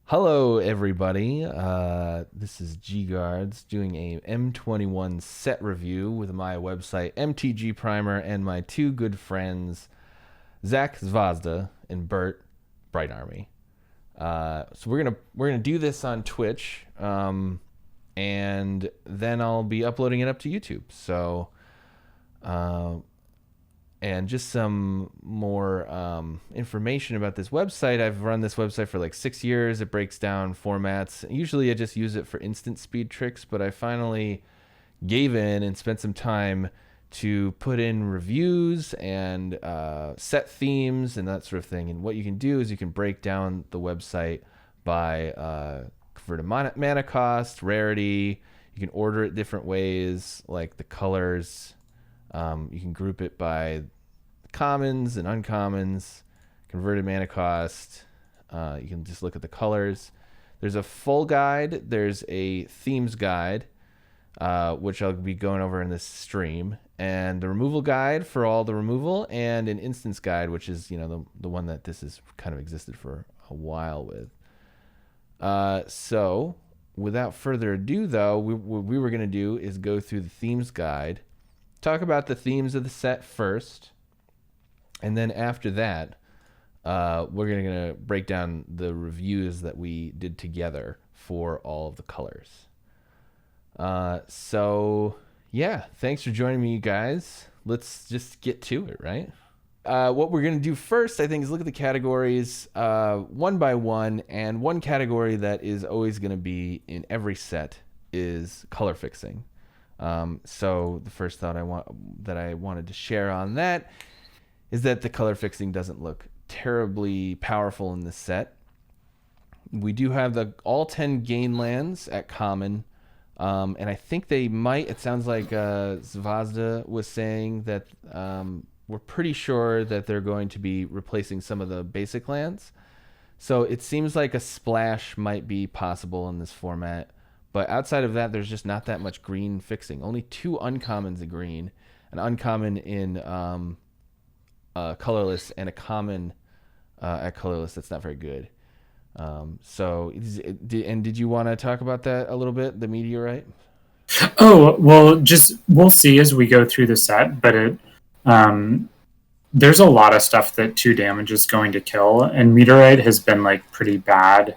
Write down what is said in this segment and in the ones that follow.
Hello, everybody. This is GGards doing a M21 set review with my website MTG Primer and my two good friends Zach Zvazda and Bert Brightarmy. So we're gonna do this on Twitch, and then I'll be uploading it up to YouTube. So uh, and just some more information about this website. I've run this website for like 6 years. It breaks down formats. Usually I just use it for instant speed tricks, but I finally gave in and spent some time to put in reviews and set themes and that sort of thing. And what you can do is you can break down the website by converted mana cost, rarity. You can order it different ways, like the colors. You can group it by commons and uncommons, converted mana cost. You can just look at the colors. There's a full guide. There's a themes guide, which I'll be going over in this stream, and the removal guide for all the removal, and an instance guide, which is the one that this has kind of existed for a while with. So without further ado, though, what we were going to do is go through the themes guide, talk about the themes of the set first, and then after that, we're going to break down the reviews that we did together for all of the colors. So, yeah, thanks for joining me, you guys. Let's just get to it, right? What we're going to do first, I think, is look at the categories one by one, and one category that is always going to be in every set is color fixing. So the first thought I wanted to share on that is that the color fixing doesn't look terribly powerful in this set. We do have all 10 gain lands at common, and I think they might. It sounds like Zvazda was saying that we're pretty sure that they're going to be replacing some of the basic lands. So it seems like a splash might be possible in this format. But outside of that, there's just not that much green fixing. Only 2 uncommons of green, an uncommon in colorless, and a common at colorless that's not very good. Did you want to talk about that a little bit, the meteorite? Oh, well, we'll see as we go through the set, but there's a lot of stuff that 2 damage is going to kill, and meteorite has been like pretty bad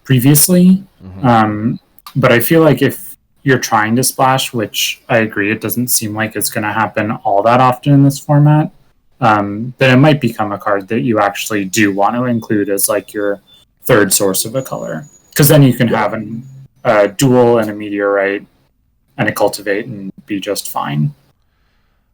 previously. Mm-hmm. But I feel like if you're trying to splash, which I agree, it doesn't seem like it's going to happen all that often in this format, then it might become a card that you actually do want to include as like your third source of a color. Because then you can have a dual and a meteorite and a cultivate and be just fine.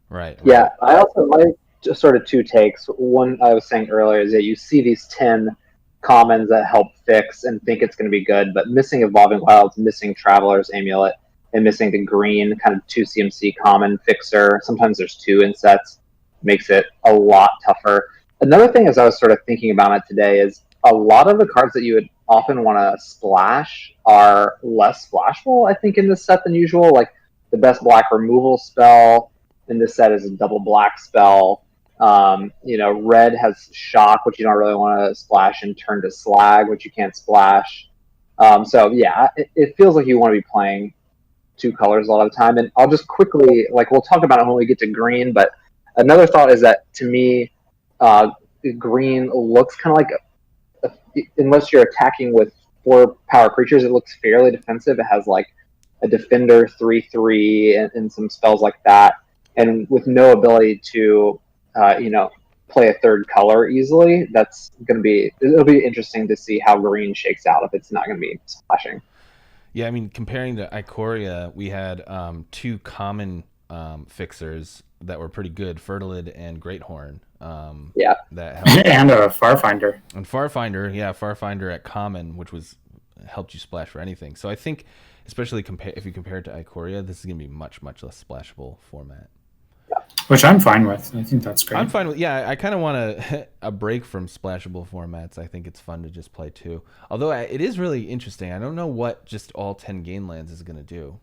Right. Yeah, I also my just sort of 2 takes. One I was saying earlier is that you see these 10 commons that help fix and think it's going to be good, but missing Evolving Wilds, missing Traveler's Amulet, and missing the green kind of 2 CMC common fixer. Sometimes there's 2 in sets, makes it a lot tougher. Another thing, as I was sort of thinking about it today, is a lot of the cards that you would often want to splash are less splashable, I think, in this set than usual. Like the best black removal spell in this set is a double black spell. Red has shock, which you don't really want to splash, and turn to slag, which you can't splash. It feels like you want to be playing 2 colors a lot of the time. And I'll just quickly, we'll talk about it when we get to green, but another thought is that to me, green looks kind of like, unless you're attacking with 4 power creatures, it looks fairly defensive. It has like a defender 3/3 and some spells like that, and with no ability to play a third color easily. It'll be interesting to see how green shakes out if it's not going to be splashing. Yeah, I mean, comparing to Ikoria, we had 2 common fixers that were pretty good, Fertilid and Greathorn. Yeah. That helped. And a Farfinder. And Farfinder at common, which helped you splash for anything. So I think, especially if you compare it to Ikoria, this is going to be much, much less splashable format. Which I'm fine with. I think that's great. I'm fine with. Yeah, I kind of want a break from splashable formats. I think it's fun to just play 2. Although it is really interesting. I don't know what just all 10 gain lands is going to do.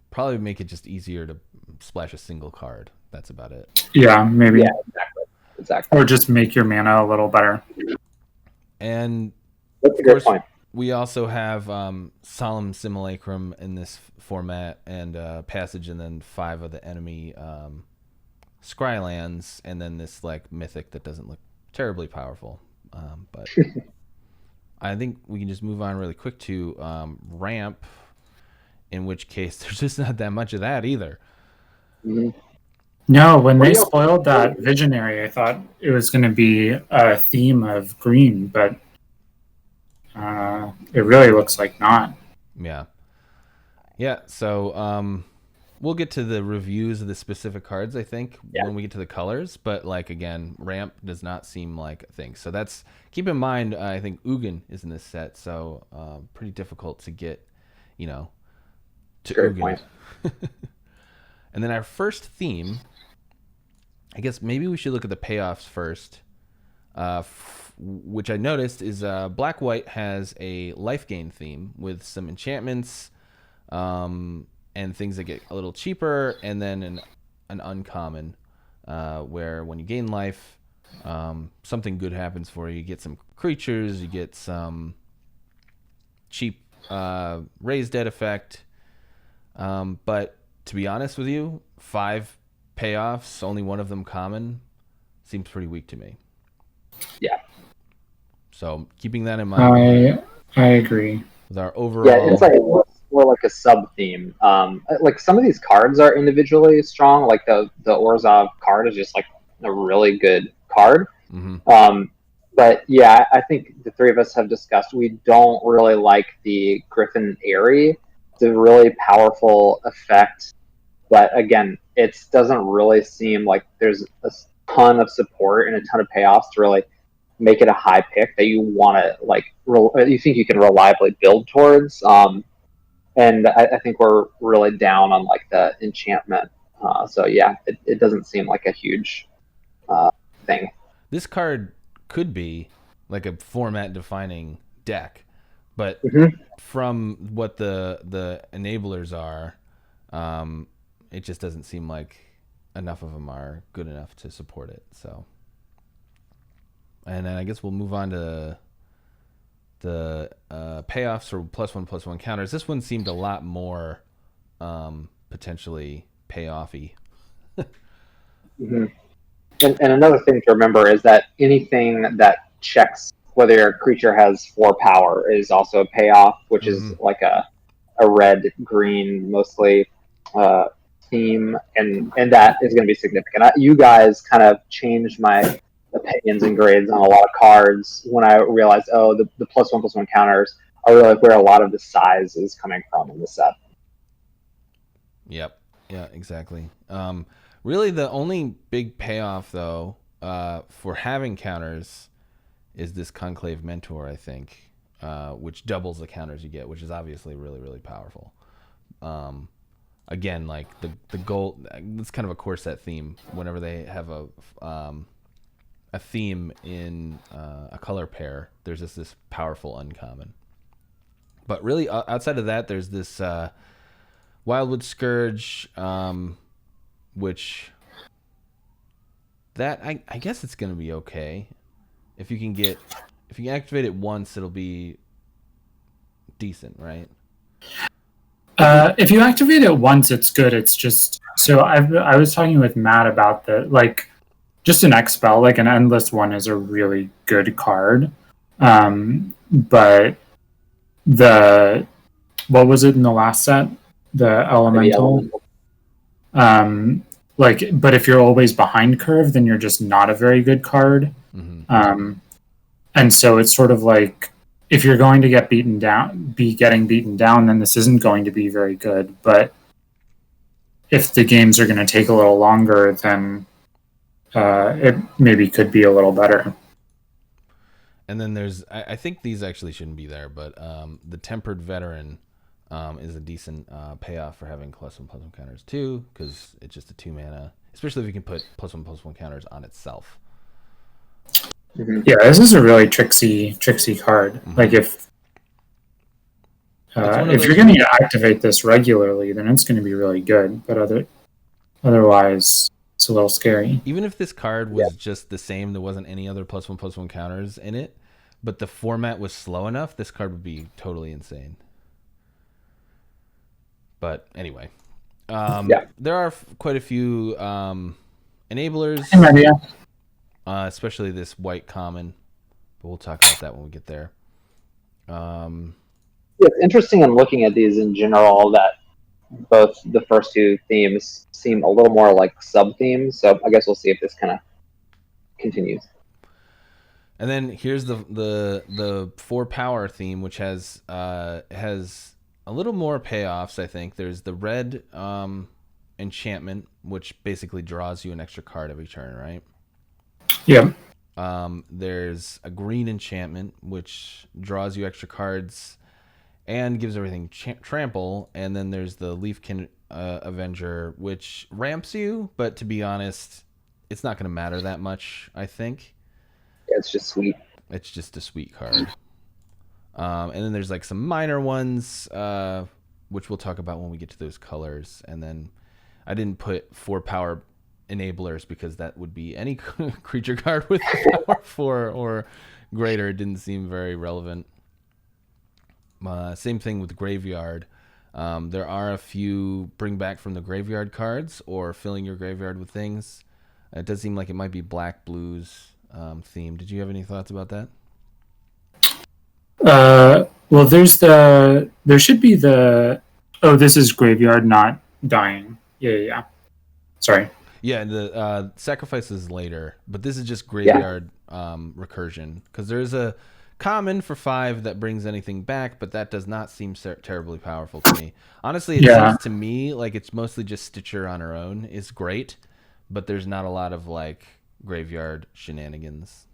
Probably make it just easier to splash a single card. That's about it. Yeah, maybe. Yeah, exactly. Or just make your mana a little better. And That's a Of good course, point. we also have Solemn Simulacrum in this format, and Passage, and then 5 of the enemy Scrylands, and then this like mythic that doesn't look terribly powerful. But I think we can just move on really quick to Ramp, in which case there's just not that much of that either. Mhm. No, when What they do you- spoiled that Visionary, I thought it was going to be a theme of green, but it really looks like not. Yeah. Yeah, so we'll get to the reviews of the specific cards, I think, Yeah. when we get to the colors. But, like, again, Ramp does not seem like a thing. So that's, keep in mind, I think Ugin is in this set, so pretty difficult to get, to Great Ugin. point. And then our first theme, I guess maybe we should look at the payoffs first, which I noticed is Black-White has a life gain theme with some enchantments, and things that get a little cheaper, and then an uncommon, where when you gain life, something good happens for you. You get some creatures, you get some cheap raise dead effect. But to be honest with you, 5 payoffs, only one of them common, seems pretty weak to me. Yeah. So keeping that in mind I agree. with our overall... Yeah, it's like more like a sub theme. Like some of these cards are individually strong. Like the Orzhov card is just like a really good card. Mm-hmm. But yeah, I think the three of us have discussed we don't really like the Griffin Airy. It's a really powerful effect, but again, it doesn't really seem like there's a ton of support and a ton of payoffs to really make it a high pick that you want to like. You think you can reliably build towards. And I think we're really down on like the enchantment. So yeah, it doesn't seem like a huge thing. This card could be like a format defining deck, but from what the enablers are, it just doesn't seem like enough of them are good enough to support it. So, and then I guess we'll move on to the payoffs for +1/+1 counters. This one seemed a lot more potentially payoffy. And another thing to remember is that anything that checks whether your creature has 4 power is also a payoff, which is like a red green mostly theme, and that is going to be significant. You guys kind of changed my opinions and grades on a lot of cards when I realized, the +1/+1 counters are really where a lot of the size is coming from in the set. Yep. Yeah, exactly. Really, the only big payoff, though, for having counters is this Conclave Mentor, I think, which doubles the counters you get, which is obviously really, really powerful. Again, like the gold, it's kind of a core set theme. Whenever they have a theme in a color pair, there's just this powerful uncommon. But really, outside of that, there's this Wildwood Scourge, which that I guess it's gonna be okay. If you can activate it once, it'll be decent, right? If you activate it once, it's good. It's just so I was talking with Matt about just an X spell, like an Endless one is a really good card. But what was it in the last set? The Elemental. But if you're always behind curve, then you're just not a very good card. And so it's sort of like if you're going to get getting beaten down, then this isn't going to be very good. But if the games are going to take a little longer, then it maybe could be a little better. And then there's, I think these actually shouldn't be there, but the Tempered Veteran is a decent payoff for having +1/+1 counters too, because it's just a 2 mana, especially if you can put +1/+1 counters on itself. Yeah, this is a really tricksy card. Like if you're going to activate this regularly, then it's going to be really good. But otherwise, it's a little scary. Even if this card was just the same, there wasn't any other +1/+1 counters in it, but the format was slow enough, this card would be totally insane. But anyway, there are quite a few enablers, especially this white common, but we'll talk about that when we get there. It's interesting in looking at these in general that both the first two themes seem a little more like sub-themes, so I guess we'll see if this kind of continues. And then here's the 4 power theme, which has a little more payoffs, I think. There's the red enchantment, which basically draws you an extra card every turn, right? Yeah. There's a green enchantment, which draws you extra cards and gives everything trample. And then there's the Leafkin Avenger, which ramps you, but to be honest, it's not going to matter that much, I think. Yeah, it's just sweet. It's just a sweet card. And then there's like some minor ones, which we'll talk about when we get to those colors. And then I didn't put 4 power enablers because that would be any creature card with power 4 or greater. It didn't seem very relevant. Same thing with graveyard. There are a few bring back from the graveyard cards or filling your graveyard with things. It does seem like it might be black blues theme. Did you have any thoughts about that? Well, there should be this is graveyard, not dying. Yeah. Sorry. Yeah, the sacrifice is later, but this is just graveyard recursion, because there's a common for 5 that brings anything back, but that does not seem terribly powerful to me. Honestly, it seems to me like it's mostly just Stitcher on her own is great, but there's not a lot of like graveyard shenanigans.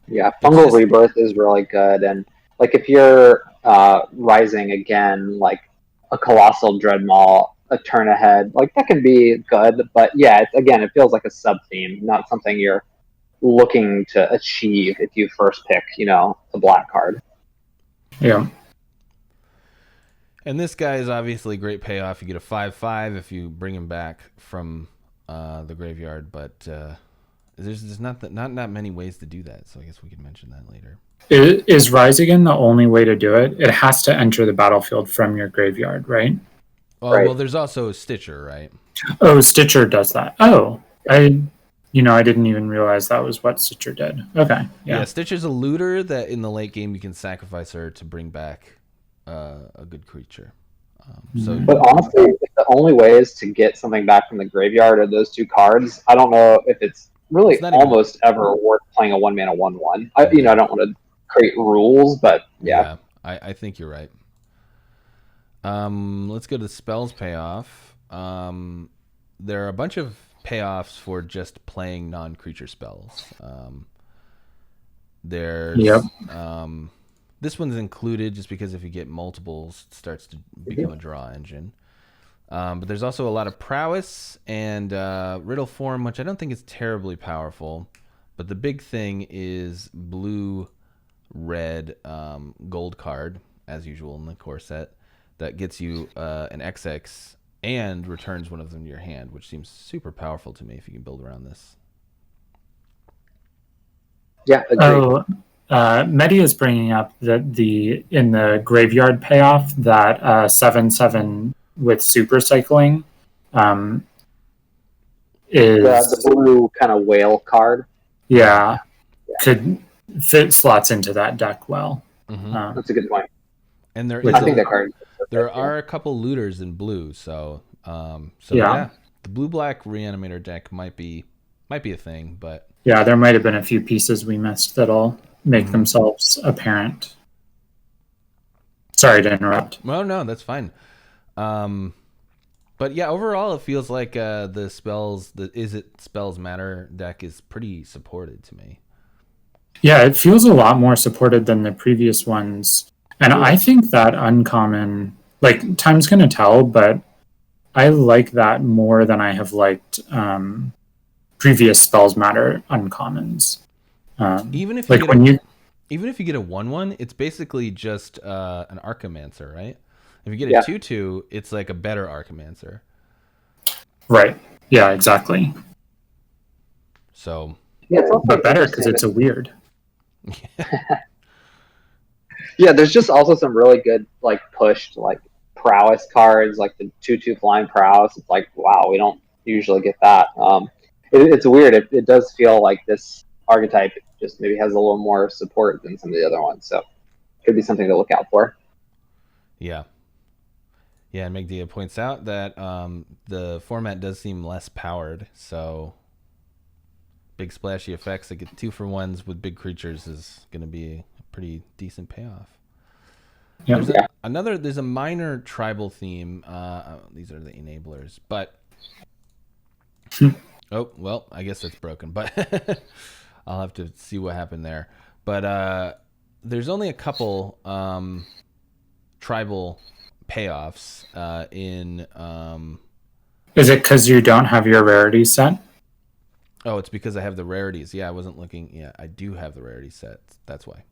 Yeah, Fungal Rebirth is really good, and like if you're rising again, like a Colossal Dreadmaw a turn ahead, like that can be good, but yeah, it feels like a sub theme, not something you're looking to achieve if you first pick, the black card. Yeah. And this guy is obviously great payoff. You get a 5/5 if you bring him back from the graveyard, but there's not that many ways to do that, so I guess we can mention that later. Is Rise Again the only way to do it? It has to enter the battlefield from your graveyard, right? Well, there's also a Stitcher, right? Oh, Stitcher does that. Oh, I didn't even realize that was what Stitcher did. Okay, yeah. Stitcher's a looter that in the late game you can sacrifice her to bring back a good creature. But honestly, if the only way is to get something back from the graveyard are those 2 cards, I don't know if it's really almost ever worth playing a 1-mana 1/1. I don't want to create rules, but yeah. I think you're right. Let's go to the spells payoff. There are a bunch of payoffs for just playing non-creature spells. There's this one's included just because if you get multiples, it starts to become a draw engine. But there's also a lot of prowess and riddle form, which I don't think is terribly powerful. But the big thing is blue-red gold card, as usual in the core set, that gets you an XX and returns one of them to your hand, which seems super powerful to me if you can build around this. Yeah, agreed. Medi is bringing up that in the graveyard payoff that 7/7 with super cycling is the blue kind of whale card. Yeah, could fit slots into that deck well. Mm-hmm. That's a good point. And I think that card. There are a couple looters in blue, so the blue-black reanimator deck might be a thing, but yeah, there might have been a few pieces we missed that'll make themselves apparent. Sorry to interrupt. Well, no, that's fine. But yeah, overall, it feels like the Spells Matter deck is pretty supported to me. Yeah, it feels a lot more supported than the previous ones. And I think that uncommon, like, time's going to tell, but I like that more than I have liked previous Spells Matter uncommons. Even if like even if you get a 1/1, it's basically just an Archimancer, right? If you get a 2/2, it's like a better Archimancer. Right. Yeah, exactly. So yeah, it's but better because it's a weird. Yeah, there's just also some really good like pushed like prowess cards, like the 2/2 flying prowess. It's like wow, we don't usually get that. It's weird. It does feel like this archetype just maybe has a little more support than some of the other ones. So could be something to look out for. Yeah. Yeah, and Megdia points out that the format does seem less powered, so big splashy effects, like 2-for-1s with big creatures is going to be a pretty decent payoff. Yeah. There's a minor tribal theme. These are the enablers, but oh well, I guess that's broken. But I'll have to see what happened there. But there's only a couple tribal payoffs in. Is it because you don't have your rarity set? Oh, it's because I have the rarities. Yeah, I wasn't looking. Yeah, I do have the rarity sets. That's why.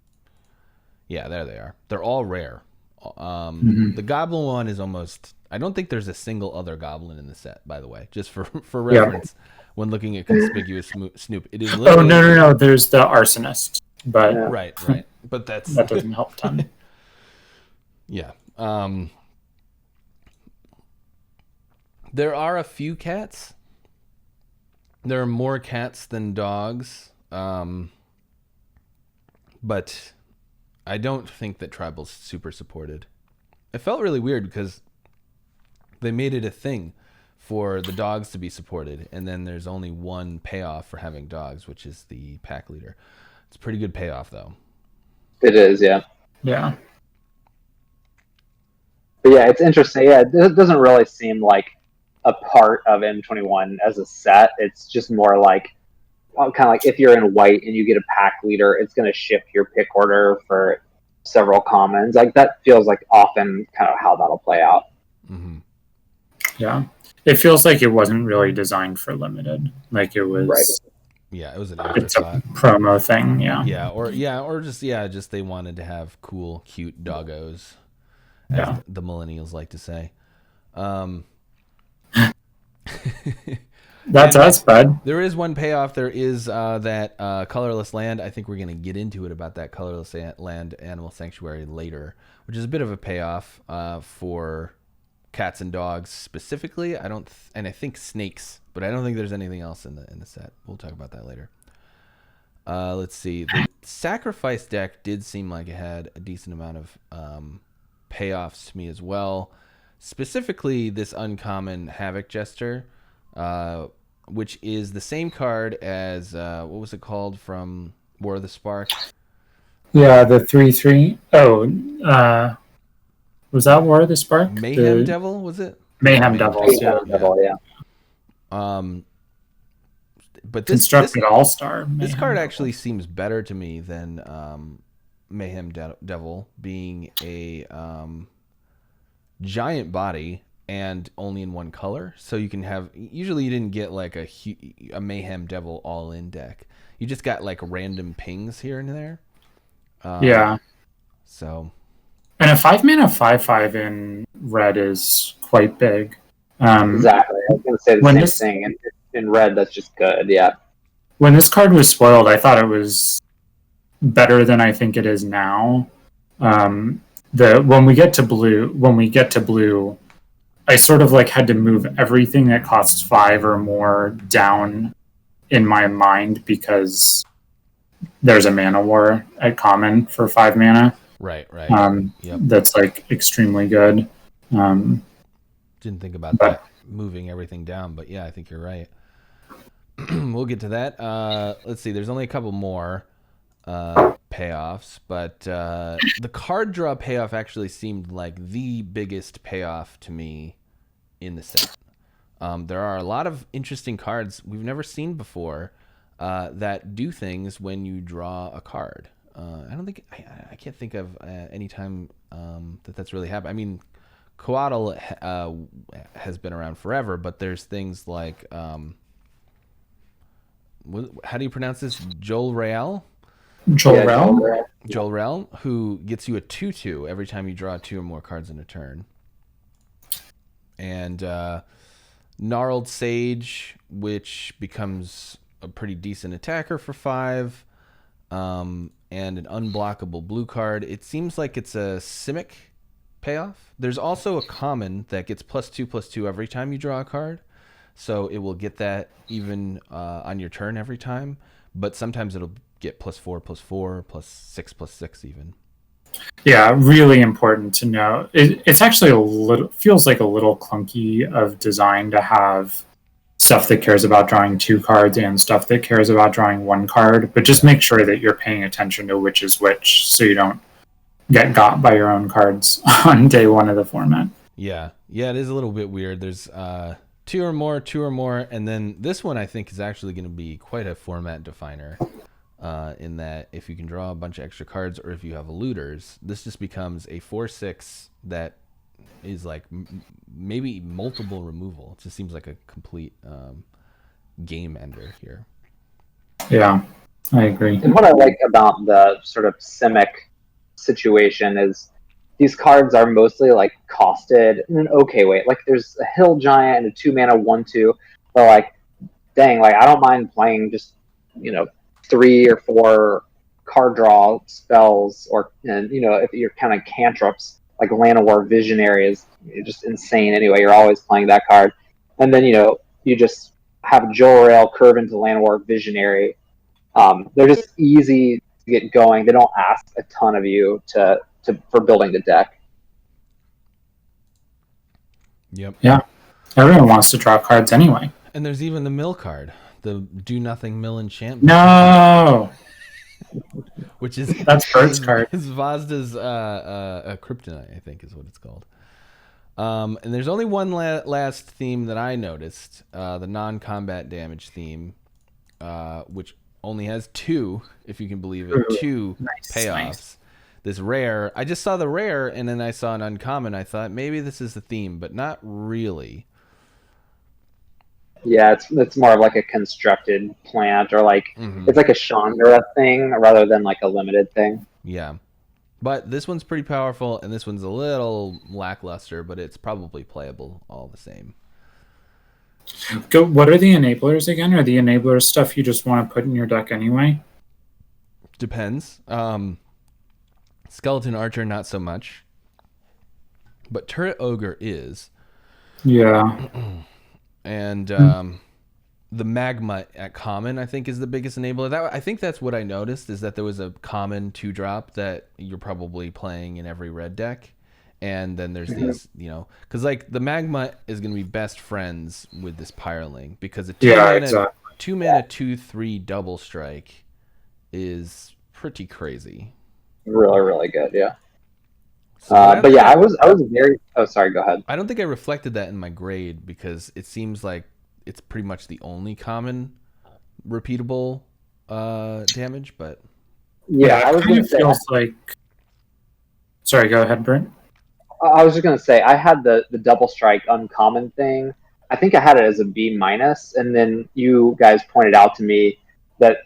Yeah, there they are. They're all rare. The goblin one is almost... I don't think there's a single other goblin in the set, by the way. Just for reference, when looking at Conspicuous Snoop. It is literally... Oh, no. There's the Arsonist. But Right. But that doesn't help a ton. Yeah. There are a few cats. There are more cats than dogs. But I don't think that Tribal's super supported. It felt really weird because they made it a thing for the dogs to be supported, and then there's only one payoff for having dogs, which is the pack leader. It's a pretty good payoff, though. It is, yeah. Yeah. But yeah, it's interesting. Yeah, it doesn't really seem like a part of M21 as a set. It's just more like kind of like if you're in white and you get a pack leader, it's going to shift your pick order for several commons. Like that feels like often kind of how that'll play out. Mm-hmm. Yeah. It feels like it wasn't really designed for limited. Like it was... Right. Yeah, it was an It's a afterthought. promo thing, yeah. Or just they wanted to have cool, cute doggos, as the millennials like to say. That's us, bud. There is one payoff. There is that colorless land. I think we're going to get into it about that colorless land animal sanctuary later, which is a bit of a payoff for cats and dogs specifically. And I think snakes, but I don't think there's anything else in the set. We'll talk about that later. Let's see. The sacrifice deck did seem like it had a decent amount of payoffs to me as well. Specifically, this uncommon Havoc Jester, which is the same card as what was it called from War of the Spark? Yeah, the 3/3. Oh, was that War of the Spark? Mayhem Devil, was it? Mayhem Devils. Yeah. But this Constructed All-Star. This card actually seems better to me than Mayhem Devil, being a giant body and only in one color. So you can have... Usually you didn't get like a Mayhem Devil all-in deck. You just got like random pings here and there. Yeah. So... And a 5-mana 5/5 in red is quite big. Exactly. I was going to say the same thing. And in red, that's just good. Yeah. When this card was spoiled, I thought it was better than I think it is now. When we get to blue, I sort of like had to move everything that costs 5 or more down in my mind because there's a mana war at common for 5 mana. Right. Yep. That's like extremely good. Didn't think about that, moving everything down, but yeah, I think you're right. We'll get to that. Let's see. There's only a couple more payoffs, but the card draw payoff actually seemed like the biggest payoff to me in the set. There are a lot of interesting cards we've never seen before that do things when you draw a card. I can't think of any time that's really happened. I mean, Coatl has been around forever, but there's things like how do you pronounce this? Joel Real, who gets you a 2/2 every time you draw 2 or more cards in a turn, and Gnarled Sage, which becomes a pretty decent attacker for 5. and an unblockable blue card. It seems like it's a Simic payoff. There's also a common that gets +2/+2 every time you draw a card. So it will get that even on your turn every time. But sometimes it'll get +4/+4, +6/+6 even. Yeah, really important to know. It's actually feels like a little clunky of design to have stuff that cares about drawing 2 cards and stuff that cares about drawing 1 card, but just make sure that you're paying attention to which is which so you don't get got by your own cards on day 1 of the format. Yeah, it is a little bit weird. There's 2 or more, and then this one I think is actually going to be quite a format definer. In that if you can draw a bunch of extra cards or if you have looters, this just becomes a 4/6 that is like maybe multiple removal. It just seems like a complete game ender here. Yeah, I agree. And what I like about the sort of Simic situation is these cards are mostly like costed in an okay way. Like there's a Hill Giant and a 2-mana 1/2, but like, dang, like I don't mind playing just 3 or 4 card draw spells, and if you're kind of cantrips like Land of War Visionary is just insane anyway. You're always playing that card, and then you just have Joel Rail curve into Land of War Visionary. They're just easy to get going. They don't ask a ton of you for building the deck. Yep. Yeah, everyone wants to draw cards anyway. And there's even the mill card, the do nothing mill enchantment. No. Which is that's Bert's card. It's Zvazda's kryptonite, I think is what it's called. And there's only one last theme that I noticed, the non-combat damage theme, which only has 2, if you can believe it, 2 payoffs. Nice. This rare, I just saw the rare, and then I saw an uncommon. I thought maybe this is the theme, but not really. Yeah, it's more of like a constructed plant, or like it's like a Chandra thing rather than like a limited thing. Yeah, but this one's pretty powerful, and this one's a little lackluster, but it's probably playable all the same. What are the enablers again? Are the enablers stuff you just want to put in your deck anyway? Depends. Skeleton Archer, not so much, but Turret Ogre is. Yeah. And the Magma at common, I think, is the biggest enabler. I think that's what I noticed, is that there was a common 2-drop that you're probably playing in every red deck. And then there's these, because like the Magma is going to be best friends with this Pyroling, because a 2-mana 2/3 double strike is pretty crazy. Really, really good, yeah. So but yeah, I was very. Oh, sorry. Go ahead. I don't think I reflected that in my grade because it seems like it's pretty much the only common repeatable damage. But yeah, I was kind of feels like. Sorry, go ahead, Brent. I was just gonna say I had the double strike uncommon thing. I think I had it as a B-, and then you guys pointed out to me that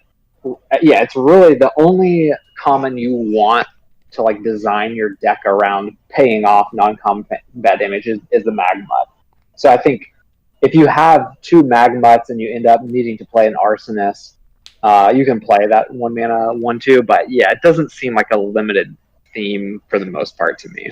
it's really the only common you want to like design your deck around paying off non-combat damage is the Magmut. So I think if you have 2 Magmuts and you end up needing to play an Arsonist, you can play that 1-mana 1/2. But yeah, it doesn't seem like a limited theme for the most part to me.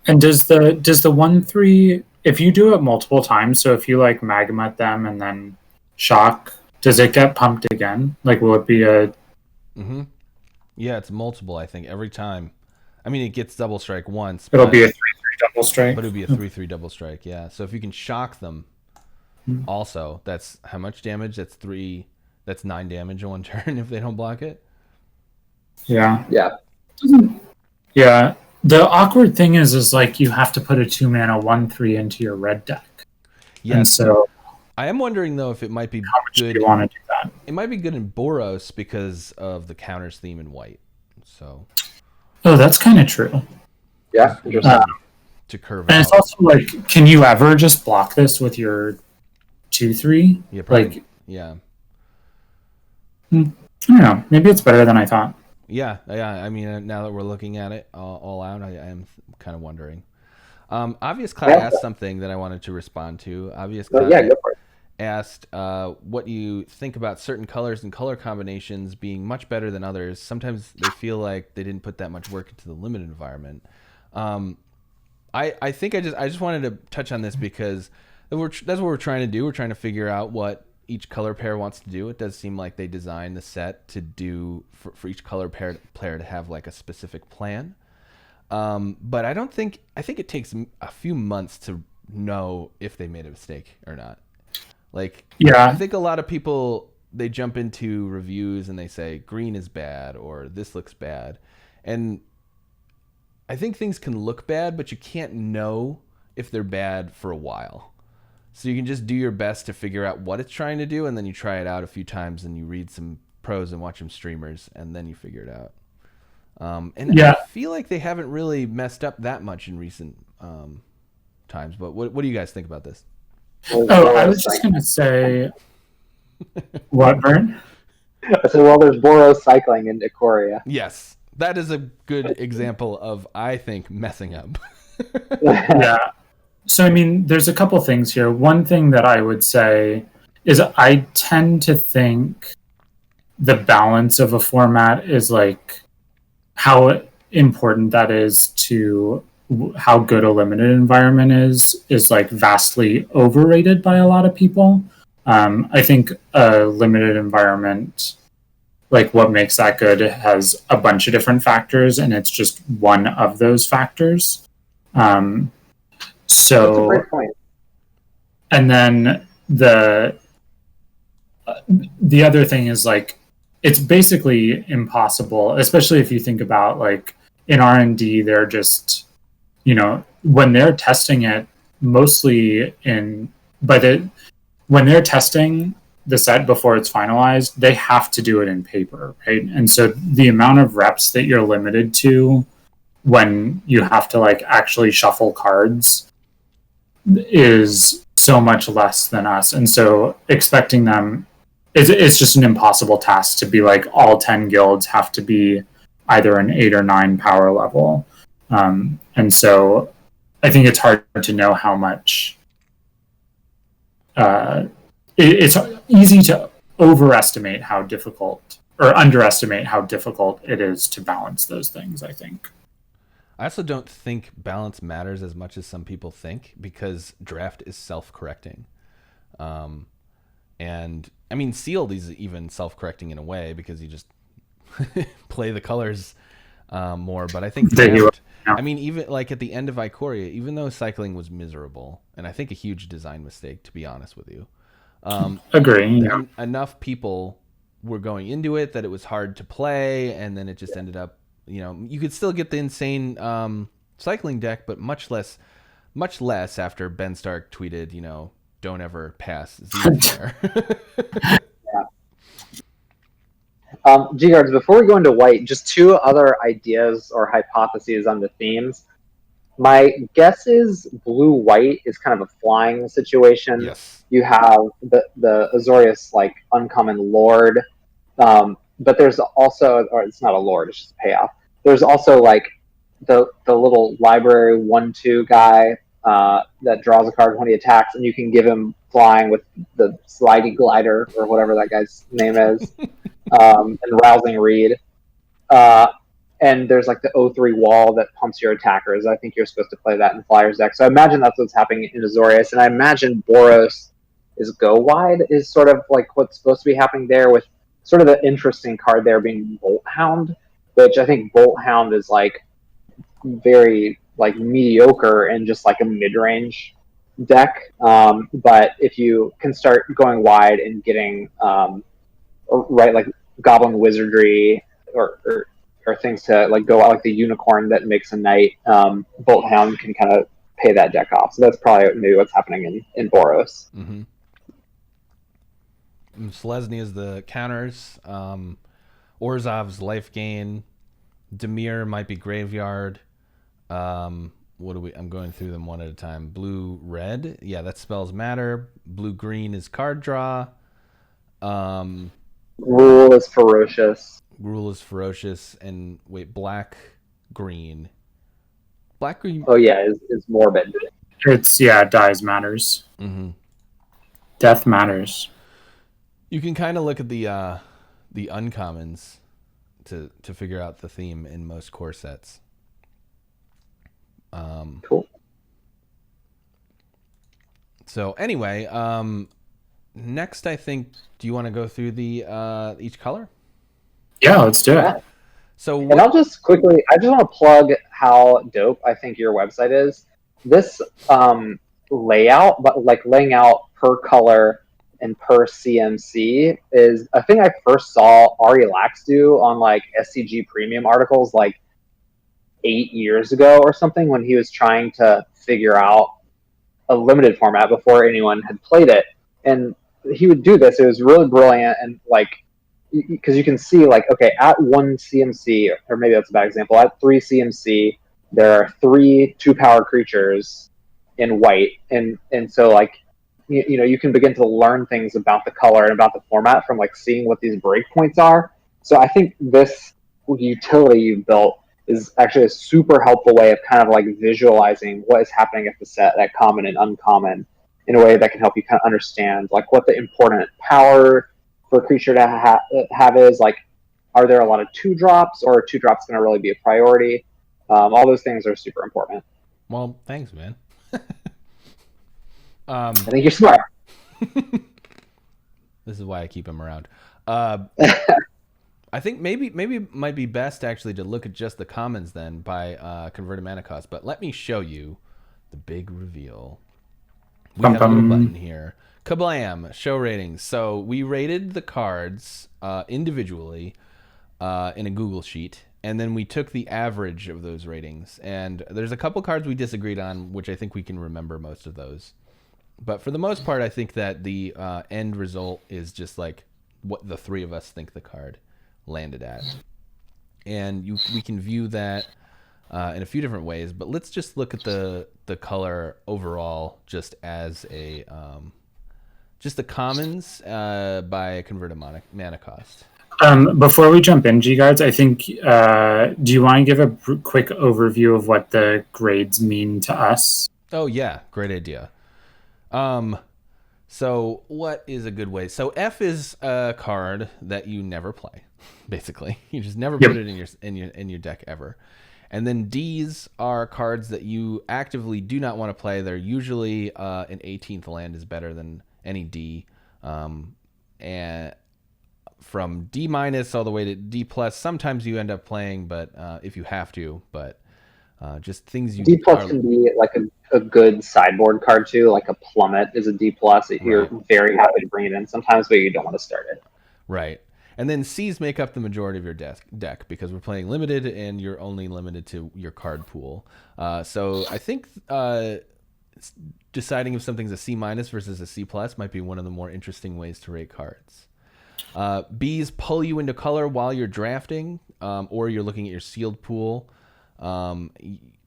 And does the 1/3, if you do it multiple times, so if you like Magmut them and then shock, does it get pumped again? Like, will it be a? Mm-hmm. Yeah, it's multiple, I think, every time. I mean, it gets double strike once. It'll be a 3/3 double strike. But it'll be a 3/3 double strike, yeah. So if you can shock them, also, that's how much damage? That's 9 damage in one turn if they don't block it. Yeah. Yeah. Yeah. The awkward thing is like you have to put a 2-mana 1/3 into your red deck. Yeah. And so I am wondering though if it might be how much good. Do you want to do that? It might be good in Boros because of the counters theme in white. So. Oh, that's kind of true. Yeah. To curve and out. it's also like, can you ever just block this with your 2/3? Yeah. Probably, like. Yeah. I don't know. Maybe it's better than I thought. Yeah. I mean, now that we're looking at it all out, I am kind of wondering. Obvious Cloud asked something that I wanted to respond to. Obvious Cloud yeah, go for it. asked what you think about certain colors and color combinations being much better than others. Sometimes they feel like they didn't put that much work into the limited environment. I think I just wanted to touch on this because that's what we're trying to do. We're trying to figure out what each color pair wants to do. It does seem like they designed the set to do for each color player to have like a specific plan. But I think it takes a few months to know if they made a mistake or not. Like, Yeah. I think a lot of people, they jump into reviews and they say green is bad or this looks bad. And I think things can look bad, but you can't know if they're bad for a while. So you can just do your best to figure out what it's trying to do, and then you try it out a few times and you read some pros and watch some streamers, and then you figure it out. And Yeah. I feel like they haven't really messed up that much in recent times. But what do you guys think about this? Oh, I was just going to say, what, Vern? I said, well, there's Boros cycling in Ikoria. Yes, that is a good example of, I think, messing up. Yeah. So, I mean, there's a couple things here. One thing that I would say is I tend to think the balance of a format is like how important that is to how good a limited environment is like vastly overrated by a lot of people. I think a limited environment, like what makes that good, has a bunch of different factors, and it's just one of those factors. That's a So, great point. and then the other thing is like it's basically impossible, especially if you think about like in R&D, they're just, when they're testing it, mostly when they're testing the set before it's finalized, they have to do it in paper, right? And so the amount of reps that you're limited to when you have to like actually shuffle cards is so much less than us. And so expecting them, it's just an impossible task to be like all 10 guilds have to be either an 8 or 9 power level. And so I think it's hard to know how much it's easy to overestimate how difficult or underestimate how difficult it is to balance those things, I think. I also don't think balance matters as much as some people think, because draft is self-correcting. And I mean, sealed is even self-correcting in a way because you just play the colors more. But I think draft, I mean, even like at the end of Ikoria, even though cycling was miserable, and I think a huge design mistake, to be honest with you, agree. Yeah. Enough people were going into it that it was hard to play, and then it just ended up, you could still get the insane cycling deck, but much less after Ben Stark tweeted, don't ever pass Z. GGards, before we go into white, just two other ideas or hypotheses on the themes. My guess is blue-white is kind of a flying situation. Yes. You have the Azorius, like, uncommon lord, but there's also, or it's not a lord, it's just a payoff. There's also, like, the little library 1/2 guy that draws a card when he attacks, and you can give him flying with the slidey glider, or whatever that guy's name is, and rousing reed. And there's like the 0/3 wall that pumps your attackers. I think you're supposed to play that in Flyers deck. So I imagine that's what's happening in Azorius. And I imagine Boros is go wide is sort of like what's supposed to be happening there, with sort of the interesting card there being Bolt Hound, which I think Bolt Hound is like very like mediocre and just like a mid-range deck. But if you can start going wide and getting like Goblin Wizardry or things to like go out, like the unicorn that makes a knight, Bolt Hound can kind of pay that deck off. So that's probably maybe what's happening in Boros. Mm-hmm. Selesny is the counters. Orzhov's life gain. Dimir might be graveyard. I'm going through them one at a time. Blue red, yeah, that spells matter. Blue green is card draw. Rule is ferocious. And wait, black green. Black green. Oh yeah, is morbid. It's dies matters. Mm-hmm. Death matters. You can kind of look at the uncommons to figure out the theme in most core sets. Cool. So anyway, next I think, do you want to go through the each color? Yeah, let's do it. Yeah. So And I'll just quickly, I just want to plug how dope I think your website is. This layout, but like laying out per color and per CMC is a thing I first saw Ari Lax do on like SCG premium articles like 8 years ago or something, when he was trying to figure out a limited format before anyone had played it. And he would do this. It was really brilliant. And like, because you can see like, okay, at 1 CMC, or maybe that's a bad example, at 3 CMC, there are 3 2-power creatures in white. And so like, you know, you can begin to learn things about the color and about the format from like seeing what these breakpoints are. So I think this utility you built is actually a super helpful way of kind of like visualizing what is happening at the set at common and uncommon in a way that can help you kind of understand like what the important power for a creature to have is. Like, are there a lot of 2-drops, or are 2-drops going to really be a priority? All those things are super important. well, thanks, man. I think you're smart. This is why I keep him around. I think maybe it might be best actually to look at just the commons then by converted mana cost. But let me show you the big reveal. We have a little button here. Kablam! Show ratings. So we rated the cards individually in a Google sheet, and then we took the average of those ratings. And there's a couple cards we disagreed on, which I think we can remember most of those. But for the most part, I think that the end result is just like what the 3 of us think the card landed at. And we can view that in a few different ways, but let's just look at the color overall just as a just the commons by converted mana cost. Before we jump in, GGards, I think, do you want to give a quick overview of what the grades mean to us? Oh yeah, great idea. So what is a good way? So F is a card that you never play, basically. You just never put it in your deck ever. And then D's are cards that you actively do not want to play. They're usually an 18th land is better than any D. And from D- all the way to D+, sometimes you end up playing, but if you have to, but just things you... D+ can be like a good sideboard card too, like a Plummet is a D+. You're very happy to bring it in sometimes, but you don't want to start it. Right. And then C's make up the majority of your deck because we're playing limited and you're only limited to your card pool. So I think deciding if something's a C- versus a C+ might be one of the more interesting ways to rate cards. B's pull you into color while you're drafting, or you're looking at your sealed pool.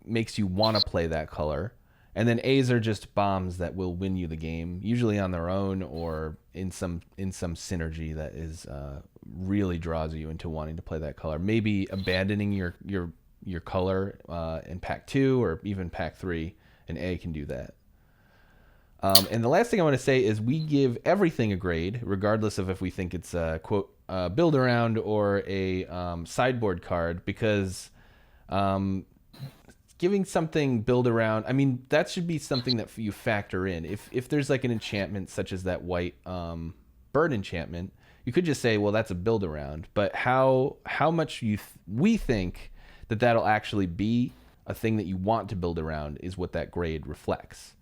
Makes you want to play that color. And then A's are just bombs that will win you the game, usually on their own or in some synergy that is really draws you into wanting to play that color. Maybe abandoning your color in pack 2 or even pack 3, and A can do that. And the last thing I want to say is we give everything a grade, regardless of if we think it's a quote build around or a sideboard card, because giving something build around, I mean, that should be something that you factor in. If there's like an enchantment such as that white bird enchantment, you could just say, well, that's a build around. But how much we think that'll actually be a thing that you want to build around is what that grade reflects.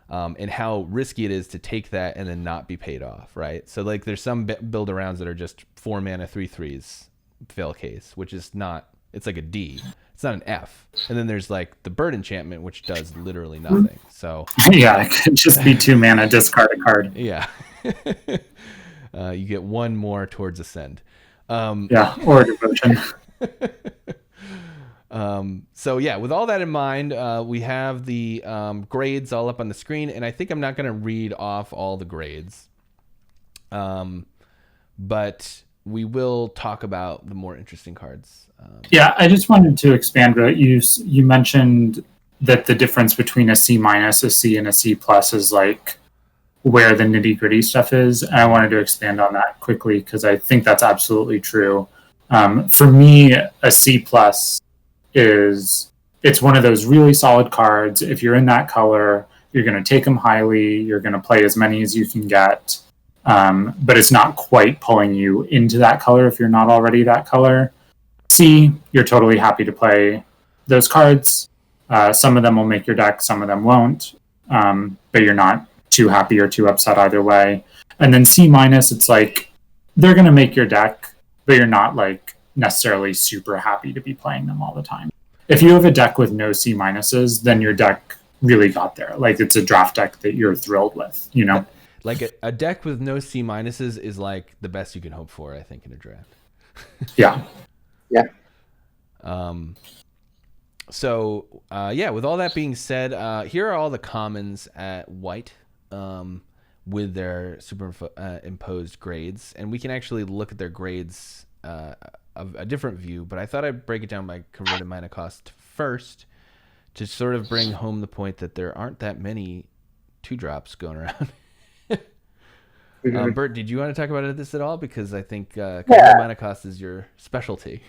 And how risky it is to take that and then not be paid off, right? So like there's some build arounds that are just 4 mana 3/3s fail case, which is not, it's like a D. It's not an F. And then there's like the bird enchantment, which does literally nothing. So yeah, it could just be 2 mana, discard a card. Yeah. You get 1 more towards ascend. Yeah, or devotion. So yeah, with all that in mind, we have the grades all up on the screen, and I think I'm not going to read off all the grades. But we will talk about the more interesting cards. Yeah, I just wanted to expand. You mentioned that the difference between a C-, a C, and a C+ is like where the nitty gritty stuff is. And I wanted to expand on that quickly because I think that's absolutely true. For me, a C plus is it's one of those really solid cards. If you're in that color, you're going to take them highly. You're going to play as many as you can get. But it's not quite pulling you into that color if you're not already that color. C, you're totally happy to play those cards. Some of them will make your deck, some of them won't. But you're not too happy or too upset either way. And then C minus, it's like they're going to make your deck, but you're not like necessarily super happy to be playing them all the time. If you have a deck with no C minuses, then your deck really got there. Like it's a draft deck that you're thrilled with, you know? Like a deck with no C minuses is like the best you can hope for, I think, in a draft. Yeah. Yeah. So, with all that being said, here are all the commons at white with their superimposed grades. And we can actually look at their grades of a different view, but I thought I'd break it down by converted mana cost first to sort of bring home the point that there aren't that many 2-drops going around. Bert, did you want to talk about this at all? Because I think converted mana cost is your specialty.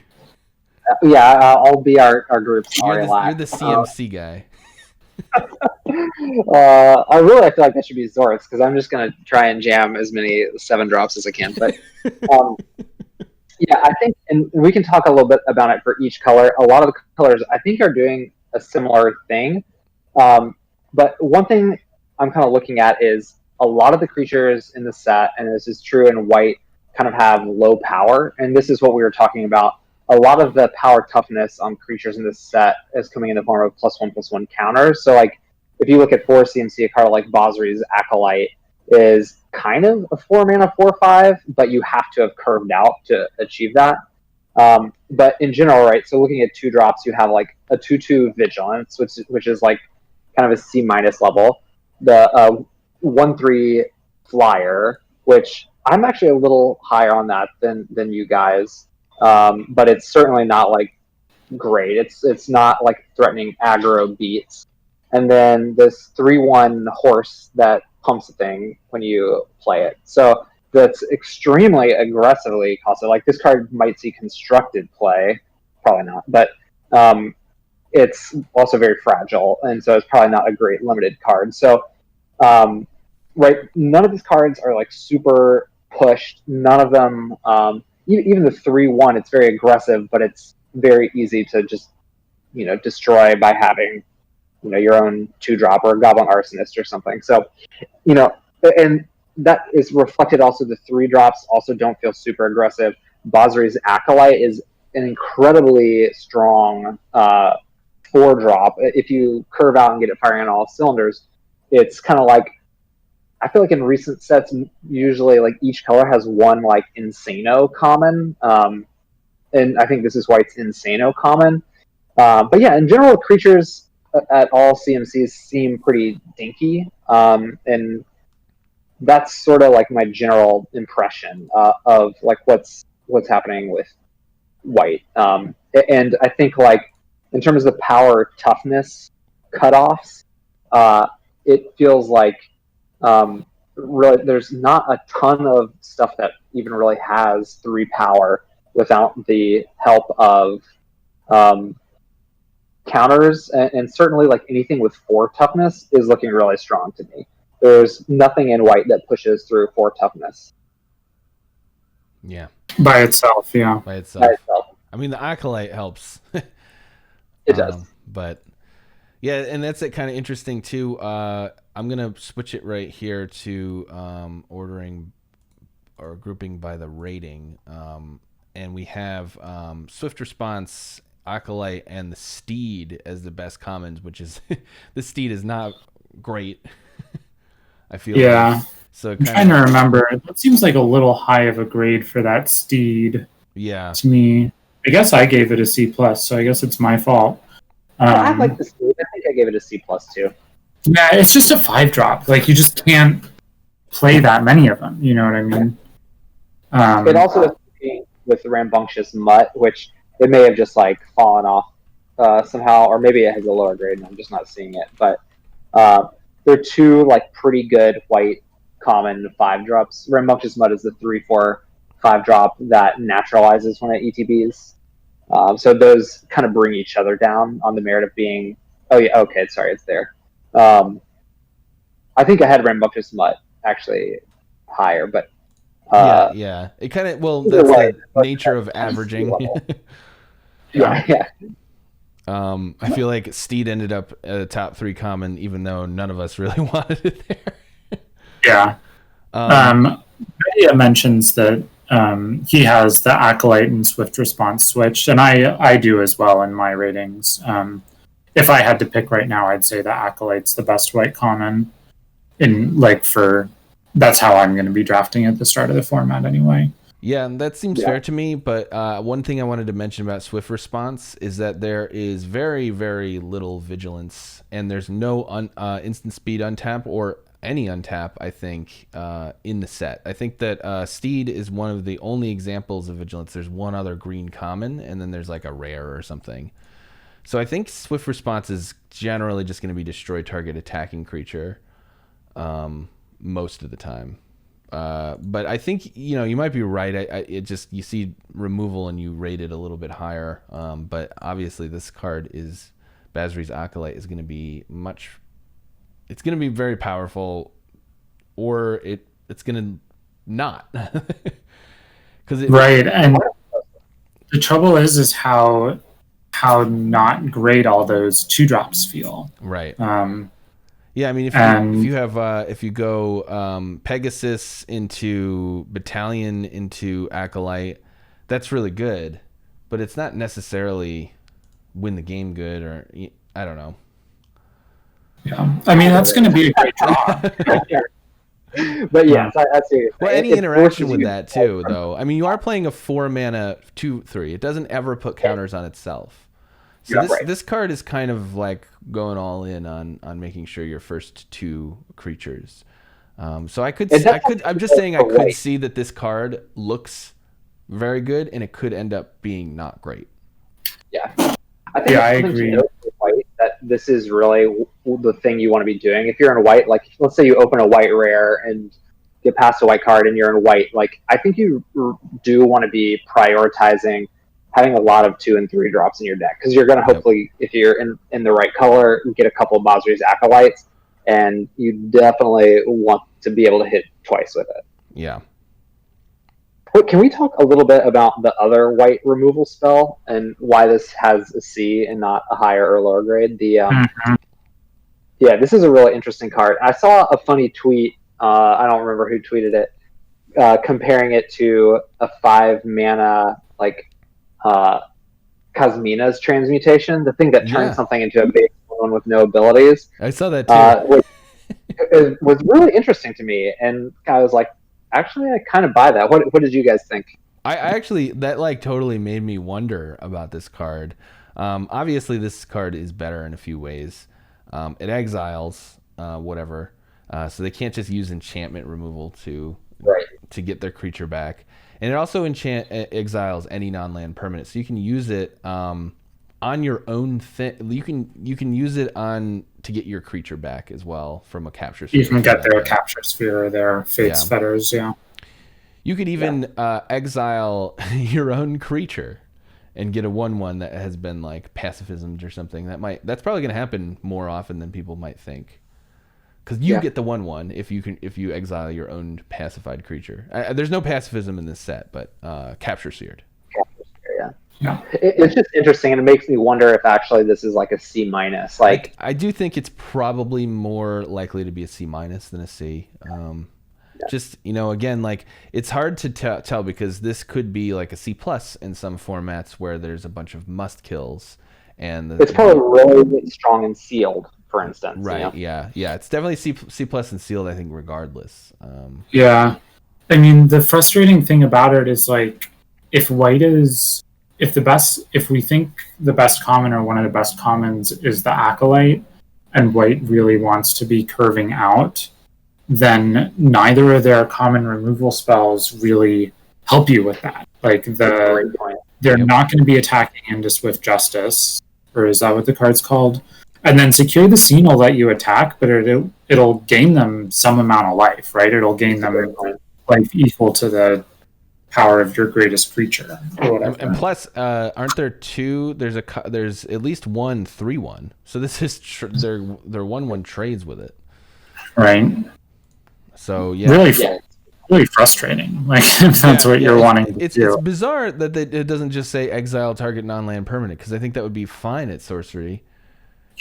I'll be our group's You're the RLAC. CMC guy. I feel like that should be Zort's because I'm just gonna try and jam as many 7-drops as I can. But I think, and we can talk a little bit about it for each color. A lot of the colors I think are doing a similar thing. But one thing I'm kind of looking at is a lot of the creatures in the set, and this is true in white, kind of have low power, and this is what we were talking about. A lot of the power toughness on creatures in this set is coming in the form of +1/+1 counters. So, like, if you look at 4 CMC, a card like Bosri's Acolyte is kind of a 4-mana 4/5, but you have to have curved out to achieve that. But in general, right, so looking at 2-drops, you have like a 2/2 Vigilance, which is like kind of a C- level. The 1/3 Flyer, which I'm actually a little higher on that than you guys. But it's certainly not like great. It's not like threatening aggro beats. And then this 3/1 horse that pumps a thing when you play it. So that's extremely aggressively costed. Like this card might see constructed play, probably not, but it's also very fragile, and so it's probably not a great limited card. So right, none of these cards are like super pushed. None of them. Even the 3/1, it's very aggressive, but it's very easy to just, destroy by having, your own 2-drop or a Goblin Arsonist or something. So, and that is reflected also. The 3-drops also don't feel super aggressive. Bosri's Acolyte is an incredibly strong 4-drop. If you curve out and get it firing on all cylinders, it's kind of like, I feel like in recent sets, usually like each color has one like Insano common, and I think this is why it's Insano common. But yeah, in general, creatures at all CMCs seem pretty dinky, and that's sort of like my general impression of like what's happening with white. And I think like in terms of power toughness cutoffs, it feels like. Really, there's not a ton of stuff that even really has 3 power without the help of counters, and certainly like anything with 4 toughness is looking really strong to me. There's nothing in white that pushes through 4 toughness. Yeah. By itself, yeah. By itself. I mean, the Acolyte helps. It does. But yeah, and that's kind of interesting too. I'm going to switch it right here to ordering or grouping by the rating. And we have Swift Response, Acolyte, and the Steed as the best commons, which is the Steed is not great. I feel like. So I'm trying to remember. That seems like a little high of a grade for that Steed. Yeah. To me, I guess I gave it a C+, so I guess it's my fault. I like the Steed. I think I gave it a C+ too. Yeah, it's just a 5-drop. Like, you just can't play that many of them. You know what I mean? It also is competing with Rambunctious Mutt, which it may have just like fallen off somehow, or maybe it has a lower grade and I'm just not seeing it. But they're 2 like pretty good white common 5-drops. Rambunctious Mud is the 3/4 5-drop that naturalizes when it ETBs. So those kind of bring each other down on the merit of being. Oh yeah, okay, sorry, it's there. I think I had Rambunctious Mud actually higher, but yeah. It kind of that's the nature of averaging. yeah. I feel like Steed ended up at a top 3 common, even though none of us really wanted it there. Yeah. Media mentions that he has the Acolyte and Swift Response switched, and I do as well in my ratings. If I had to pick right now, I'd say the Acolyte's the best white common. That's how I'm going to be drafting at the start of the format anyway. Yeah, that seems fair to me, but one thing I wanted to mention about Swift Response is that there is very, very little vigilance, and there's no instant speed untap or any untap, I think, in the set. I think that Steed is one of the only examples of vigilance. There's one other green common, and then there's like a rare or something. So I think Swift Response is generally just going to be destroy target attacking creature most of the time. But I think, you might be right. You see removal and you rate it a little bit higher. But obviously this card Basri's Acolyte is going to be it's going to be very powerful, or it's going to not. Right. And the trouble is how not great all those 2-drops feel. Right. Yeah, I mean, if you go Pegasus into Battalion into Acolyte, that's really good, but it's not necessarily win the game good, or I don't know. Yeah, I mean that's going to be a great draw. But yes, I see. Well, any interaction with that too, though. I mean, you are playing a 4-mana 2/3. It doesn't ever put counters on itself. So this card is kind of like going all in on making sure your first 2 creatures. So I'm just saying I could see that this card looks very good, and it could end up being not great. Yeah, I agree. White, that this is really the thing you want to be doing. If you're in white, like let's say you open a white rare and get past a white card, and you're in white, like I think you do want to be prioritizing having a lot of 2 and 3 drops in your deck, because you're going to hopefully, if you're in the right color, get a couple of Basri's Acolytes, and you definitely want to be able to hit twice with it. Yeah. Can we talk a little bit about the other white removal spell and why this has a C and not a higher or lower grade? Yeah, this is a really interesting card. I saw a funny tweet. I don't remember who tweeted it, comparing it to a 5-mana Kazmina's transmutation, the thing that turns something into a base one with no abilities. I saw that too. It was really interesting to me, and I was like, actually, I kind of buy that. What did you guys think? I actually, that totally made me wonder about this card. Obviously, this card is better in a few ways. It exiles whatever, so they can't just use enchantment removal to get their creature back. And it also exiles any non-land permanent, so you can use it on your own thing. You can use it to get your creature back as well from a capture sphere. You can get their capture sphere or their Fate's Fetters, You could even exile your own creature and get a 1/1 that has been like pacifismed or something. That's probably going to happen more often than people might think. Because you get the 1/1 if you exile your own pacified creature. There's no pacifism in this set, but capture seared. Capture seared, yeah. It's just interesting, and it makes me wonder if actually this is like a C-. Like I do think it's probably more likely to be a C- than a C. Just again, like it's hard to tell because this could be like a C+ in some formats where there's a bunch of must kills, and it's probably really strong and sealed. For instance, right? Yeah. It's definitely C+ and sealed. I think, regardless. Yeah, I mean, the frustrating thing about it is like if white is if we think the best common or one of the best commons is the Acolyte, and white really wants to be curving out, then neither of their common removal spells really help you with that. Like they're not going to be attacking into Swift Justice, or is that what the card's called? And then Secure the Scene will let you attack, but it'll gain them some amount of life, right? It'll gain them life equal to the power of your greatest creature or whatever. And plus, aren't there two? There's at least one 3/1. So this is their 1/1 trades with it. Right. So yeah, really frustrating. Like if that's what you're wanting to do. It's bizarre that it doesn't just say exile target non-land permanent, because I think that would be fine at sorcery.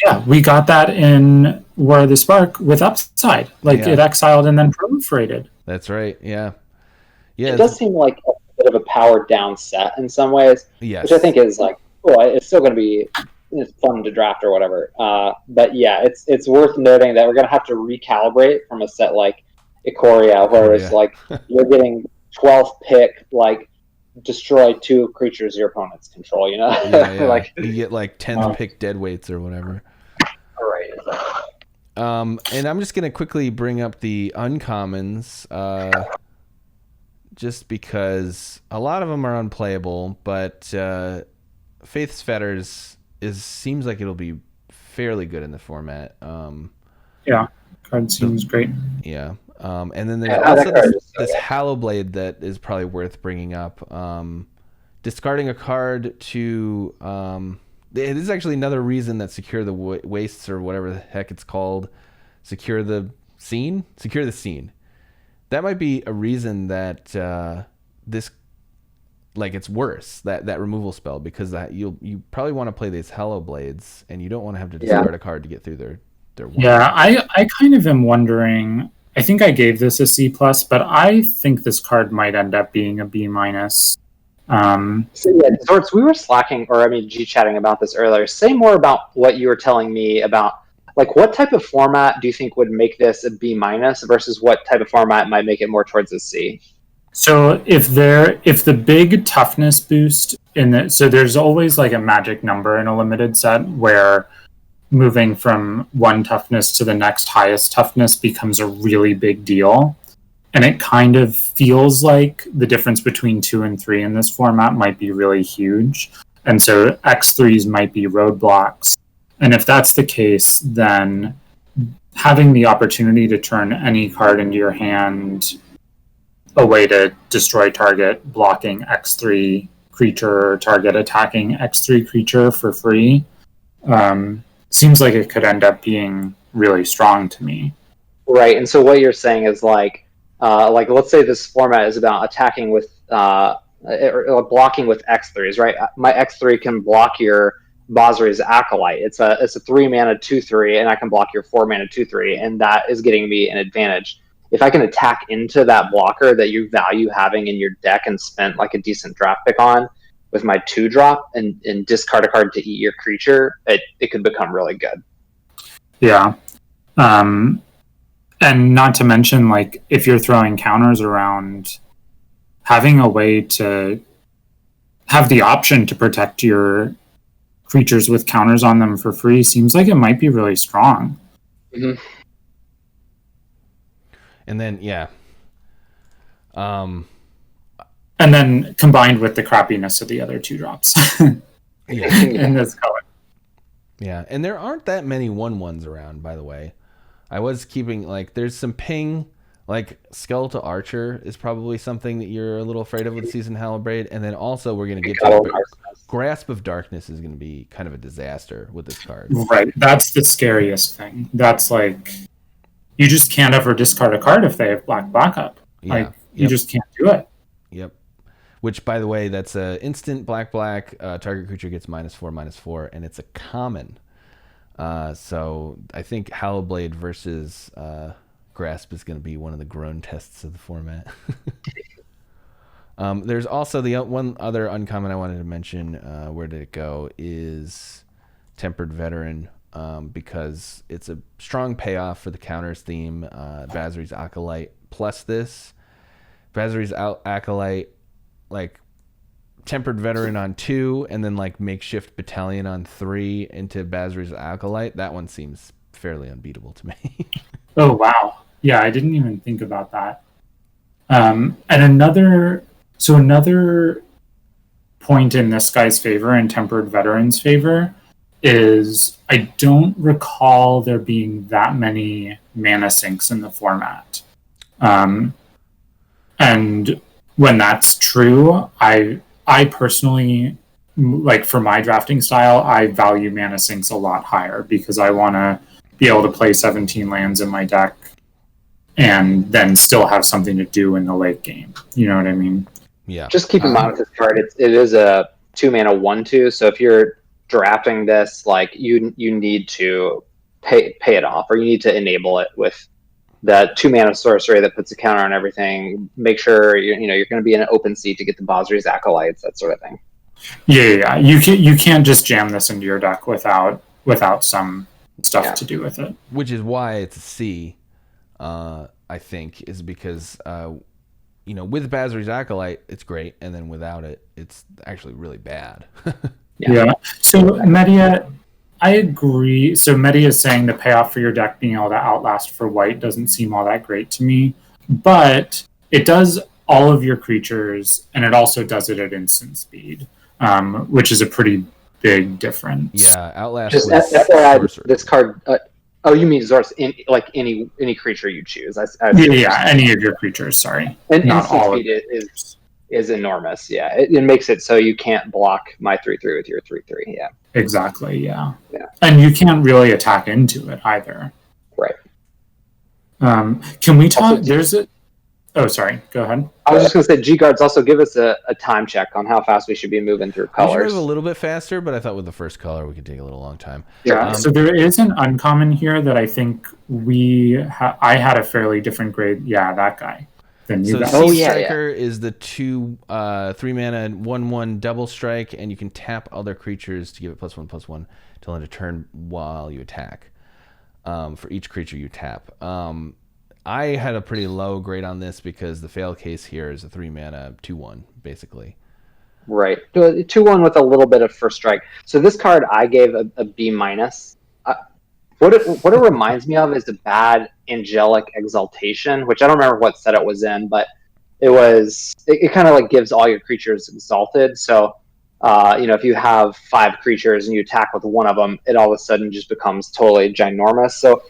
Yeah, we got that in War of the Spark with Upside. Like it exiled and then proliferated. That's right. Yeah. It does seem like a bit of a powered down set in some ways, which I think is like, cool. It's still going to be fun to draft or whatever. But yeah, it's worth noting that we're going to have to recalibrate from a set like Ikoria, where it's like you're getting 12th pick, like destroy 2 creatures your opponents control. You know, like you get like 10th pick deadweights or whatever. Right. And I'm just going to quickly bring up the uncommons. Just because a lot of them are unplayable, but Faith's Fetters seems like it'll be fairly good in the format. Card seems great. Yeah. And then there's also this Hallowblade that is probably worth bringing up. Discarding a card to... this is actually another reason that Secure the Wastes, or whatever the heck it's called, Secure the Scene? Secure the Scene. That might be a reason that this, like, it's worse, that removal spell, because that you probably want to play these Hallowblades, and you don't want to have to discard a card to get through their one. Yeah, I kind of am wondering. I think I gave this a C+, but I think this card might end up being a B-. So yeah, Zorts, we were G-chatting about this earlier. Say more about what you were telling me about. Like, what type of format do you think would make this a B- versus what type of format might make it more towards a C? So if the big toughness boost so there's always like a magic number in a limited set where moving from one toughness to the next highest toughness becomes a really big deal. And it kind of feels like the difference between 2 and 3 in this format might be really huge. And so X3s might be roadblocks. And if that's the case, then having the opportunity to turn any card into your hand a way to destroy target blocking X3 creature or target attacking X3 creature for free seems like it could end up being really strong to me. Right, and so what you're saying is like let's say this format is about attacking with or blocking with X3s, right? My X3 can block your Basri's Acolyte. It's a 3-mana 2/3, and I can block your 4-mana 2/3, and that is getting me an advantage. If I can attack into that blocker that you value having in your deck and spent like a decent draft pick on with my 2-drop and discard a card to eat your creature, it could become really good. Yeah. And not to mention, like, if you're throwing counters around, having a way to have the option to protect your creatures with counters on them for free seems like it might be really strong. Mm-hmm. And then, and then combined with the crappiness of the other 2-drops in this color. Yeah, and there aren't that many 1/1s around, by the way. I was keeping, like, there's some ping, like Skeletal Archer is probably something that you're a little afraid of with Season Hallowblade, and then also we're going to get to Grasp of Darkness is going to be kind of a disaster with this card. Right, that's the scariest thing. That's like, you just can't ever discard a card if they have black up. Like, you just can't do it. Yep. Which, by the way, that's a instant black. Target creature gets -4/-4, and it's a common. So I think Hallowblade versus Grasp is going to be one of the groan tests of the format. There's also the one other uncommon I wanted to mention. Where did it go? Is Tempered Veteran, because it's a strong payoff for the counters theme. Basri's Acolyte plus this. Basri's Acolyte, like, Tempered Veteran on 2, and then like Makeshift Battalion on 3 into Basri's Acolyte. That one seems fairly unbeatable to me. Oh, wow. Yeah, I didn't even think about that. And another point in this guy's favor and Tempered Veteran's favor is I don't recall there being that many mana sinks in the format. And when that's true, I personally, like for my drafting style, I value mana sinks a lot higher because I want to be able to play 17 lands in my deck and then still have something to do in the late game. You know what I mean? Yeah. Just keep in mind with this card, it is a 2-mana 1/2. So if you're drafting this, like you need to pay it off, or you need to enable it with the 2-mana sorcery that puts a counter on everything. Make sure you're going to be in an open seat to get the Basri's Acolytes, that sort of thing. Yeah. You can't just jam this into your deck without some stuff to do with it. Which is why it's a C, I think, is because with Basri's Acolyte, it's great, and then without it, it's actually really bad. Yeah. So Media, I agree. So Media is saying the payoff for your deck being able to outlast for white doesn't seem all that great to me, but it does all of your creatures, and it also does it at instant speed, which is a pretty big difference. Yeah, outlast. Just FYI, this card. Oh, you mean Zor's in like any creature you choose? Yeah, any of your creatures. Sorry, and not instant all. Speed is enormous. Yeah, it makes it so you can't block my 3/3 with your 3/3. Yeah, exactly. Yeah, and you can't really attack into it either. Right. Can we talk? There's a. Oh, sorry. Go ahead. I was just going to say, GGards also give us a time check on how fast we should be moving through colors. We should move a little bit faster, but I thought with the first color we could take a little long time. Yeah. So there is an uncommon here that I think I had a fairly different grade. Yeah, that guy. Than you guys. Sea Striker is the 2 3-mana 1/1 double strike, and you can tap other creatures to give it +1/+1 till end of turn while you attack. For each creature you tap. I had a pretty low grade on this because the fail case here is a 3-mana 2/1, basically. Right. 2/1 with a little bit of first strike. So this card I gave a B-. What it reminds me of is a bad Angelic Exaltation, which I don't remember what set it was in, but it kind of like gives all your creatures exalted. So, if you have 5 creatures and you attack with one of them, it all of a sudden just becomes totally ginormous. So,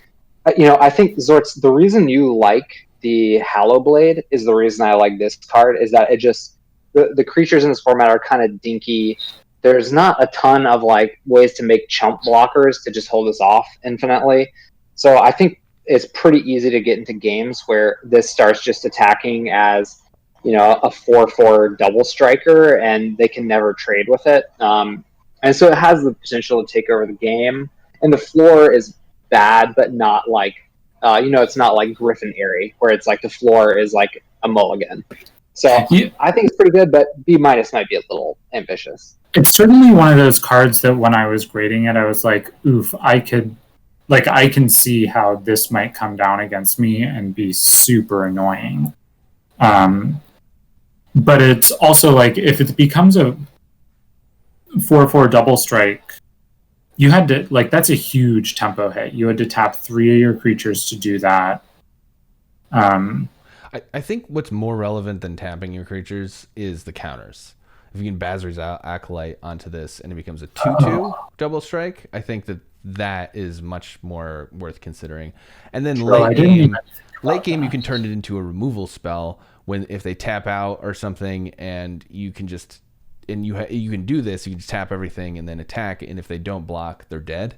I think Zortz, the reason you like the Hallow Blade is the reason I like this card, is that it just the creatures in this format are kind of dinky. There's not a ton of like ways to make chump blockers to just hold us off infinitely. So I think it's pretty easy to get into games where this starts just attacking as a 4/4 double striker, and they can never trade with it. And so it has the potential to take over the game. And the floor is bad, but not like it's not like Griffin Airy, where it's like the floor is like a mulligan. So I think it's pretty good, but B- might be a little ambitious. It's certainly one of those cards that when I was grading it, I was like, oof, I can see how this might come down against me and be super annoying. But it's also like, if it becomes a 4/4 double strike, you had to, like, that's a huge tempo hit. You had to tap 3 of your creatures to do that. I think what's more relevant than tapping your creatures is the counters. If you can Basri's Acolyte onto this and it becomes a 2/2 double strike, I think that is much more worth considering. And then late game you can turn it into a removal spell if they tap out or something, and you can just you can do this. You can just tap everything and then attack, and if they don't block, they're dead.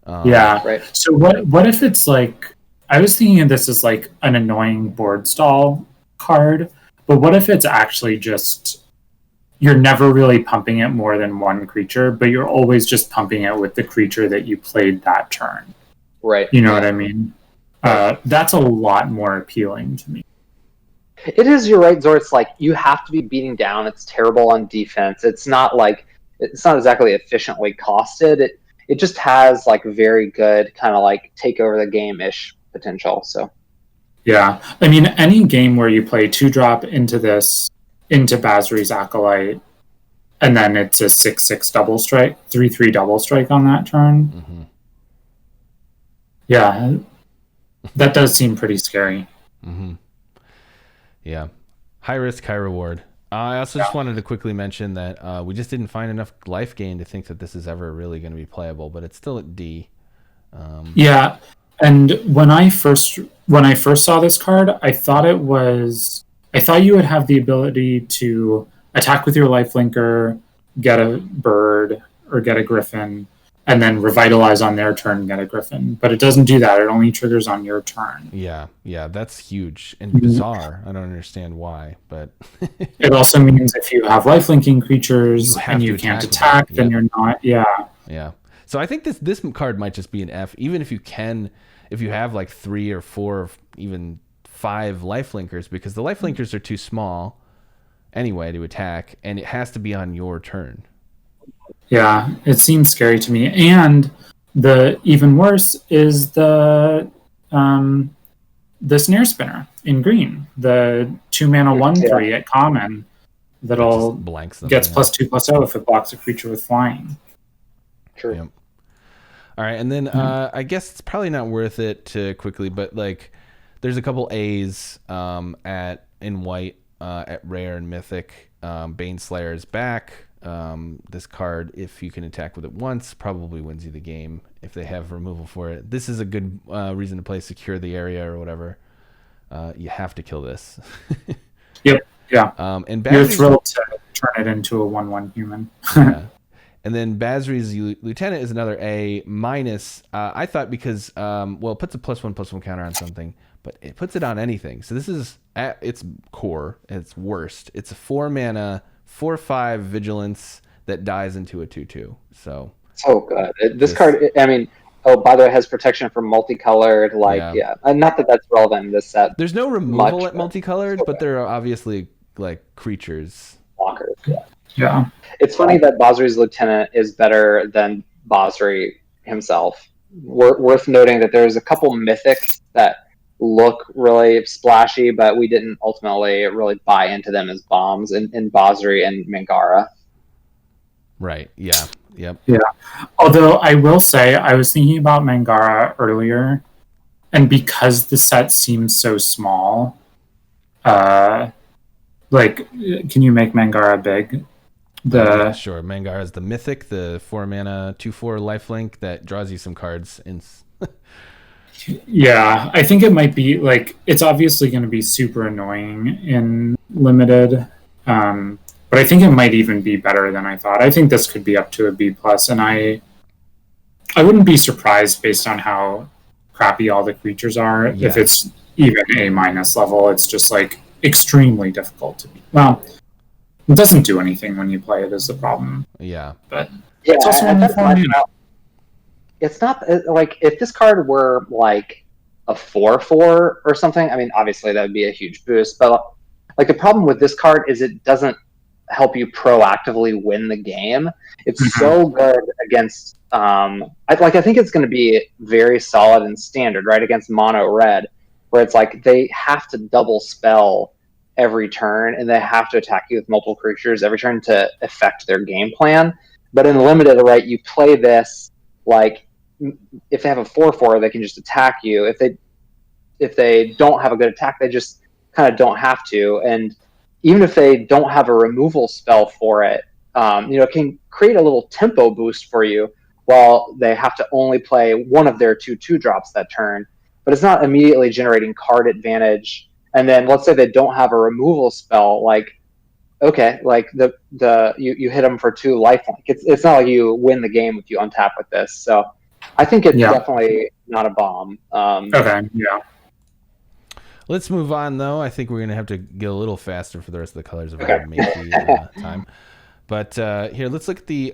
Right. So what if it's like, I was thinking of this as like an annoying board stall card, but what if it's actually just, you're never really pumping it more than one creature, but you're always just pumping it with the creature that you played that turn. Right. You know what I mean? That's a lot more appealing to me. It is, you're right, Zor. It's like you have to be beating down. It's terrible on defense. It's not exactly efficiently costed. It just has like very good kind of like take over the game-ish potential. So yeah, I mean, any game where you play 2-drop into Basri's Acolyte, and then it's a 6/6 double strike, 3/3 double strike on that turn. Mm-hmm. Yeah, that does seem pretty scary. Mm-hmm. Yeah, high risk, high reward. I also just wanted to quickly mention that we just didn't find enough life gain to think that this is ever really going to be playable, but it's still at D. Yeah, and when I first saw this card, I thought you would have the ability to attack with your lifelinker, get a bird or get a griffin, and then revitalize on their turn, get a griffin. But it doesn't do that. It only triggers on your turn. Yeah, that's huge and bizarre. I don't understand why, but it also means if you have lifelinking creatures and you can't attack, then you're not. Yeah. So I think this card might just be an F, even if you have like 3 or 4 or even 5 lifelinkers, because the lifelinkers are too small anyway to attack, and it has to be on your turn. Yeah, it seems scary to me. And the even worse is the snare spinner in green, the 2-mana 1/3 at common that'll blanks them, gets +2/+0 if it blocks a creature with flying. True. Yep. All right, and then I guess it's probably not worth it to quickly, but like there's a couple A's in white at rare and mythic. Baneslayer is back. This card, if you can attack with it once, probably wins you the game if they have removal for it. This is a good reason to play Secure the Area or whatever. You have to kill this. Yep. Yeah. And you're thrilled to turn it into a 1/1 human. Yeah. And then Basri's Lieutenant is another A minus. I thought because it puts a +1/+1 counter on something, but it puts it on anything. So this is at its core, its worst. It's a 4-mana 4/5 vigilance that dies into a 2/2. So good. This card, I mean, by the way, it has protection from multicolored. And not that that's relevant in this set. There's no removal at multicolored, but there are obviously like creatures. Blockers. Yeah. It's funny that Basri's Lieutenant is better than Basri himself. Worth noting that there's a couple mythics that look really splashy, but we didn't ultimately really buy into them as bombs in Basri and Mangara. Right. Yeah. Yep. Yeah. Although I will say, I was thinking about Mangara earlier, and because the set seems so small, can you make Mangara big? Sure. Mangara is the mythic, the 4-mana 2/4 lifelink that draws you some cards. Yeah, I think it might be it's obviously going to be super annoying in limited, but I think it might even be better than I thought. I think this could be up to a B+, and I wouldn't be surprised based on how crappy all the creatures are if it's even A- level. It's just extremely difficult to beat. Well, it doesn't do anything when you play it is the problem. Yeah. But it's also it's not if this card were a 4/4 or something. I mean, obviously that would be a huge boost, but the problem with this card is it doesn't help you proactively win the game. It's so good against. I think it's going to be very solid and standard, right, against mono red, where it's they have to double spell every turn, and they have to attack you with multiple creatures every turn to affect their game plan. But in limited, right, you play this if they have a 4/4, they can just attack you. If they don't have a good attack, they just kind of don't have to. And even if they don't have a removal spell for it, it can create a little tempo boost for you while they have to only play one of their 2/2 drops that turn. But it's not immediately generating card advantage. And then let's say they don't have a removal spell, okay, you hit them for 2 lifelink. It's not like you win the game if you untap with this. So I think it's definitely not a bomb. Okay, yeah. Let's move on, though. I think we're going to have to get a little faster for the rest of the colors of our time. But here, let's look at the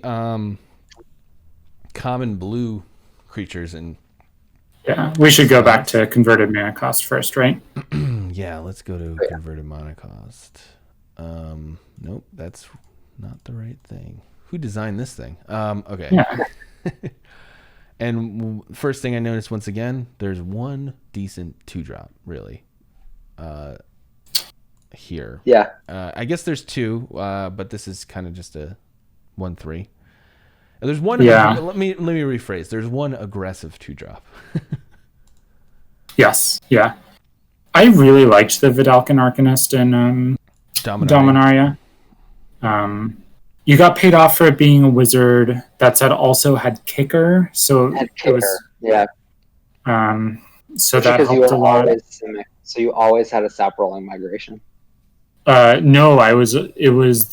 common blue creatures. Yeah, we should go back to converted mana cost first, right? Yeah, let's go to converted mana cost. Nope, that's not the right thing. Who designed this thing? Okay. Yeah. And first thing I noticed once again, there's one decent 2-drop, really. Here. Yeah. I guess there's 2, but this is kind of just a 1/3. And there's one. Yeah. Let me rephrase. There's one aggressive 2-drop. Yes. Yeah. I really liked the Vidalcan Arcanist in Dominaria. You got paid off for it being a wizard. That said, also had kicker, so Had it was. kicker, yeah. So Especially that because you helped a were lot. always Simic, so you always had a sap rolling migration. No, It was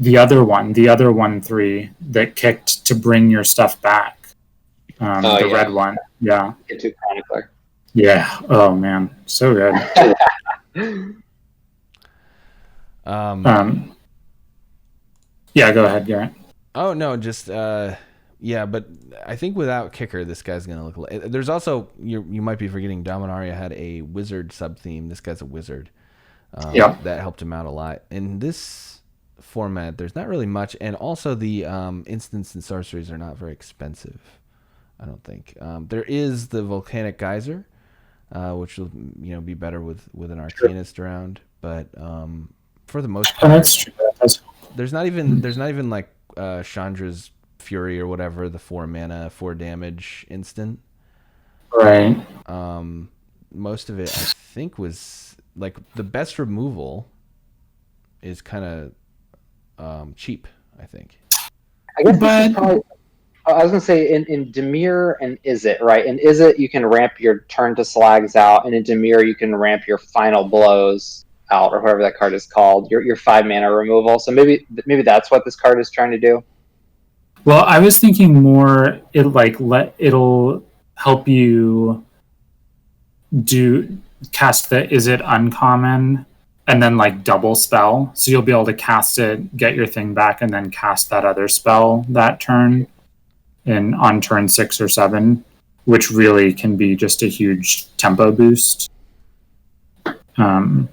the other one, the other 1/3 that kicked to bring your stuff back. The red one, yeah, Get to chronicler. yeah. Oh man, so good. Yeah, go ahead, Garrett. Oh no, just yeah, but I think without kicker, this guy's gonna look. There's also you might be forgetting. Dominaria had a wizard sub theme. This guy's a wizard. Yep. That helped him out a lot. In this format, there's not really much, and also the instants and sorceries are not very expensive. I don't think. There is the volcanic geyser, which will be better with an arcanist around, but for the most part, that's true. there's not even like Chandra's Fury or whatever, the 4 mana, 4 damage instant. Right. Most of it, I think, was like the best removal is kind of cheap, I think. I guess this is probably, I was going to say in Dimir and Izzet, right? In Izzet, you can ramp your turn to slags out, and in Dimir, you can ramp your final blows out, or whatever that card is called, your 5 mana removal. So maybe that's what this card is trying to do. Well, I was thinking more it'll help you cast the is it uncommon and then like double spell, so you'll be able to cast it, get your thing back, and then cast that other spell that turn on turn 6 or 7, which really can be just a huge tempo boost. Fair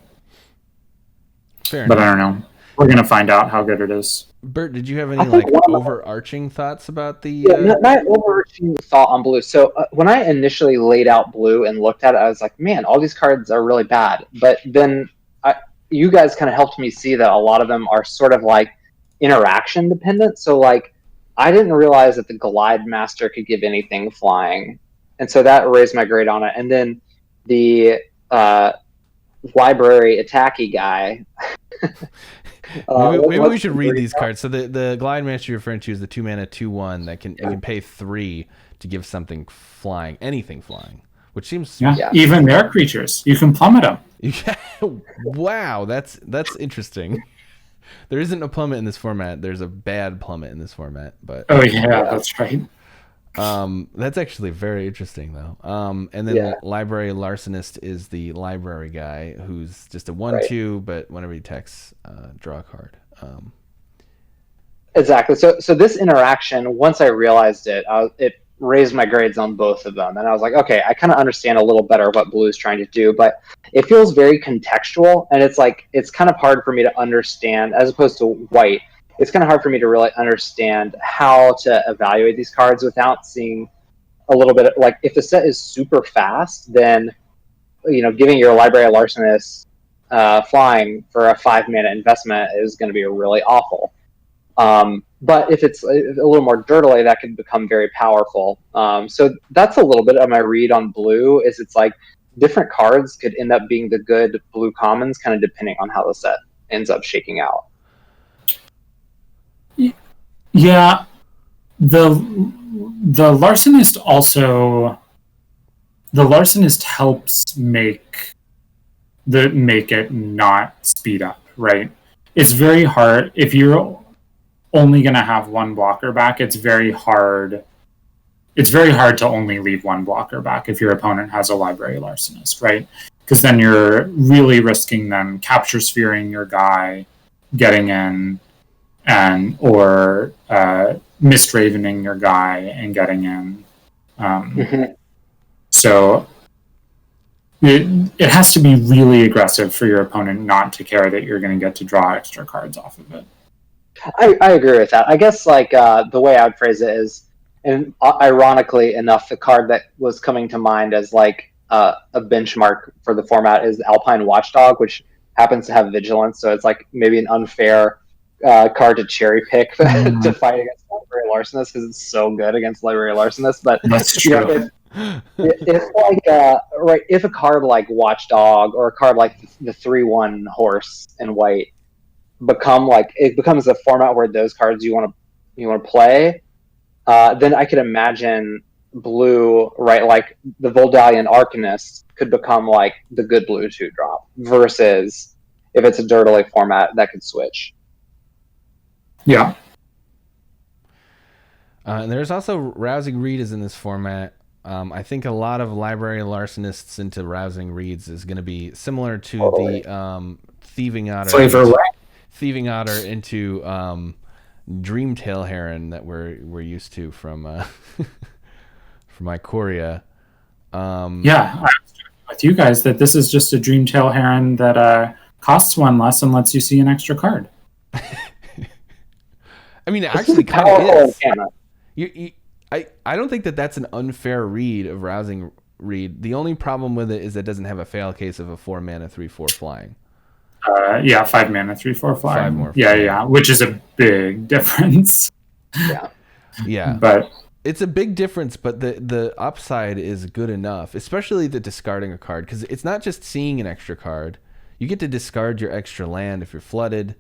but enough. I don't know. We're gonna find out how good it is. Bert, did you have any like overarching thoughts about the? Yeah, my overarching thought on blue. So when I initially laid out blue and looked at it, I was like, man, all these cards are really bad. But then you guys kind of helped me see that a lot of them are sort of like interaction dependent. So like, I didn't realize that the Glide Master could give anything flying, and so that raised my grade on it. And then the library attacky guy. Maybe we should read these cards. So the Glide Master you're referring to is the 2 mana 2/1 that you can pay 3 to give something flying, anything flying, which seems even their creatures. You can plummet them. Wow, that's interesting. There isn't a plummet in this format. There's a bad plummet in this format, but that's right. That's actually very interesting though. And then Library Larcenist is the library guy who's just a 1/2, but whenever he attacks, draw a card. Exactly. So this interaction, once I realized it, it raised my grades on both of them, and I was like, okay, I kind of understand a little better what blue is trying to do, but it feels very contextual, and it's kind of hard for me to understand as opposed to white. It's kind of hard for me to really understand how to evaluate these cards without seeing a little bit like if the set is super fast, then giving your library larcenist flying for a 5 mana investment is going to be really awful. But if it's a little more dirtily, that could become very powerful. So that's a little bit of my read on blue. Is it's like different cards could end up being the good blue commons, kind of depending on how the set ends up shaking out. Yeah, the larcenist also. The larcenist helps make it not speed up, right? It's very hard if you're only going to have one blocker back. It's very hard to only leave one blocker back if your opponent has a library larcenist, right? Because then you're really risking them capture sphering your guy, getting in, or mistravening your guy and getting in. So it has to be really aggressive for your opponent not to care that you're going to get to draw extra cards off of it. I agree with that. I guess the way I would phrase it is, and ironically enough, the card that was coming to mind as like a benchmark for the format is Alpine Watchdog, which happens to have vigilance, so it's like maybe an unfair card to cherry pick to fight against library larcenist because it's so good against library larcenist. But that's true. It's like if a card like Watchdog or a card like the 3/1 horse in white becomes a format where those cards you want to play, then I could imagine blue, right? Like the Voldalian Arcanist could become like the good blue 2-drop versus if it's a Dirtily format that could switch. Yeah. And there's also Rousing Reed is in this format. I think a lot of library larcenists into Rousing Reeds is going to be similar to the Thieving Otter. Thieving Otter into Dreamtail Heron that we're used to from from Ikoria. Yeah, I was joking with you guys that this is just a Dreamtail Heron that costs one less and lets you see an extra card. I mean, it actually kind of is. I don't think that's an unfair read of Rousing Reed. The only problem with it is it doesn't have a fail case of a 4-mana 3/4 flying. 5 mana 3/4 flying. 5 more. Yeah, which is a big difference. Yeah. But it's a big difference, but the upside is good enough, especially the discarding a card, because it's not just seeing an extra card. You get to discard your extra land if you're flooded.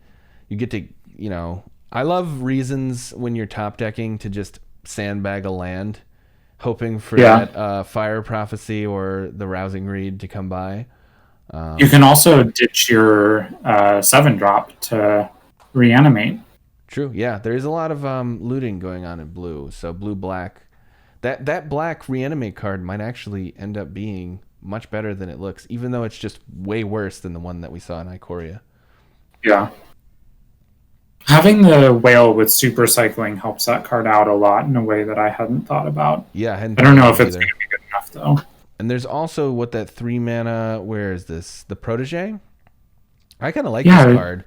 You get to, I love reasons when you're top decking to just sandbag a land, hoping for that Fire Prophecy or the Rousing Reed to come by. You can also ditch your 7-drop to reanimate. True, yeah. There is a lot of looting going on in blue. So blue-black. That black reanimate card might actually end up being much better than it looks, even though it's just way worse than the one that we saw in Ikoria. Yeah. Having the whale with super cycling helps that card out a lot in a way that I hadn't thought about. Yeah, I don't know if it's going to be good enough, though. And there's also that 3-mana, where is this? The Protege? I kind of like this card.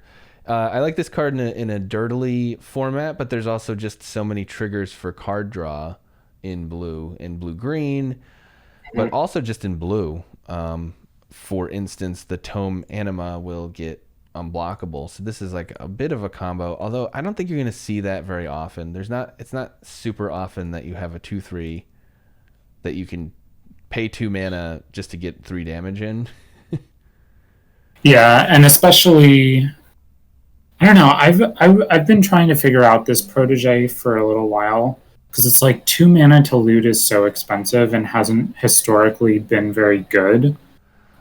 I like this card in a Dirtily format, but there's also just so many triggers for card draw in blue-green, but also just in blue. For instance, the Tome Anima will get unblockable, so this is like a bit of a combo, although I don't think you're going to see that very often. It's not super often that you have a 2/3 that you can pay 2 mana just to get 3 damage in. Yeah, and especially, I don't know, I've been trying to figure out this Protege for a little while, because it's like 2 mana to loot is so expensive and hasn't historically been very good,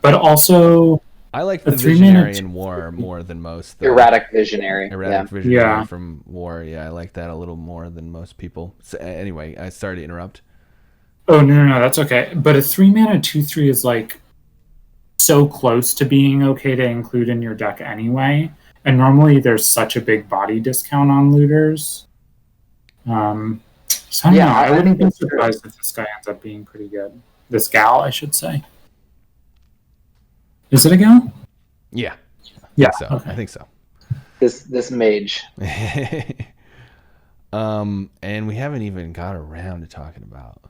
but also I like the Visionary in War more than most. Erratic Visionary. Visionary from War. Yeah, I like that a little more than most people. So, anyway, I sorry to interrupt. Oh, no, that's okay. But a 3-mana 2/3 is like so close to being okay to include in your deck anyway. And normally there's such a big body discount on looters. So I don't know. I wouldn't be surprised if this guy ends up being pretty good. This gal, I should say. Is it a gal? Yeah. Okay. I think so. This mage. And we haven't even got around to talking about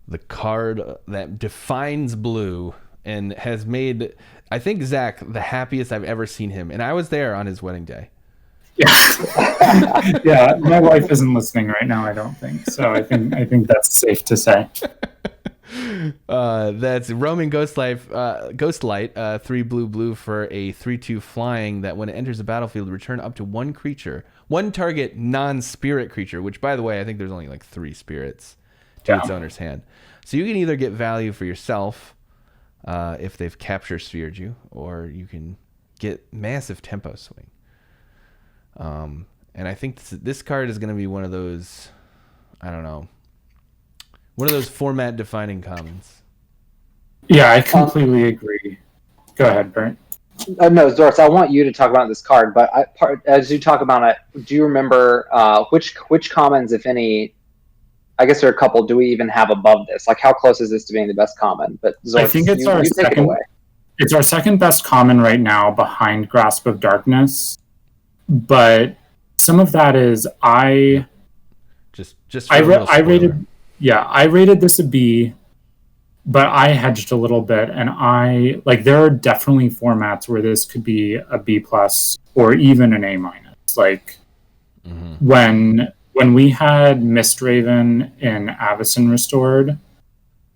the card that defines blue and has made, I think, Zach the happiest I've ever seen him. And I was there on his wedding day. Yeah. Yeah, my wife isn't listening right now, I don't think. So I think that's safe to say. That's Roaming Ghostlight, 3 blue for a 3/2 flying that when it enters the battlefield, return up to one target non-spirit creature, which, by the way, I think there's only like 3 spirits to its owner's hand. So you can either get value for yourself if they've capture sphered you, or you can get massive tempo swing. And I think this card is going to be one of those, I don't know, one of those format defining commons. Yeah, I completely agree. Go ahead, Brent. No, Zoris, I want you to talk about this card, but as you talk about it, do you remember which commons, if any, I guess there are a couple, do we even have above this? Like, how close is this to being the best common? But Zoris, I think it's our second. It's our second best common right now, behind Grasp of Darkness. But some of that is I rated. Yeah, I rated this a B, but I hedged a little bit, and there are definitely formats where this could be a B plus or even an A minus. Like when we had Mistraven in Avacyn Restored,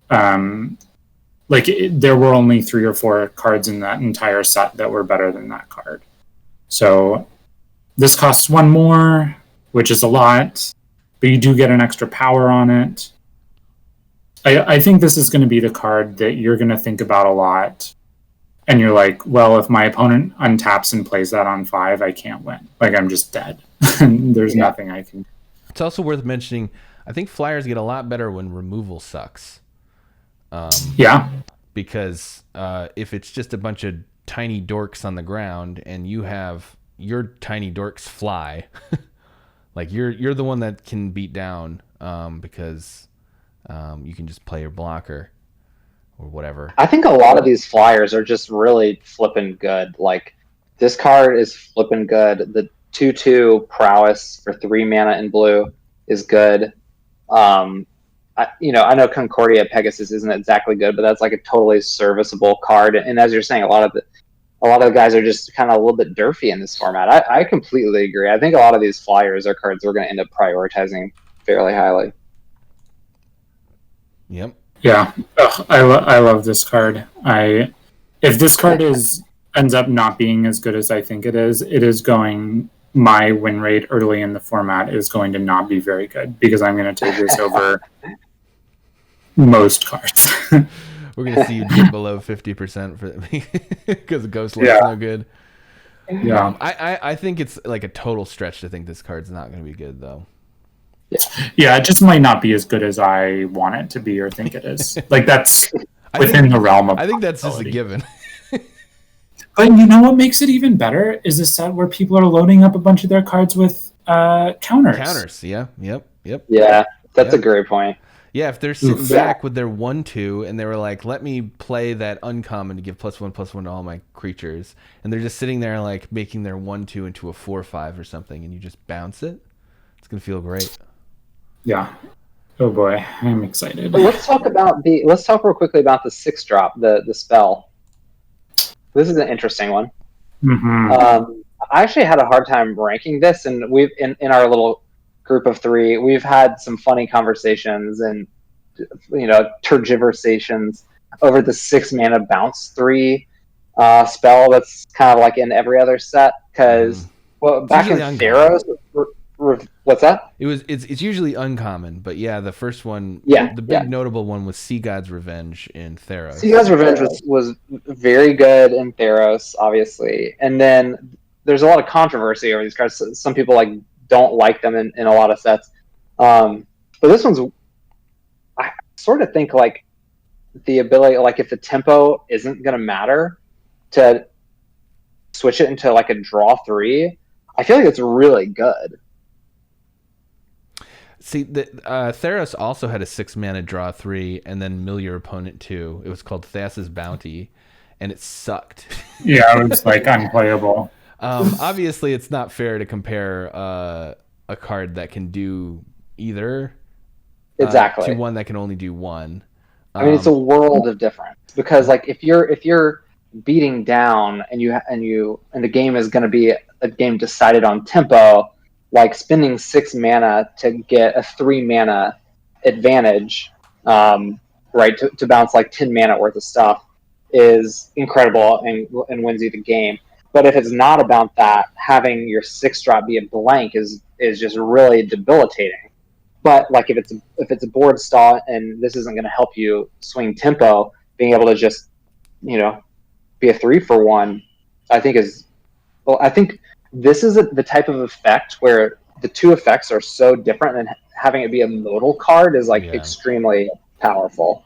there were only 3 or 4 cards in that entire set that were better than that card. So this costs 1 more, which is a lot, but you do get an extra power on it. I think this is going to be the card that you're going to think about a lot. And you're like, well, if my opponent untaps and plays that on 5, I can't win. Like, I'm just dead. There's nothing I can do. It's also worth mentioning, I think flyers get a lot better when removal sucks. Yeah. Because if it's just a bunch of tiny dorks on the ground and you have your tiny dorks fly, like you're the one that can beat down because you can just play your blocker or whatever. I think a lot of these flyers are just really flipping good. Like, this card is flipping good. The 2/2 prowess for 3 mana in blue is good. I know Concordia Pegasus isn't exactly good, but that's like a totally serviceable card. And as you're saying, a lot of the guys are just kind of a little bit derfy in this format. I completely agree. I think a lot of these flyers are cards we're going to end up prioritizing fairly highly. Yep. Yeah. Ugh, I love this card. If this card ends up not being as good as I think it is going. My win rate early in the format is going to not be very good because I'm going to take this over most cards. We're going to see you dip below 50% for because the Ghost Lord's no good. Yeah. I think it's like a total stretch to think this card's not going to be good, though. Yeah, it just might not be as good as I want it to be or think it is. Like, that's within the realm of I think that's just a given. But you know what makes it even better is a set where people are loading up a bunch of their cards with counters. Counters, yeah. Yep. Yeah, that's a great point. Yeah, if they're sitting back with their 1/2 and they were like, let me play that uncommon to give +1/+1 to all my creatures, and they're just sitting there like making their 1/2 into a 4/5 or something, and you just bounce it, it's going to feel great. Yeah. Oh boy, I'm excited. But let's talk real quickly about the 6-drop, the spell. This is an interesting one. Mm-hmm. I actually had a hard time ranking this, and we've in our little group of 3, we've had some funny conversations and tergiversations over the 6 mana bounce 3 spell that's kind of like in every other set because back in Theros. What's that? It's usually uncommon, but yeah, the first one, the big notable one was Sea God's Revenge in Theros. Sea God's Revenge was very good in Theros, obviously, and then there's a lot of controversy over these cards. Some people don't like them in a lot of sets, but this one's, I sort of think the ability, if the tempo isn't going to matter, to switch it into a draw 3. I feel like it's really good. See, Theros also had a 6 mana draw 3 and then mill your opponent 2. It was called Thassa's Bounty, and it sucked. Yeah, it was unplayable. Obviously, it's not fair to compare a card that can do either to one that can only do one. I mean, it's a world of difference because if you're beating down and the game is going to be a game decided on tempo. Spending 6 mana to get a 3 mana advantage, to bounce 10 mana worth of stuff is incredible and wins you the game. But if it's not about that, having your 6-drop be a blank is just really debilitating. But if it's a board stall and this isn't going to help you swing tempo, being able to just be a 3-for-1, I think this is the type of effect where the 2 effects are so different, and having it be a modal card is extremely powerful.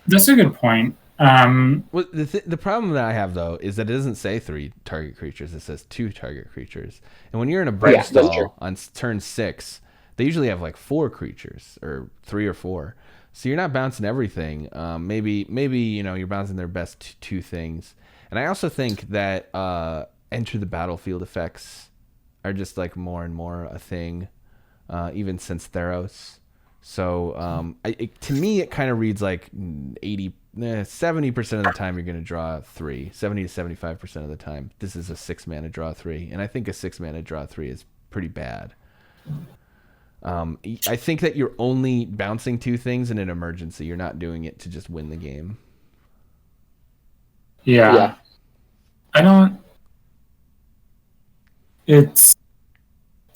That's a good point. Well, the problem that I have though is that it doesn't say 3 target creatures; it says 2 target creatures. And when you're in a break stall on turn 6, they usually have 4 creatures or 3 or 4. So you're not bouncing everything. Maybe you're bouncing their best 2 things. And I also think that enter the battlefield effects are just more and more a thing, even since Theros. So to me, it kind of reads 70% of the time you're going to draw 3. 70 to 75% of the time, this is a 6 mana draw 3, and I think a 6 mana draw 3 is pretty bad. I think that you're only bouncing 2 things in an emergency. You're not doing it to just win the game. Yeah. I don't. It's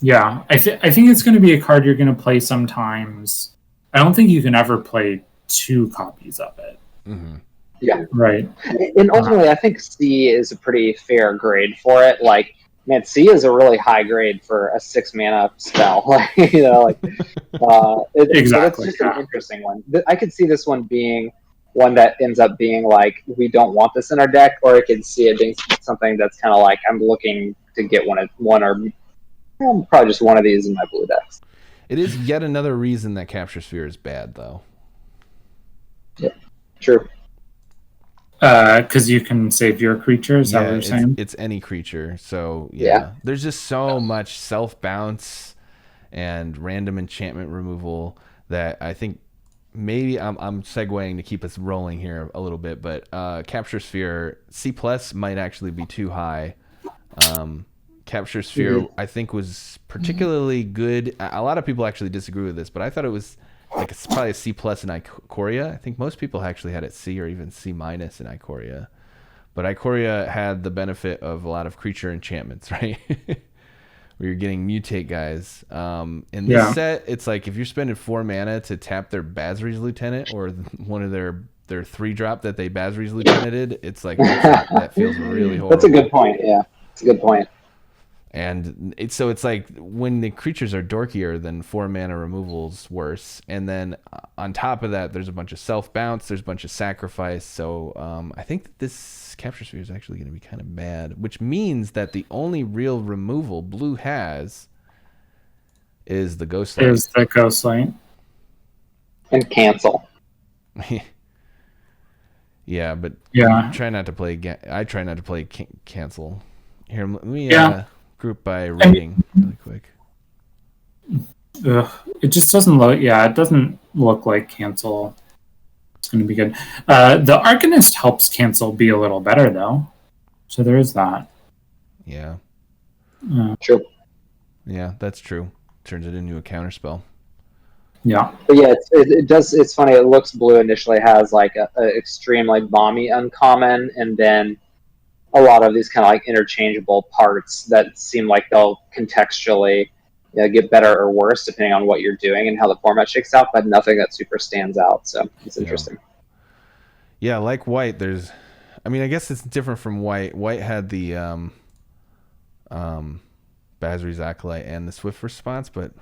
I think it's going to be a card you're going to play sometimes. I don't think you can ever play 2 copies of it. Mm-hmm. Yeah. Right. And ultimately, I think C is a pretty fair grade for it. Like, man, C is a really high grade for a 6 mana spell. Like, Exactly. It's just an interesting one. I could see this one being one that ends up being like, we don't want this in our deck, or I could see it being something that's kind of like, I'm looking to get one or probably just one of these in my blue decks. It is yet another reason that Capture Sphere is bad, though. Yeah, true. Because you can save your creature, is that what you're saying? It's any creature. So, Yeah. There's just so much self-bounce and random enchantment removal that I think maybe I'm segueing to keep us rolling here a little bit, but Capture Sphere C+ might actually be too high. Capture Sphere, I think, was particularly good. A lot of people actually disagree with this, but I thought it was like it's probably a C+ in Ikoria. I think most people actually had it C or even C- in Ikoria. But Ikoria had the benefit of a lot of creature enchantments, right? Where you're getting mutate guys. In this set, it's like if you're spending 4 mana to tap their Basri's Lieutenant or one of their 3-drop that they Basri's Lieutenanted, it's like that feels really horrible. That's a good point. Yeah, it's a good point. And it's like when the creatures are dorkier, then 4 mana removal's worse. And then on top of that, there's a bunch of self-bounce, there's a bunch of sacrifice. So I think that this Capture Sphere is actually going to be kind of bad, which means that the only real removal blue has is the Ghostlight. Is the Ghostlight. And cancel. Yeah, but I try not to play cancel. Here, let me group by I rating really quick. It just doesn't look. Yeah, it doesn't look like cancel. It's going to be good. The Arcanist helps cancel be a little better though, so there is that. Yeah. True. Yeah, that's true. Turns it into a counterspell. Yeah. But yeah, it does. It's funny. It looks blue initially, has like a extremely bomby uncommon, and then a lot of these kind of like interchangeable parts that seem like they'll contextually get better or worse depending on what you're doing and how the format shakes out, but nothing that super stands out. So it's interesting. Yeah, like white, I guess it's different from white. White had the Basri's Acolyte and the Swift Response, but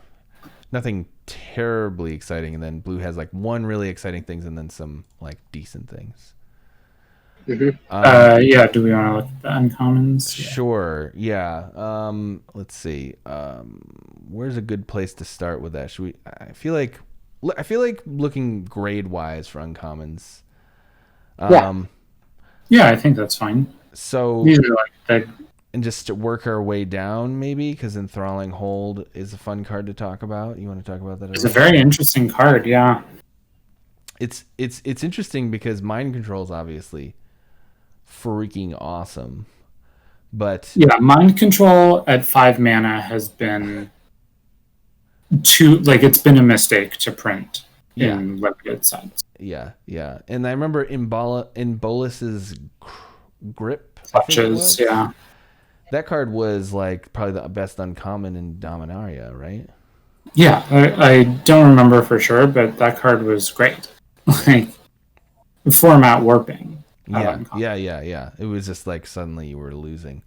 nothing terribly exciting. And then blue has like one really exciting things and then some like decent things. Mm-hmm. Do we want to look at the uncommons? Sure. Yeah. Let's see. Where's a good place to start with that? I feel like looking grade wise for uncommons. I think that's fine. So these are like and just to work our way down, maybe, because Enthralling Hold is a fun card to talk about. You want to talk about that? It's a very interesting card. Yeah. It's interesting because mind control is obviously freaking awesome, but mind control at 5 mana has been it's been a mistake to print in limited sets. Yeah, and I remember in Bolus's grip clutches. That card was like probably the best uncommon in Dominaria, right? Yeah, I don't remember for sure, but that card was great. Like format warping. Yeah. It was just like suddenly you were losing.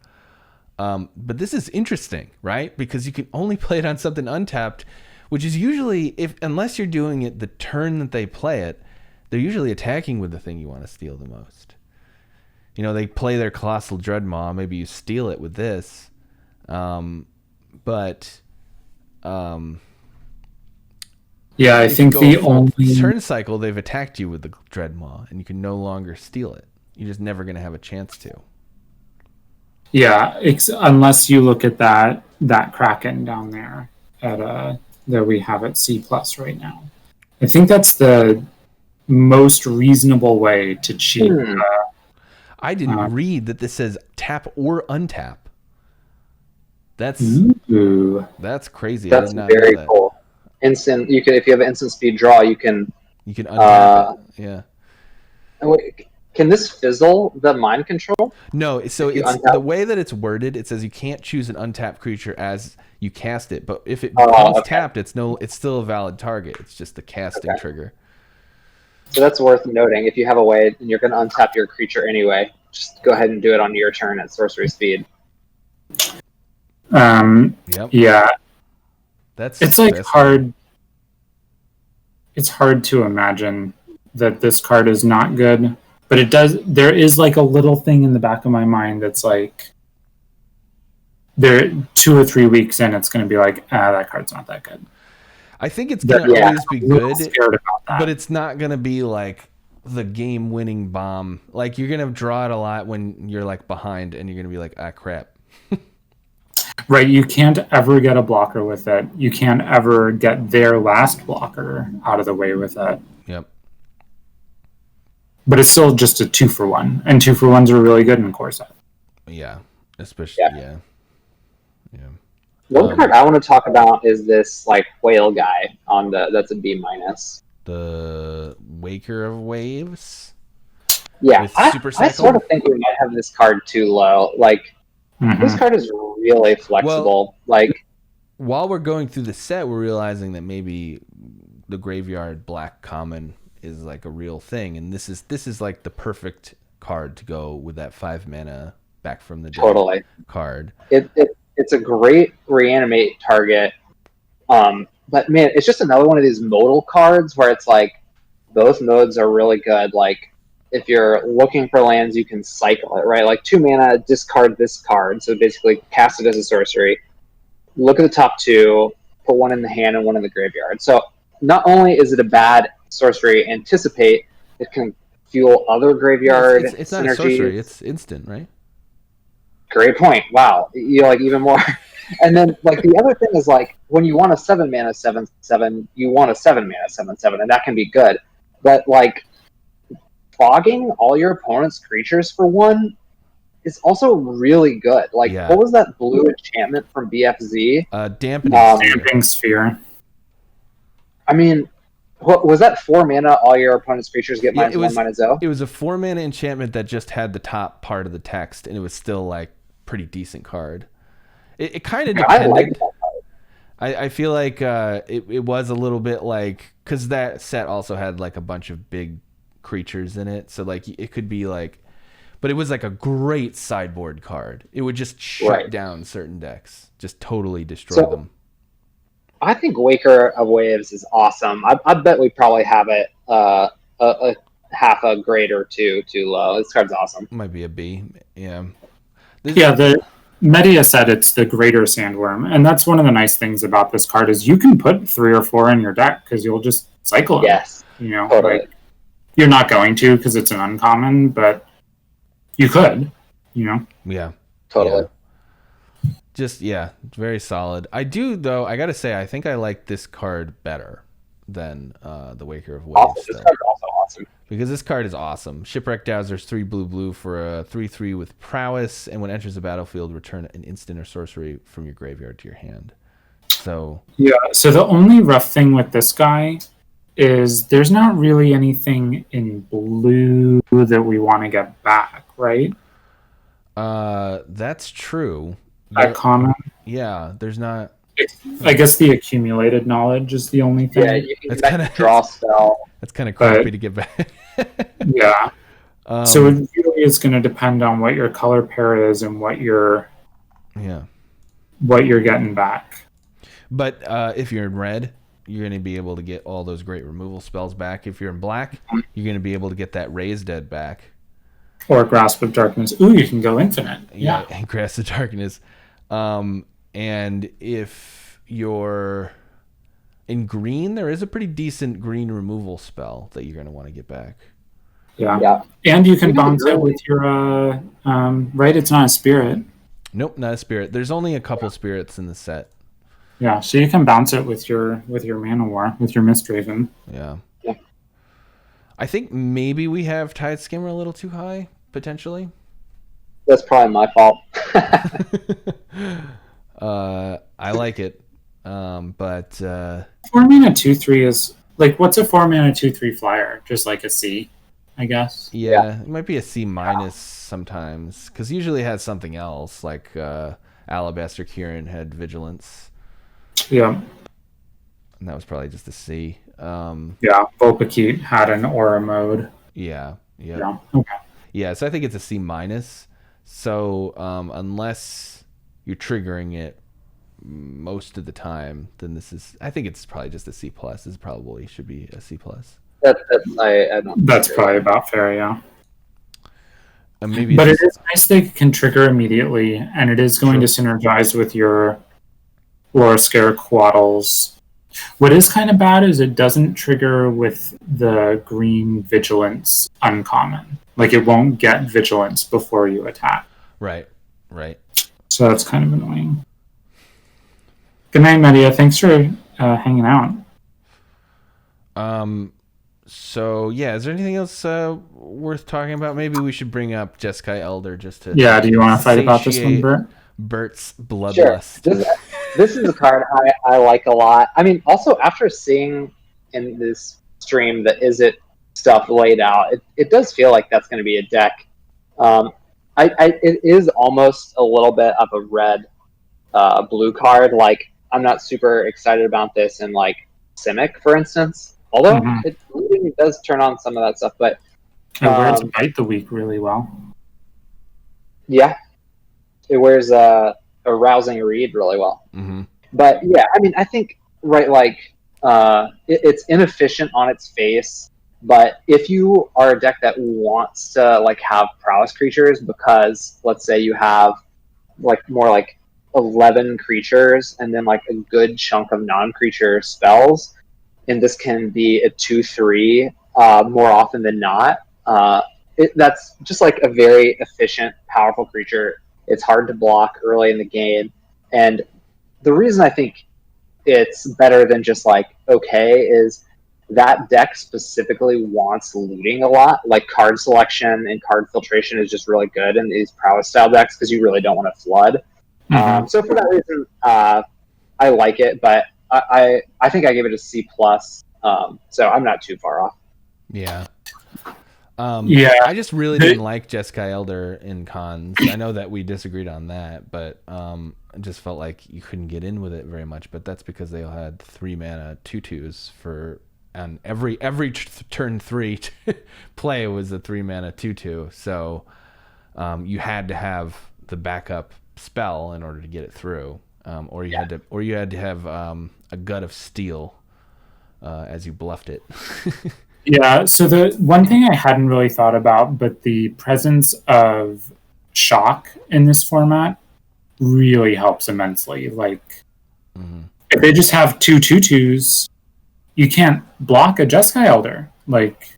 But this is interesting, right? Because you can only play it on something untapped, which is usually, unless you're doing it the turn that they play it, they're usually attacking with the thing you want to steal the most. They play their Colossal Dreadmaw, maybe you steal it with this. I think the only turn cycle they've attacked you with the Dreadmaw, and you can no longer steal it. You're just never going to have a chance to. Yeah, unless you look at that Kraken down there that we have at C+ right now. I think that's the most reasonable way to cheat. I didn't read that this says tap or untap. That's crazy. That's I did not very know that. cool. Instant. You can, if you have an instant speed draw, you can untap it. Yeah. Wait, Can this fizzle the mind control? No, so If you it's untap? the way that it's worded. It says you can't choose an untapped creature as you cast it, but if it Oh, becomes okay. tapped, it's still a valid target. It's just the casting trigger. So that's worth noting. If you have a way and you're going to untap your creature anyway, just go ahead and do it on your turn at sorcery speed. Yep. Yeah, That's it's like that's hard. It's hard to imagine that this card is not good, but it does. There is like a little thing in the back of my mind that's like, there 2 or 3 weeks in, it's going to be like, that card's not that good. I think it's gonna Yeah. always be I'm a little good, scared about that. but it's not gonna be like the game-winning bomb. Like you're gonna draw it a lot when you're like behind, and you're gonna be like, ah, crap. Right, you can't ever get a blocker with it. You can't ever get their last blocker out of the way with it. Yep. But it's still just a 2-for-1, and 2-for-1s are really good in core set. Yeah. Especially. Yeah. One card I want to talk about is this like whale guy on that's a B-. The Waker of Waves. Yeah, With I Super Cycle? sort of think we might have this card too low. Like this card is really flexible. Like While we're going through the set, we're realizing that maybe the graveyard black common is like a real thing, and this is like the perfect card to go with that 5 mana back from the dead totally, card. it's a great reanimate target. But man, it's just another one of these modal cards where it's like both modes are really good. Like if you're looking for lands, you can cycle it, right? Like 2 mana, discard this card. So basically cast it as a sorcery. Look at the top 2, put one in the hand and one in the graveyard. So not only is it a bad sorcery, anticipate, it can fuel other graveyard It's not a synergies. sorcery, it's instant, right? Great point. Wow. You like even more. And then like the other thing is like when you want a 7 mana 7/7, you want a 7 mana 7/7, and that can be good. But like fogging all your opponent's creatures for 1 is also really good. Like what was that blue enchantment from BFZ? Dampening Sphere. I mean, what was that? 4 mana, all your opponent's creatures get -1/-0? It was a 4 mana enchantment that just had the top part of the text, and it was still like pretty decent card. It kind of depended. I like that card. I feel like it was a little bit like, because that set also had like a bunch of big creatures in it, so like it could be like, but it was like a great sideboard card. It would just shut down certain decks, just totally destroy them. I think Waker of Waves is awesome. I bet we probably have it a half a grade or two too low. This card's awesome. Might be a B. Yeah. The Media said it's the greater Sandworm, and that's one of the nice things about this card is you can put 3 or 4 in your deck because you'll just cycle them. Yes, totally. Like, you're not going to because it's an uncommon, but you could, Yeah, totally. Yeah. Just very solid. I do though. I gotta say, I think I like this card better than the Waker of Waves. Awesome. This card's also awesome. Because this card is awesome. Shipwreck Dowser's 3 blue for a 3/3 with prowess, and when it enters the battlefield, return an instant or sorcery from your graveyard to your hand. So So the only rough thing with this guy is there's not really anything in blue that we want to get back, right? that's true. That common. Yeah, there's not. I guess the accumulated knowledge is the only thing. Yeah, you can That's get kinda- back the draw spell. That's kind of crappy to get back. Yeah. So it really is going to depend on what your color pair is and what you're getting back. But if you're in red, you're going to be able to get all those great removal spells back. If you're in black, you're going to be able to get that Raise Dead back. Or Grasp of Darkness. Ooh, you can go infinite. Yeah. And Grasp of Darkness. And if you're in green, there is a pretty decent green removal spell that you're going to want to get back. Yeah. And you can bounce it with your, right? It's not a spirit. Nope, not a spirit. There's only a couple spirits in the set. Yeah, so you can bounce it with your Mana War, with your Mistraven. Yeah. I think maybe we have Tide Skimmer a little too high, potentially. That's probably my fault. I like it. But 4 mana 2/3 is like, what's a 4 mana 2/3 flyer? Just like a C. I guess. Yeah, it might be a C minus sometimes, because usually it has something else, like Alabaster Kieran had Vigilance, Yeah. and that was probably just a C. Yeah. Volpakite had an aura mode. Yeah, Yeah. Okay. yeah. So I think it's a C minus. So unless you're triggering it most of the time, then I think it's probably just a C plus. This probably should be a C plus. I don't. That's probably about fair. Yeah. Maybe, But it is nice they can trigger immediately, and it is going to synergize with your Laura Scare Quaddles. What is kind of bad is it doesn't trigger with the green Vigilance uncommon. Like, it won't get Vigilance before you attack. right. So that's kind of annoying. Good night, Media. Thanks for hanging out. So yeah, is there anything else worth talking about? Maybe we should bring up Jeskai Elder just to. Yeah, do you want to fight about this one, Bert? Bert's Sure. bloodlust. This is a card I like a lot. I mean, also after seeing in this stream the Izzet stuff laid out, it does feel like that's going to be a deck. It is almost a little bit of a red blue card. Like, I'm not super excited about this in like Simic, for instance. Although it really does turn on some of that stuff, but It wears Bite the Week really well. Yeah, it wears a rousing read really well. Mm-hmm. But yeah, I mean, I think it's inefficient on its face. But if you are a deck that wants to like have prowess creatures, because let's say you have like more like 11 creatures and then like a good chunk of non-creature spells, and this can be a 2/3 more often than not. That's just like a very efficient, powerful creature. It's hard to block early in the game, and the reason I think it's better than just like okay is that deck specifically wants looting a lot. Like, card selection and card filtration is just really good in these prowess style decks because you really don't want to flood. So for that reason, I like it, but I think I gave it a C plus. So I'm not too far off. Yeah. Yeah. I just really didn't like Jeskai Elder in cons. I know that we disagreed on that, but I just felt like you couldn't get in with it very much. But that's because they all had 3 mana 2/2s and every turn 3 play was a 3 mana 2/2. So you had to have the backup spell in order to get it through, or you had to have a Gut of Steel as you bluffed it. Yeah, so the one thing I hadn't really thought about, but the presence of shock in this format really helps immensely. Like, if they just have 2/2s, you can't block a Jeskai Elder. Like,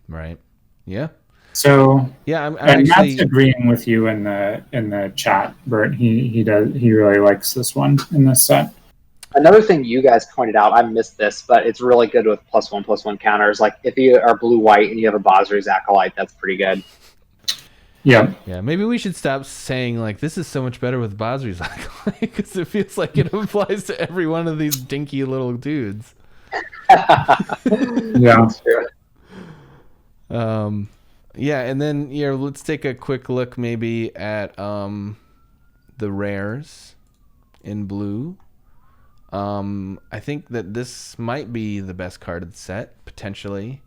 Right. Yeah. So yeah, I'm and actually Matt's agreeing with you in the chat, Bert. He really likes this one in this set. Another thing you guys pointed out, I missed this, but it's really good with +1/+1 counters. Like, if you are blue-white and you have a Basri's Acolyte, that's pretty good. Yeah. Yeah, maybe we should stop saying like this is so much better with Basri's Acolyte because it feels like it applies to every one of these dinky little dudes. Yeah. That's true. Yeah, and then let's take a quick look maybe at the rares in blue. I think that this might be the best card of the set, potentially.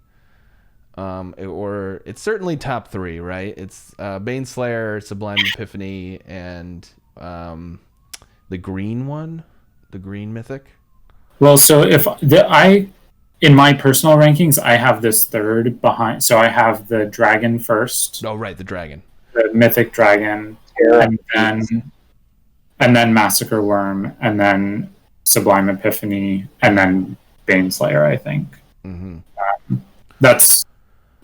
Or it's certainly top 3, right? It's Baneslayer, Sublime Epiphany, and the green one, the green mythic. Well, so in my personal rankings, I have this third behind. So I have the dragon first. Oh, right, the dragon. The mythic dragon, and then Massacre Worm, and then Sublime Epiphany, and then Baneslayer, I think. That's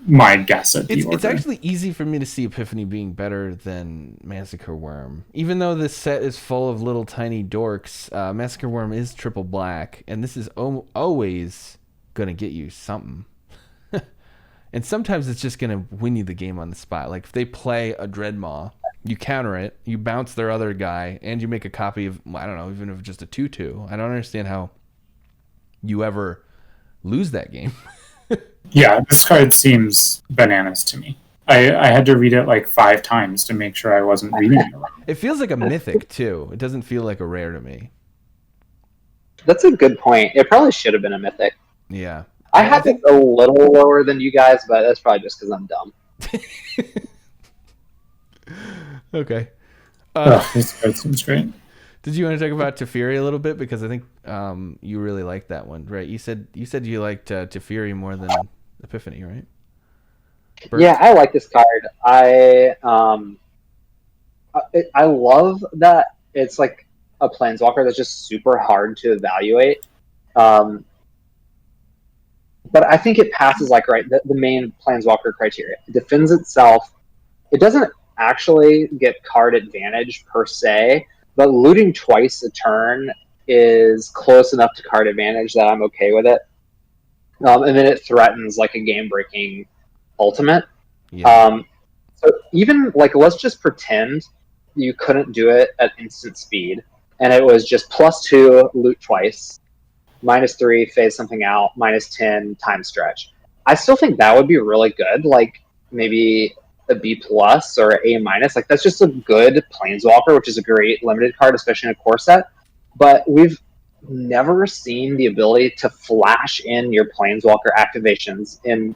my guess at the order. It's actually easy for me to see Epiphany being better than Massacre Worm. Even though this set is full of little tiny dorks, Massacre Worm is triple black, and this is always going to get you something. And sometimes it's just going to win you the game on the spot. Like, if they play a Dreadmaw, you counter it, you bounce their other guy, and you make a copy of, I don't know, even if it's just a 2/2. I don't understand how you ever lose that game. Yeah, this card seems bananas to me. I had to read it like 5 times to make sure I wasn't reading it wrong. It feels like a mythic too. It doesn't feel like a rare to me. That's a good point. It probably should have been a mythic. Yeah. I have it a little lower than you guys, but that's probably just because I'm dumb. Okay. This card seems great. Did you want to talk about Teferi a little bit, because I think you really liked that one, right? You said you liked Teferi more than Epiphany, right? Bert? Yeah, I like this card. I love that it's like a planeswalker that's just super hard to evaluate. But I think it passes the main planeswalker criteria. It defends itself. It doesn't actually get card advantage per se, but looting twice a turn is close enough to card advantage that I'm okay with it. And then it threatens like a game-breaking ultimate. Yeah. So even let's just pretend you couldn't do it at instant speed, and it was just +2 loot twice, -3 phase something out, -10 time stretch. I still think that would be really good. Like maybe a B+ or A-. Like that's just a good planeswalker, which is a great limited card, especially in a core set. But we've never seen the ability to flash in your planeswalker activations in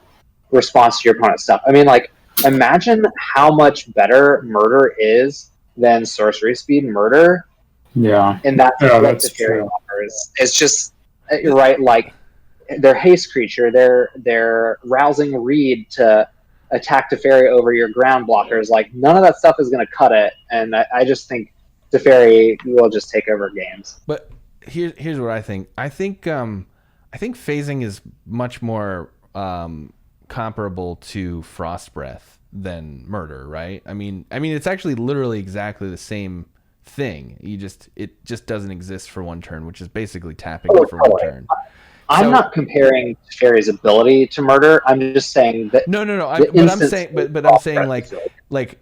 response to your opponent's stuff. I mean, imagine how much better murder is than sorcery speed murder. Yeah. And that's Yeah, what that's the Fairy true. offers. It's just right, like their haste creature, their rousing read to attack Teferi over your ground blockers. Like none of that stuff is going to cut it, and I just think Teferi will just take over games. But here's what I think. I think phasing is much more comparable to Frost Breath than Murder, right? I mean it's actually literally exactly the same thing. It just doesn't exist for one turn, which is basically tapping it for one turn. I'm not comparing Teferi's ability to murder. I'm just saying that. No. I'm saying like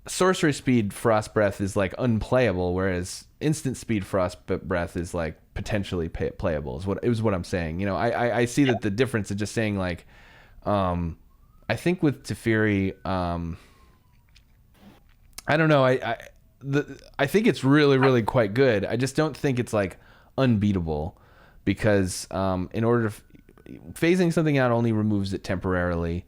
sorcery speed Frost Breath is like unplayable, whereas instant speed Frost Breath is like potentially playable. Is what I'm saying. You know, I see that the difference is just saying like, I think with Teferi, I don't know. I think it's really, really quite good. I just don't think it's like unbeatable, because in order to phasing something out only removes it temporarily.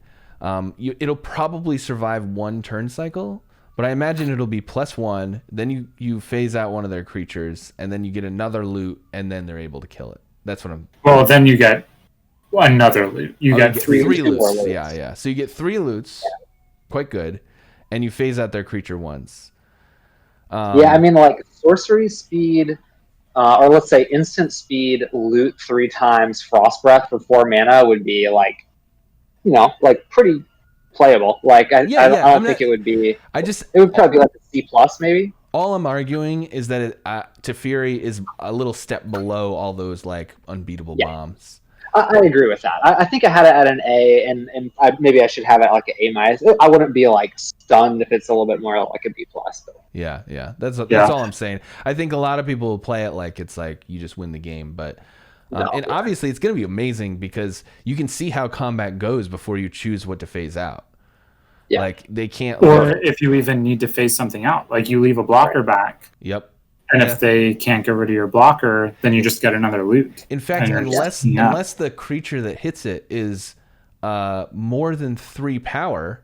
It'll probably survive one turn cycle, but I imagine it'll be +1. Then you phase out one of their creatures, and then you get another loot, and then they're able to kill it. That's what I'm. Well, then you get another loot. You get three loots. Yeah. So you get 3 loots, quite good, and you phase out their creature once. Yeah, I mean, like sorcery speed, or let's say instant speed, loot 3 times Frost Breath for 4 mana would be like, pretty playable. Like I don't think it would be. It would probably be like a C+ maybe. All I'm arguing is that Teferi is a little step below all those like unbeatable bombs. I agree with that. I think I had it at an A, and maybe I should have it like an A-. I wouldn't be like stunned if it's a little bit more like a B+. But. Yeah. That's all I'm saying. I think a lot of people will play it like it's like you just win the game, but obviously it's going to be amazing because you can see how combat goes before you choose what to phase out. Yeah. Like they can't. Or if you even need to phase something out, like you leave a blocker back. Yep. And if they can't get rid of your blocker, then you just get another loot. In fact, unless the creature that hits it is more than 3 power,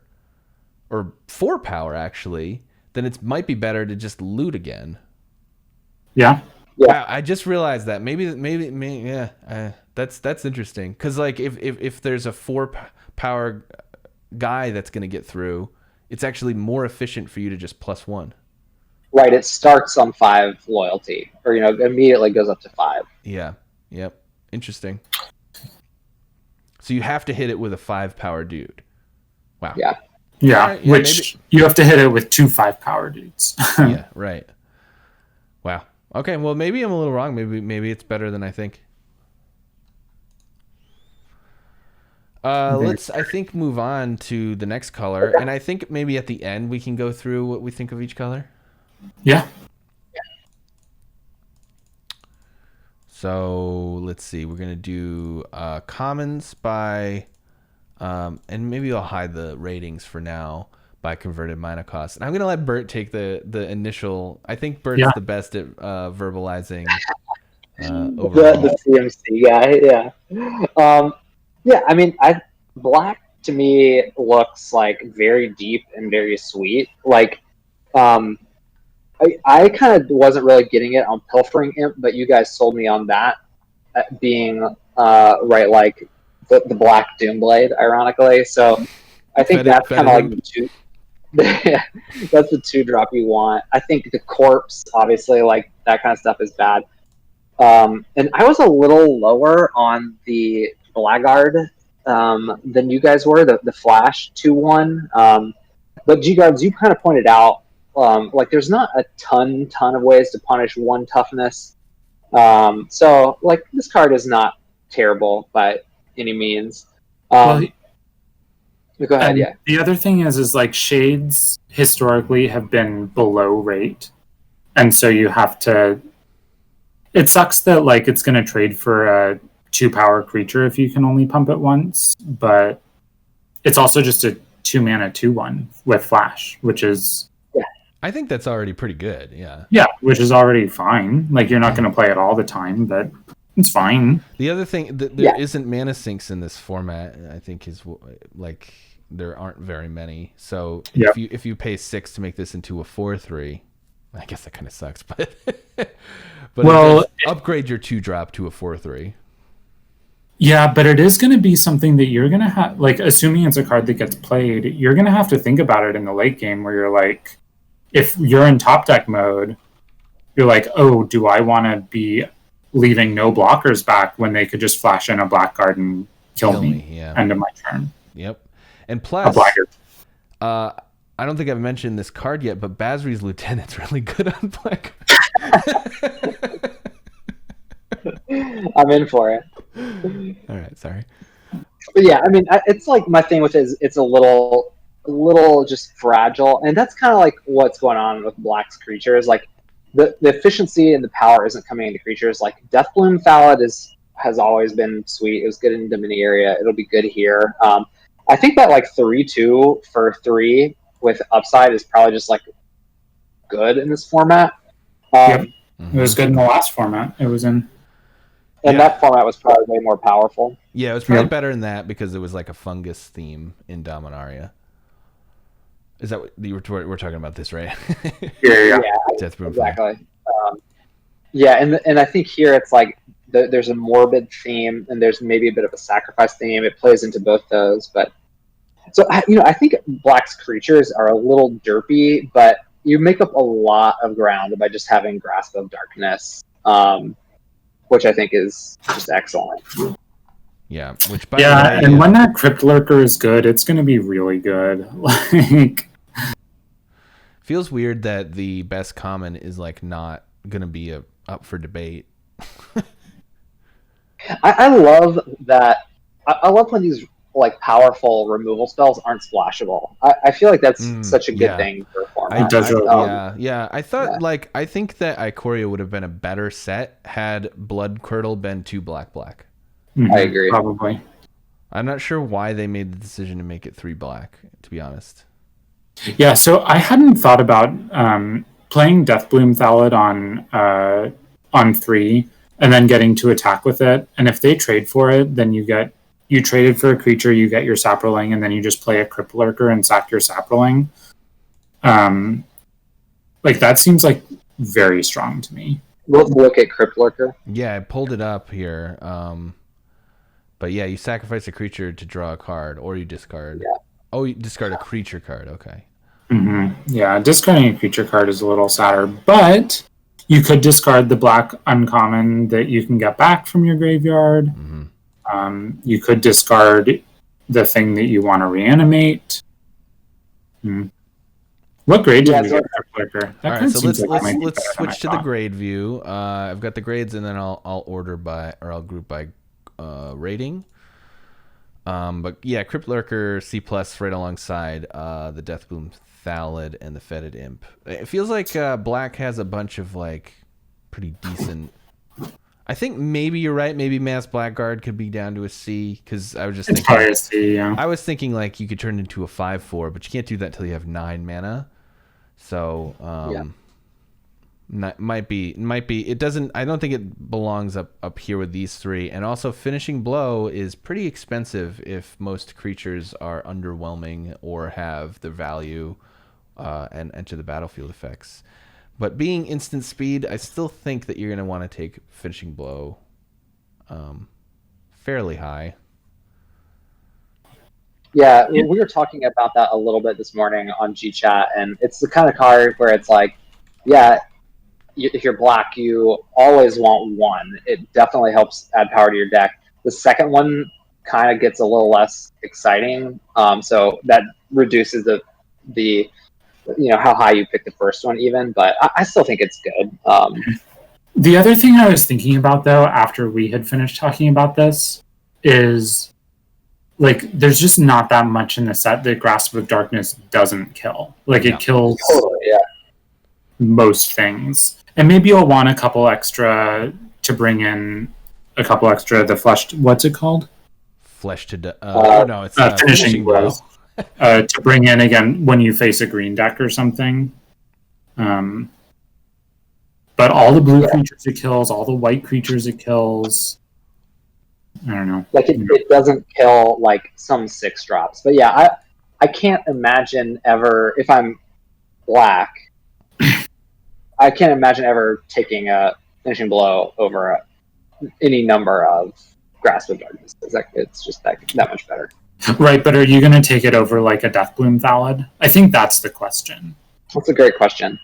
or 4 power actually, then it might be better to just loot again. Yeah. Wow, I just realized that. Maybe that's interesting. Because like if there's a 4 power guy that's going to get through, it's actually more efficient for you to just +1. Right, it starts on 5 loyalty, or immediately goes up to 5. Yeah. Yep. Interesting. So you have to hit it with a 5 power dude. Wow. Yeah. Right, which you have to hit it with 2 5 power dudes. Yeah. Right. Wow. Okay. Well, maybe I'm a little wrong. Maybe it's better than I think. Let's, I think, move on to the next color, and I think maybe at the end we can go through what we think of each color. Yeah. So let's see. We're gonna do commons by, and maybe I'll hide the ratings for now by converted mana cost. And I'm gonna let Bert take the initial. I think Bert's the best at verbalizing. The CMC guy, yeah. Yeah, I mean, black to me looks like very deep and very sweet. Like, I kind of wasn't really getting it on Pilfering Imp, but you guys sold me on that being right, like the Black Doomblade, ironically. So I think that's kind of like the two. That's the 2-drop you want. I think the corpse, obviously, like that kind of stuff is bad. And I was a little lower on the Blackguard than you guys were, the Flash 2-1. But GGards, you kind of pointed out, like there's not a ton of ways to punish 1 toughness. So like this card is not terrible by any means. Go ahead, yeah. The other thing is like shades historically have been below rate, and so you have to. It sucks that like it's going to trade for a 2-power creature if you can only pump it once, but it's also just a 2-mana 2/1 with flash, which is. I think that's already pretty good. Yeah. Yeah, which is already fine. Like you're not going to play it all the time, but it's fine. The other thing that there isn't mana sinks in this format, I think, is like there aren't very many. So if you pay 6 to make this into a 4/3, I guess that kind of sucks, but well, upgrade your 2-drop to a 4/3. Yeah, but it is going to be something that you're going to have, like, assuming it's a card that gets played, you're going to have to think about it in the late game where you're like, if you're in top deck mode, you're like, oh, do I want to be leaving no blockers back when they could just flash in a Blackguard and kill me end of my turn? Yep. And plus, I don't think I've mentioned this card yet, but Basri's Lieutenant's really good on Black. I'm in for it. All right, sorry. But yeah, I mean, it's like my thing with it is it's a little just fragile, and that's kind of like what's going on with Black's creatures. Like the efficiency and the power isn't coming into creatures. Like Deathbloom Thallid has always been sweet. It was good in the mini area. It'll be good here. I think that like 3/2 for 3 with upside is probably just like good in this format. It was good in the last format it was in. And that format was probably way more powerful. Yeah, it was probably better than that because it was like a fungus theme in Dominaria. Is that what we're talking about this, right? Yeah. Exactly. And I think here it's like there's a morbid theme and there's maybe a bit of a sacrifice theme. It plays into both those, but so I think Black's creatures are a little derpy, but you make up a lot of ground by just having Grasp of Darkness, which I think is just excellent. Yeah, and when that Crypt Lurker is good, it's going to be really good. Like, feels weird that the best common is like not going to be up for debate. I love that. I love when these like powerful removal spells aren't splashable. I feel like that's such a good thing for a format. I thought I think that Ikoria would have been a better set had Blood Curdle been 2 black. I agree. Probably. I'm not sure why they made the decision to make it 3 black, to be honest. Yeah, so I hadn't thought about playing Deathbloom Thallid on 3 and then getting to attack with it. And if they trade for it, then you traded for a creature, you get your Saproling, and then you just play a Crypt Lurker and sack your Saproling. Like that seems like very strong to me. We'll look at Crypt Lurker. Yeah, I pulled it up here. But yeah, you sacrifice a creature to draw a card, or you discard. Yeah. Oh, you discard a creature card. Okay. Mm-hmm. Yeah, discarding a creature card is a little sadder, but you could discard the black uncommon that you can get back from your graveyard. Mm-hmm. You could discard the thing that you want to reanimate. What grade did we get for Flicker? All right, so let's switch to the grade view. I've got the grades, and then I'll group by rating. But yeah, Crypt Lurker C+ right alongside the Deathbloom Thallid and the Fetid Imp. It feels like Black has a bunch of like pretty decent I think maybe you're right. Maybe Mass Blackguard could be down to a C because I was just It's thinking. probably a C, yeah. I was thinking like you could turn it into a 5/4, but you can't do that until you have 9 mana. So might be. It doesn't. I don't think it belongs up here with these three. And also, Finishing Blow is pretty expensive if most creatures are underwhelming or have the value and enter the battlefield effects. But being instant speed, I still think that you're going to want to take Finishing Blow fairly high. Yeah, we were talking about that a little bit this morning on GChat, and it's the kind of card where it's like, yeah, if you're black, you always want one. It definitely helps add power to your deck. The second one kind of gets a little less exciting, so that reduces the how high you pick the first one even, but I still think it's good. The other thing I was thinking about, though, after we had finished talking about this, is like there's just not that much in the set that Grasp of Darkness doesn't kill. Like it kills most things, and maybe you'll want a couple extra to bring in the fleshed. What's it called? Flesh to no, it's Finishing Blow. To bring in again when you face a green deck or something. But all the blue creatures it kills, all the white creatures it kills. I don't know. Like it doesn't kill like some 6-drops. But yeah, I can't imagine ever, if I'm black, I can't imagine ever taking a Finishing Blow over any number of Grasp of Darkness. It's just that much better. Right, but are you going to take it over like a Deathbloom Thallid? I think that's the question. That's a great question.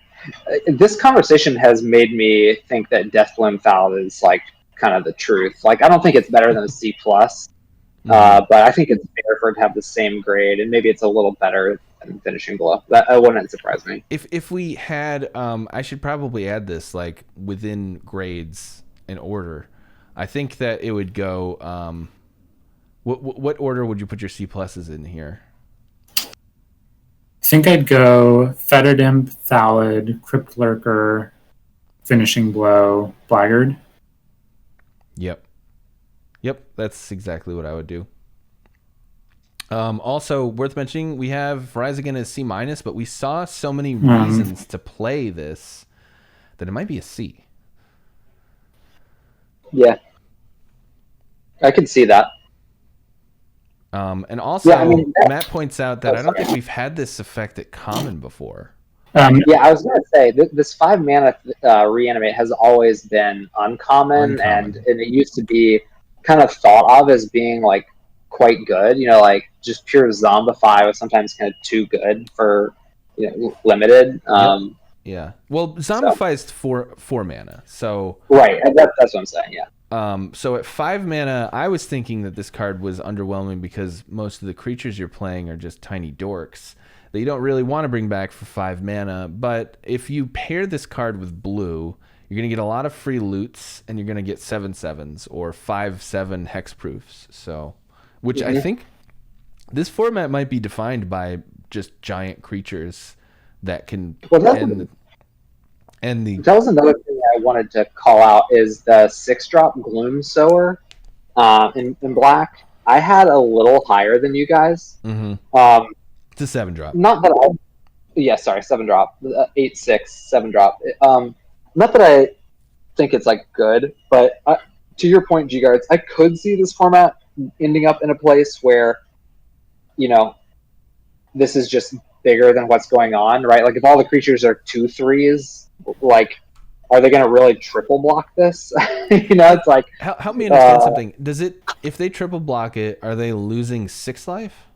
This conversation has made me think that Deathbloom Thallid is like kind of the truth. Like, I don't think it's better than a C+, but I think it's fair for it to have the same grade, and maybe it's a little better than Finishing Blow. That wouldn't surprise me. If we had, I should probably add this like within grades in order. I think that it would go. What order would you put your C pluses in here? I think I'd go Fetid Imp, Thallid, Crypt Lurker, Finishing Blow, Blackguard. Yep, that's exactly what I would do. Also worth mentioning, we have Rise Again as C-, but we saw so many reasons to play this that it might be a C. Yeah, I can see that. And also, Matt points out that I don't think we've had this effect at common before. I was going to say, this 5-mana Reanimate has always been uncommon, and it used to be kind of thought of as being like quite good. Like just pure Zombify was sometimes kind of too good for limited. Yeah. Well, Zombify is 4 mana, so right. That's what I'm saying. Yeah. So at 5 mana, I was thinking that this card was underwhelming because most of the creatures you're playing are just tiny dorks that you don't really want to bring back for 5 mana. But if you pair this card with blue, you're going to get a lot of free loots, and you're going to get 7/7s or 5/7 hexproofs. So, which I think this format might be defined by just giant creatures that can end the. That was another thing I wanted to call out is the 6-drop Gloom Sower in black. I had a little higher than you guys. Mm-hmm. It's a 7-drop. Not that 7-drop. 8/6 7-drop. Not that I think it's like good, but to your point, GGards, I could see this format ending up in a place where, this is just bigger than what's going on, right? Like if all the creatures are 2/3s, like, are they going to really triple block this? It's like, help me understand something. Does it, if they triple block it, are they losing 6 life?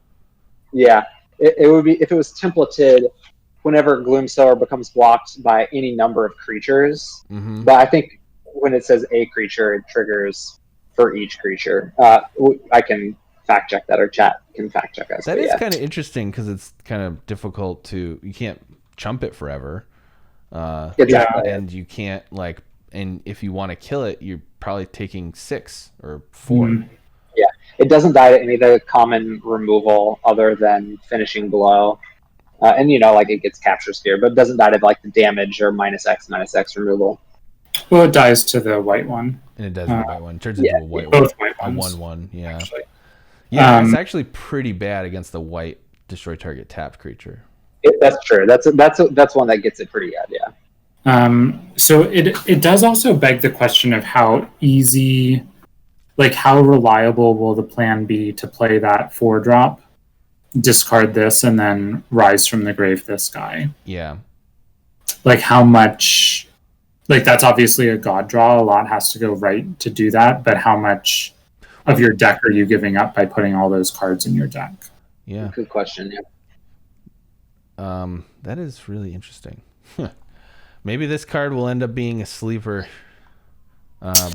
Yeah, it would be if it was templated. Whenever Gloom Sower becomes blocked by any number of creatures, but I think when it says a creature, it triggers for each creature. I can fact check that, or chat can fact check us. That is kind of interesting because it's kind of difficult to. You can't chump it forever. Exactly. And you can't and if you want to kill it, you're probably taking 6 or 4. Yeah, it doesn't die to any of the common removal other than Finishing Blow, and it gets Capture Sphere, but it doesn't die to the damage or -X removal. Well, it dies to the white one. And it does the white one. It turns yeah, into a white both one. white A ones, 1/1. Yeah. actually. Yeah, it's actually pretty bad against the white destroy target tapped creature. That's true. That's one that gets it pretty bad. Yeah. So it does also beg the question of how easy, like how reliable will the plan be to play that 4-drop, discard this, and then rise from the grave this guy. Yeah. Like how much, like that's obviously a god draw. A lot has to go right to do that, but how much of your deck are you giving up by putting all those cards in your deck? Yeah. Good question. Yeah. That is really interesting. Maybe this card will end up being a sleeper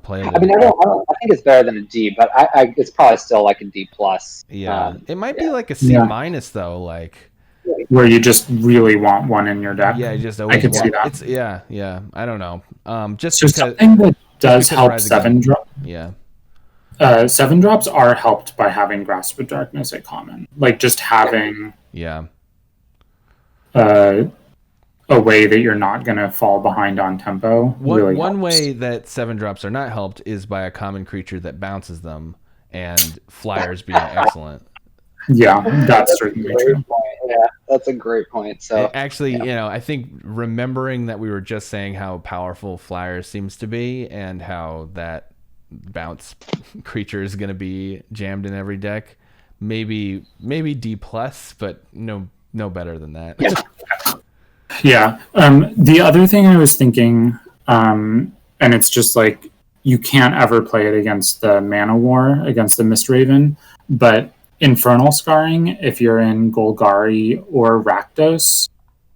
playable. I mean, I think it's better than a D, but it's probably still like a D plus. Yeah, it might be like a C minus though, like where you just really want one in your deck. Yeah, you just always could see that. It's yeah. I don't know. Just so because something that does help Rise 7-drop. Yeah. 7-drops are helped by having Grasp of Darkness at common. Like just having a way that you're not going to fall behind on tempo. One way that 7-drops are not helped is by a common creature that bounces them, and flyers being excellent. Yeah, that's certainly true. Point. Yeah, that's a great point. So and actually, I think remembering that we were just saying how powerful flyers seems to be, and how that bounce creature is going to be jammed in every deck, maybe D plus, but no better than that. Yeah. The other thing I was thinking, and it's just like you can't ever play it against the Mana War, against the Mistraven, but Infernal Scarring, if you're in Golgari or Rakdos,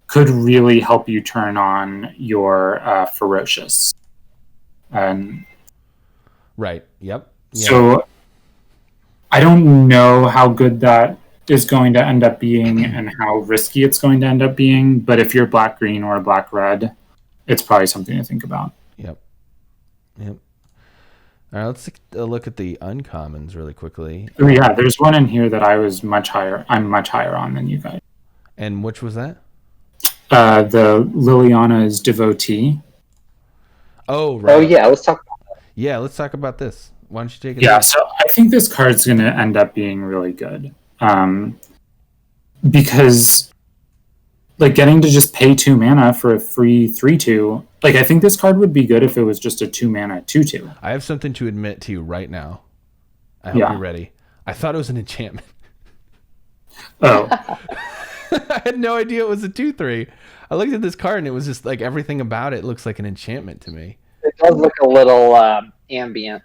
could really help you turn on your Ferocious. Right. Yep. Yeah. So I don't know how good that is going to end up being and how risky it's going to end up being, but if you're black-green or black-red, it's probably something to think about. Yep. All right, let's take a look at the uncommons really quickly. Oh, yeah, there's one in here that I'm much higher on than you guys. And which was that? The Liliana's Devotee. Oh, right. Oh, yeah, let's talk about that. Yeah, let's talk about this. Why don't you take it? Yeah, so I think this card's going to end up being really good. Because like getting to just pay 2 mana for a free 3/2, like I think this card would be good if it was just a 2 mana 2/2. I have something to admit to you right now. I hope you're ready. I thought it was an enchantment. Oh. I had no idea it was a 2/3. I looked at this card and it was just like everything about it looks like an enchantment to me. It does look a little ambient.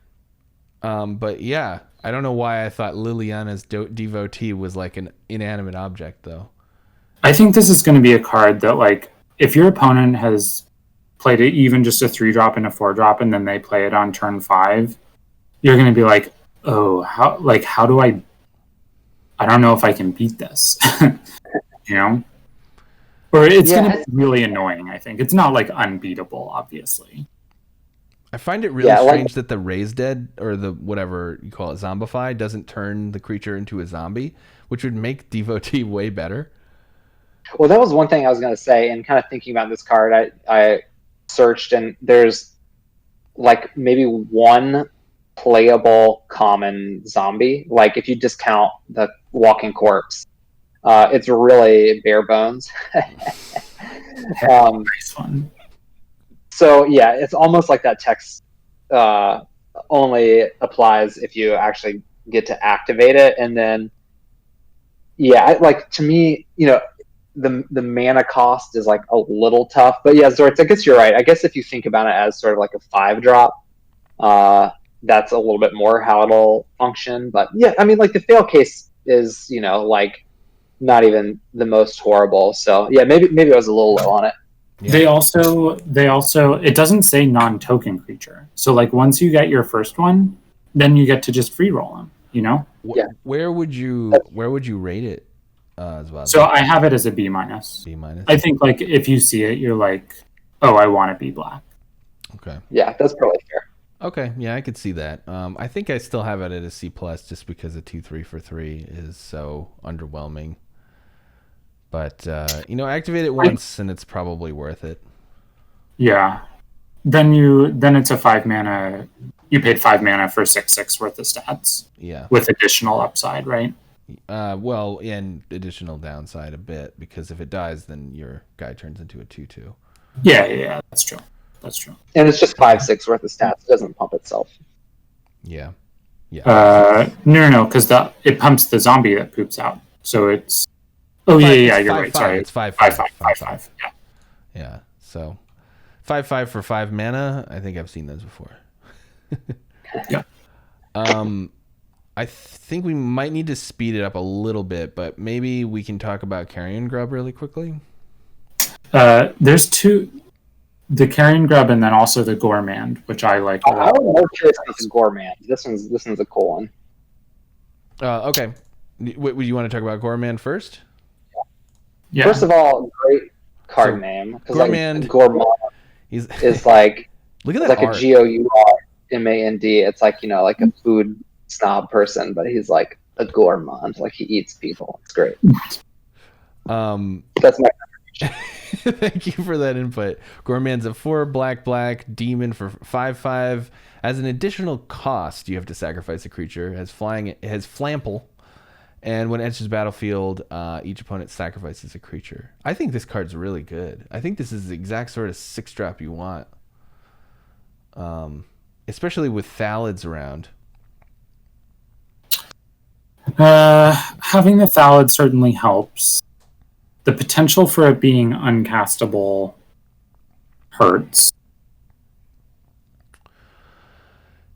But yeah, I don't know why I thought Liliana's Devotee was like an inanimate object, though. I think this is going to be a card that, like, if your opponent has played it even just a 3-drop and a 4-drop, and then they play it on turn 5, you're going to be like, oh, how do I don't know if I can beat this, you know? Or it's going to be really annoying, I think. It's not, like, unbeatable, obviously. I find it really strange that the Raise Dead, or the whatever you call it, Zombify, doesn't turn the creature into a zombie, which would make Devotee way better. Well, that was one thing I was going to say, and kind of thinking about this card, I searched, and there's like maybe one playable common zombie. Like if you discount the Walking Corpse, it's really bare bones. Nice one. So yeah, it's almost like that text only applies if you actually get to activate it, and then like to me, the mana cost is like a little tough. But yeah, Zortz, I guess you're right. I guess if you think about it as sort of like a 5-drop, that's a little bit more how it'll function. But yeah, I mean, like the fail case is like not even the most horrible. So yeah, maybe I was a little low on it. Yeah. They also it doesn't say non-token creature. So like once you get your first one, then you get to just free roll them, Yeah. Where would you rate it, Zvazda? So I have it as a B-. B-. I think like if you see it, you're like, oh, I want to be black. Okay. Yeah, that's probably fair. Okay, yeah, I could see that. I think I still have it at a C+ just because a 2/3 for 3 is so underwhelming. But activate it once and it's probably worth it. Yeah. Then it's a 5 mana you paid 5 mana for 6/6 worth of stats. Yeah. With additional upside, right? Well, and additional downside a bit, because if it dies, then your guy turns into a 2/2. Yeah, that's true. That's true. And it's just 5/6 worth of stats. It doesn't pump itself. Yeah. Yeah. No, because it pumps the zombie that poops out. So it's. Oh yeah, you're right. Sorry, it's 5/5. 5/5. Yeah. Yeah. So 5/5 for 5 mana. I think I've seen those before. Yeah. I think we might need to speed it up a little bit, but maybe we can talk about Carrion Grub really quickly. There's two, the Carrion Grub and then also the Gourmand, which I like. I was more curious about the Gourmand. This one's a cool one. Okay. Would you want to talk about Gourmand first? Yeah. First of all, great card name. Gourmand. Like, Gourmand is like look at that like art. a Gourmand. It's like, like a food snob person, but he's like a gourmand. Like he eats people. It's great. That's my Thank you for that input. Gourmand's a 4 black demon for 5/5. As an additional cost, you have to sacrifice a creature. It has flample, and when it enters the battlefield, each opponent sacrifices a creature. I think this card's really good. I think this is the exact sort of 6-drop you want, especially with Thalids around. Having the Thalid certainly helps. The potential for it being uncastable hurts.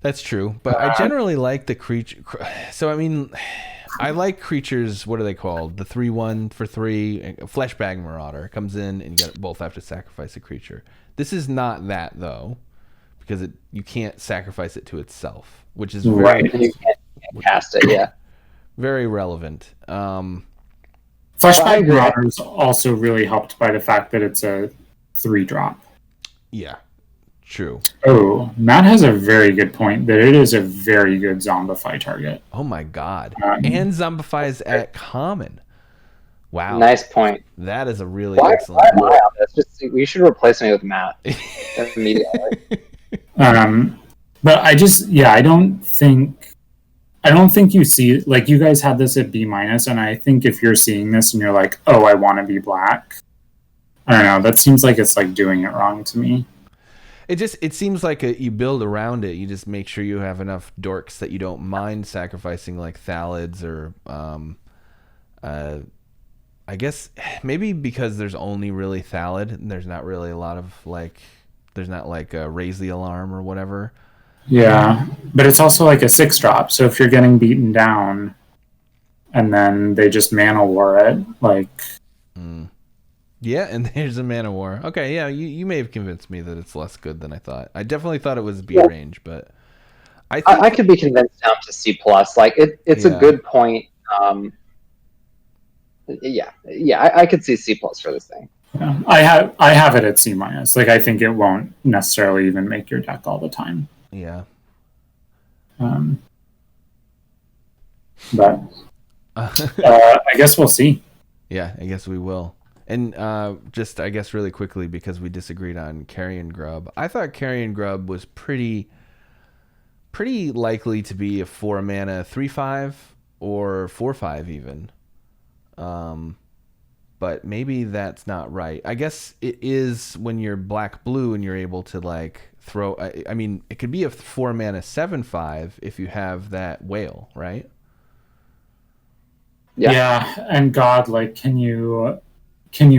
That's true, but I generally like the creature. So I mean, I like creatures. What are they called? The 3/1 for 3 Fleshbag Marauder comes in, and you both have to sacrifice a creature. This is not that though, because you can't sacrifice it to itself, which is right. You can't cast it. Yeah. Very relevant. Fleshbag Marauder is also really helped by the fact that it's a 3-drop. Yeah, true. Oh, Matt has a very good point that it is a very good zombify target. Oh my god. And zombifies at common. Wow. Nice point. That is a really excellent point. We should replace me with Matt immediately. But I don't think you see, like, you guys had this at B-, and I think if you're seeing this and you're like, oh, I want to be black, I don't know, that seems like it's like doing it wrong to me. It seems like you build around it. You just make sure you have enough dorks that you don't mind sacrificing like Thalids or I guess maybe because there's only really Thalid and there's not really a lot of there's not a Raise the Alarm or whatever. Yeah, but it's also like a 6-drop, so if you're getting beaten down and then they just mana war it, Yeah, and there's a Mana War. Okay, yeah, you may have convinced me that it's less good than I thought. I definitely thought it was B range, but I could be convinced down to C+. It's a good point. I could see C+ for this thing. Yeah, I have it at C-. I think it won't necessarily even make your deck all the time. Yeah. But I guess we'll see. Yeah, I guess we will. And just, I guess, really quickly, because we disagreed on Carrion Grub, I thought Carrion Grub was pretty likely to be a 4-mana 3/5 or 4/5 even. But maybe that's not right. I guess it is when you're black-blue and you're able to throw. I mean, it could be a 4-mana 7/5 if you have that whale, right? Yeah, and God, can you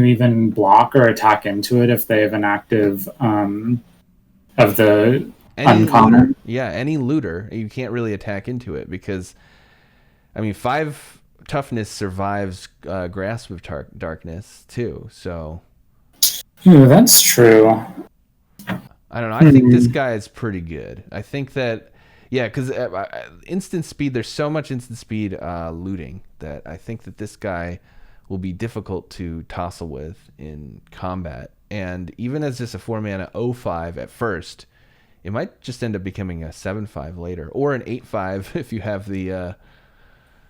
even block or attack into it if they have an active of the uncommon? Yeah, any looter, you can't really attack into it because, I mean, 5 toughness survives Grasp of Darkness too. So, yeah, that's true. I don't know. I think this guy is pretty good. I think that, yeah, because instant speed, there's so much instant speed looting that I think that this guy will be difficult to tussle with in combat. And even as just a 4-mana 0/5 at first, it might just end up becoming a 7/5 later, or an 8/5 if you have the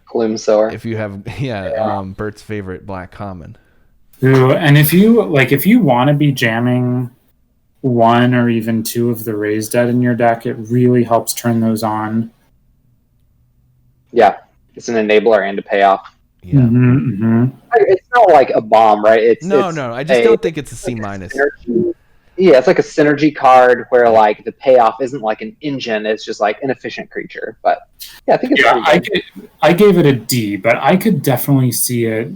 Gloomsower. If you have Bert's favorite black common. Ooh, and if you want to be jamming one or even two of the Raised Dead in your deck, it really helps turn those on. Yeah, it's an enabler and a payoff. Yeah. It's not like a bomb, right? No. I just don't think it's a C minus. Yeah, it's like a synergy card where like the payoff isn't like an engine; it's just like an efficient creature. But yeah, I think it's I gave it a D, but I could definitely see it.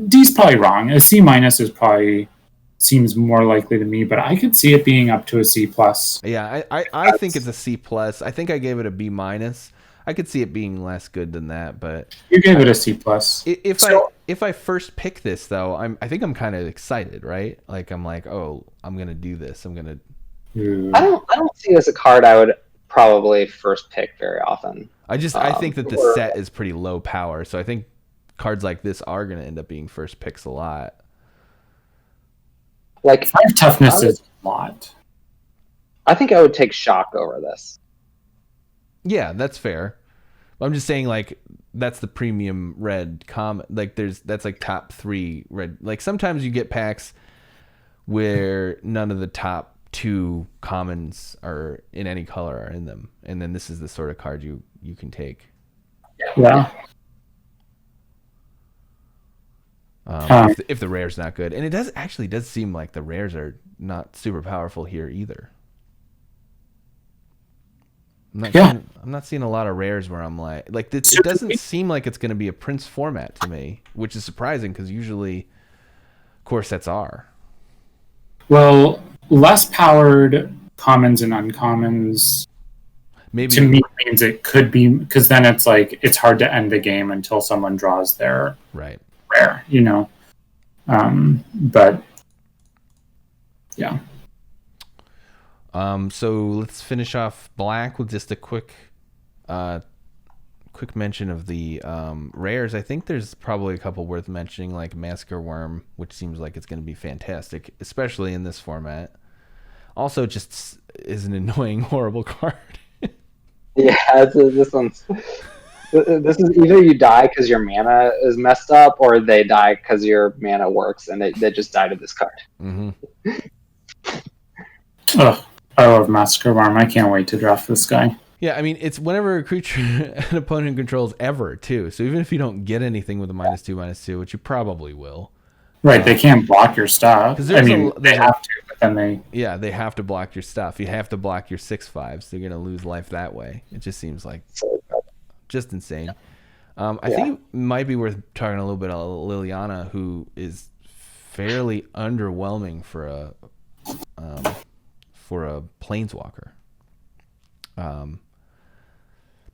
D's probably wrong. A C minus is probably seems more likely to me, but I could see it being up to a C plus. Yeah, I think it's a C plus. I think I gave it a B minus. I could see it being less good than that, but you gave it a C plus. If I first pick this though, I think I'm kind of excited, right? Like I'm like, oh, I'm gonna do this. I'm gonna. I don't see it as a card I would probably first pick very often. I think that the set is pretty low power, so I think cards like this are gonna end up being first picks a lot. Like 5 toughness is a lot. I think I would take Shock over this. Yeah, that's fair. I'm just saying, like, that's the premium red like that's like top 3 red. Like sometimes you get packs where none of the top 2 commons are in any color are in them, and then this is the sort of card you can take. Yeah. If the rare's not good, and it does seem like the rares are not super powerful here either. I'm not seeing a lot of rares where I'm like it doesn't seem like it's going to be a Prince format to me, which is surprising because usually core sets are. Well, less powered commons and uncommons maybe to me means it could be, because then it's like it's hard to end the game until someone draws their rare, but yeah. So let's finish off black with just a quick mention of the rares. I think there's probably a couple worth mentioning, like Massacre Worm, which seems like it's going to be fantastic, especially in this format. Also, just is an annoying, horrible card. Yeah, this one's. This is either you die because your mana is messed up, or they die because your mana works, and they just die to this card. Mm-hmm. Ugh, I love Massacre Worm. I can't wait to draft this guy. Yeah, I mean, it's whenever a creature an opponent controls ever, too. So even if you don't get anything with a -2/-2, which you probably will. Right, they can't block your stuff. I mean, they have to, but then they... Yeah, they have to block your stuff. You have to block your 6/5s. They're going to lose life that way. It just seems like just insane. I think it might be worth talking a little bit about Liliana, who is fairly underwhelming for a planeswalker.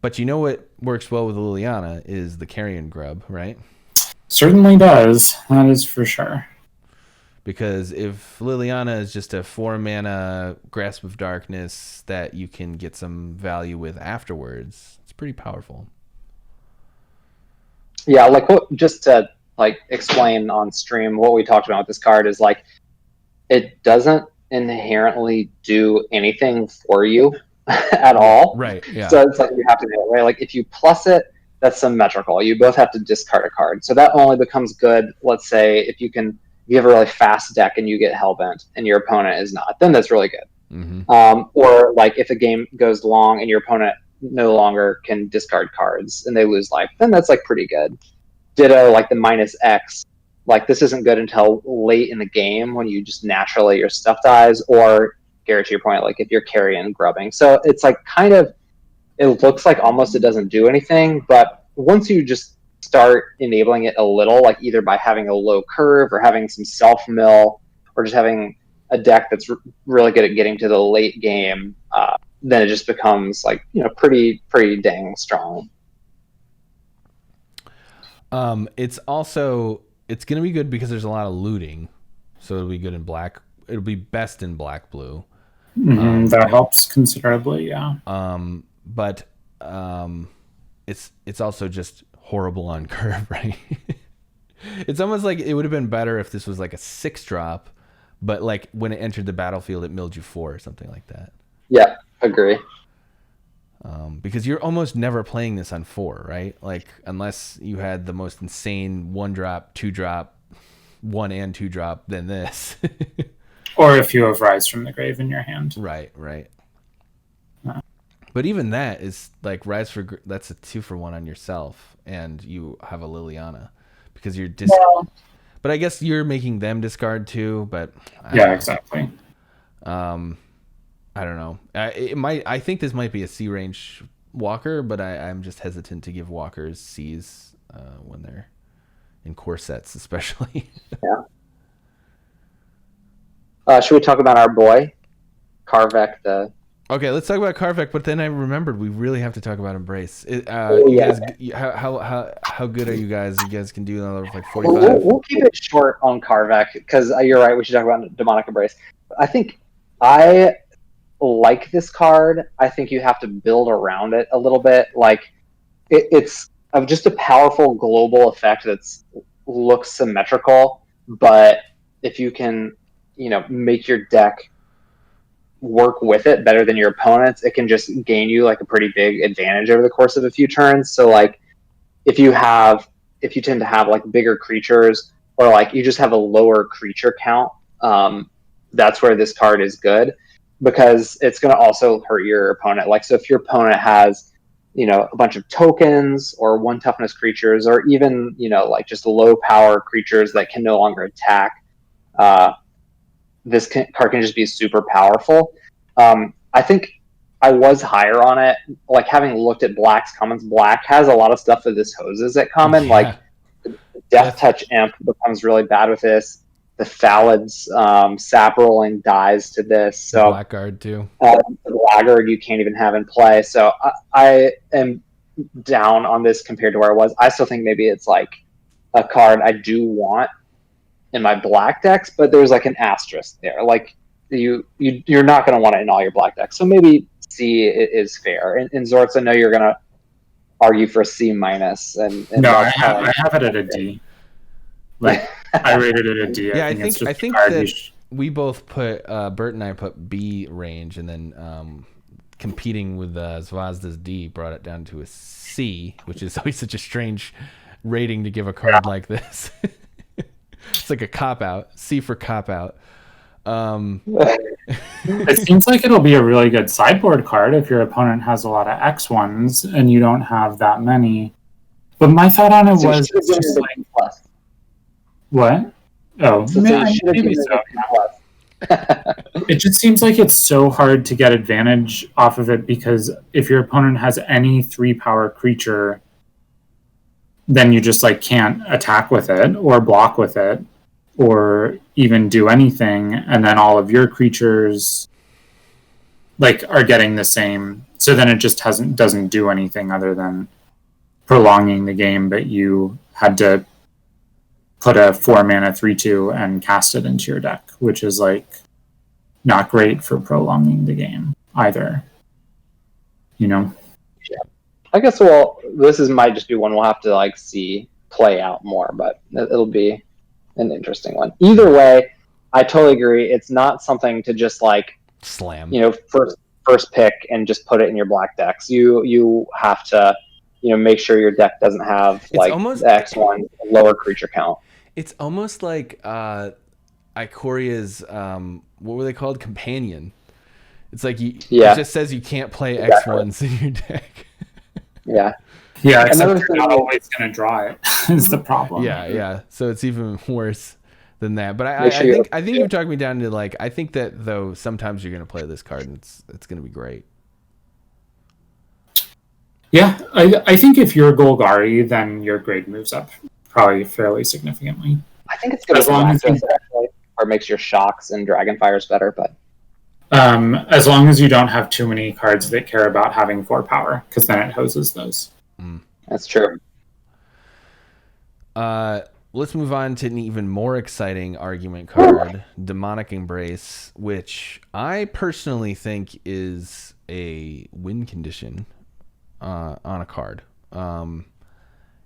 But you know what works well with Liliana is the Carrion Grub, right? Certainly does. That is for sure. Because if Liliana is just a 4-mana Grasp of Darkness that you can get some value with afterwards, it's pretty powerful. Yeah, just to explain on stream what we talked about with this card is it doesn't inherently do anything for you at all. Right. Yeah. So it's you have to do it, right? Like if you plus it, that's symmetrical. You both have to discard a card. So that only becomes good, let's say, if you have a really fast deck and you get Hellbent and your opponent is not, then that's really good. Mm-hmm. Or if a game goes long and your opponent no longer can discard cards and they lose life, then that's pretty good. Ditto the -X. This isn't good until late in the game when you just naturally your stuff dies, or Garrett, to your point, if you're carrying grubbing. So it's it looks like almost it doesn't do anything, but once you just start enabling it a little, either by having a low curve or having some self-mill or just having a deck that's really good at getting to the late game, then it just becomes pretty dang strong. It's going to be good because there's a lot of looting, so it'll be good in black. It'll be best in black-blue. Mm-hmm, that helps considerably, yeah. But it's also just horrible on curve, right? It's almost like it would have been better if this was a 6-drop, but when it entered the battlefield, it milled you 4 or something like that. Yeah, agree. Because you're almost never playing this on 4, right? Unless you had the most insane 1-drop, 2-drop, 1 and 2-drop than this. Or if you have Rise from the Grave in your hand. Right. Uh, But even that is like that's a 2-for-1 on yourself, and you have a Liliana because you're Well, But I guess you're making them discard too. But I yeah, don't know. exactly. I don't know. I think this might be a C range walker, but I'm just hesitant to give walkers C's when they're in core sets, especially. Yeah. Should we talk about our boy, Karvek? Okay, let's talk about Karvek. But then I remembered we really have to talk about Embrace. You yeah. guys, how good are you guys? You guys can do another like 45. We'll keep it short on Karvek because you're right. We should talk about Demonic Embrace. I think I like this card. I think you have to build around it a little bit. Like it's just a powerful global effect that's looks symmetrical, but if you can, make your deck work with it better than your opponents, it can just gain you like a pretty big advantage over the course of a few turns. So like if you tend to have like bigger creatures, or like you just have a lower creature count, that's where this card is good, because it's going to also hurt your opponent. Like, so if your opponent has, a bunch of tokens or 1 toughness creatures, or even, like just low power creatures that can no longer attack, this card can just be super powerful. I think I was higher on it. Like, having looked at Black's commons, Black has a lot of stuff that this hoses at common. Yeah. Like, Death Touch Imp becomes really bad with this. The Phalid's sap rolling dies to this. So Blackguard too. The Blackguard you can't even have in play. So I am down on this compared to where I was. I still think maybe it's like a card I do want in my black decks, but there's like an asterisk there. Like you're not going to want it in all your black decks. So maybe C is fair. And Zortz, I know you're going to argue for a C minus. And no, I have it at a D. Like I rated it a D. Yeah, I think that we both put Bert and I put B range, and then competing with Zvazda's D brought it down to a C, which is always such a strange rating to give a card like this. It's like a cop out. C for cop out. It seems like it'll be a really good sideboard card if your opponent has a lot of X1s and you don't have that many. But my thought on it was just like, what? Oh, maybe so. It just seems like it's so hard to get advantage off of it, because if your opponent has any 3-power creature, then you just like can't attack with it or block with it or even do anything, and then all of your creatures like are getting the same. So then it just doesn't do anything other than prolonging the game, but you had to put a 4-mana 3/2 and cast it into your deck, which is like not great for prolonging the game either. Yeah. I guess this might just be one we'll have to like see play out more, but it'll be an interesting one. Either way, I totally agree. It's not something to just like slam. First pick and just put it in your black decks. You have to make sure your deck doesn't have like X1 lower creature count. It's almost like Ikoria's what were they called? Companion. It's like it just says you can't play X1s in your deck. Yeah, except you're not always going to draw it. Is the problem. Yeah. So it's even worse than that. But I think you've talked me down to like, I think that though sometimes you're going to play this card and it's going to be great. Yeah, I think if you're Golgari, then your grade moves up probably fairly significantly. I think it's good as long as actually, or makes your shocks and Dragonfires better, but. As long as you don't have too many cards that care about having 4 power, because then it hoses those. That's true. Let's move on to an even more exciting argument card, Demonic Embrace, which I personally think is a win condition on a card.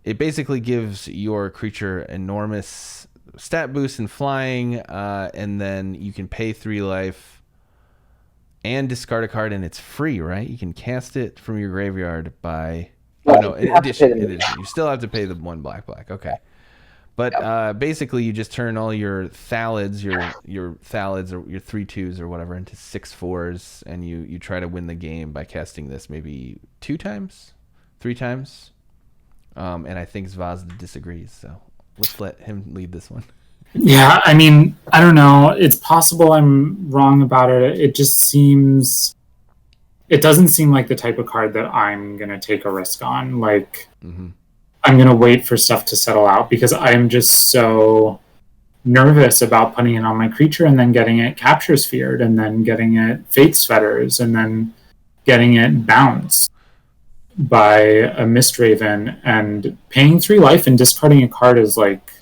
It basically gives your creature enormous stat boost and flying, and then you can pay 3 life and discard a card, and it's free, right? You can cast it from your graveyard by... in addition. You still have to pay the 1 black. Okay. But basically, you just turn all your thalids, your thalids or your 3/2s or whatever into 6/4s, and you try to win the game by casting this maybe 2 times, 3 times. And I think Zvazda disagrees, so let's let him lead this one. Yeah, I mean, I don't know. It's possible I'm wrong about it. It doesn't seem like the type of card that I'm going to take a risk on. Like, I'm going to wait for stuff to settle out because I'm just so nervous about putting it on my creature and then getting it capture sphered and then getting it fate sweaters and then getting it bounced by a Mistraven, and paying 3 life and discarding a card is like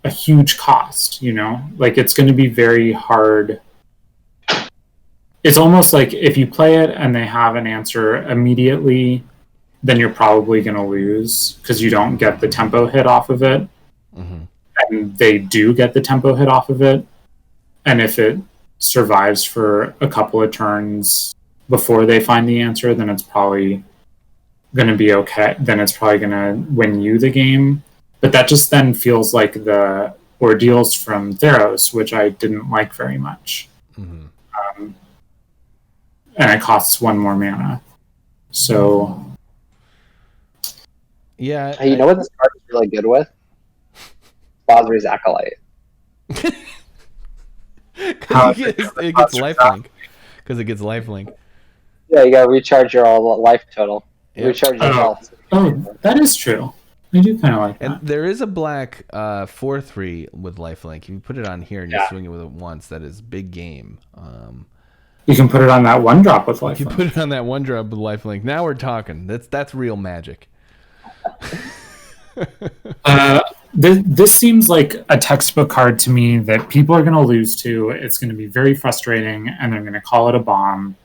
a huge cost, you know? Like, it's going to be very hard. It's almost like if you play it and they have an answer immediately, then you're probably going to lose because you don't get the tempo hit off of it. And they do get the tempo hit off of it. And if it survives for a couple of turns before they find the answer, then it's probably going to be okay. Then it's probably going to win you the game. But that just then feels like the ordeals from Theros, which I didn't like very much. And it costs 1 more mana. So... yeah. You know what this card is really good with? Bosri's Acolyte. Because it gets lifelink. Because it gets lifelink. Yeah, you gotta recharge your all life total. Yep. Recharge your health. Oh, that is true. I do kind of like that. And there is a black 4/3 with lifelink. If you put it on here and you swing it with it once, that is big game. You can put it on that 1-drop with lifelink. You put it on that 1-drop with lifelink. Now we're talking. That's real magic. This seems like a textbook card to me that people are going to lose to. It's going to be very frustrating, and they're going to call it a bomb.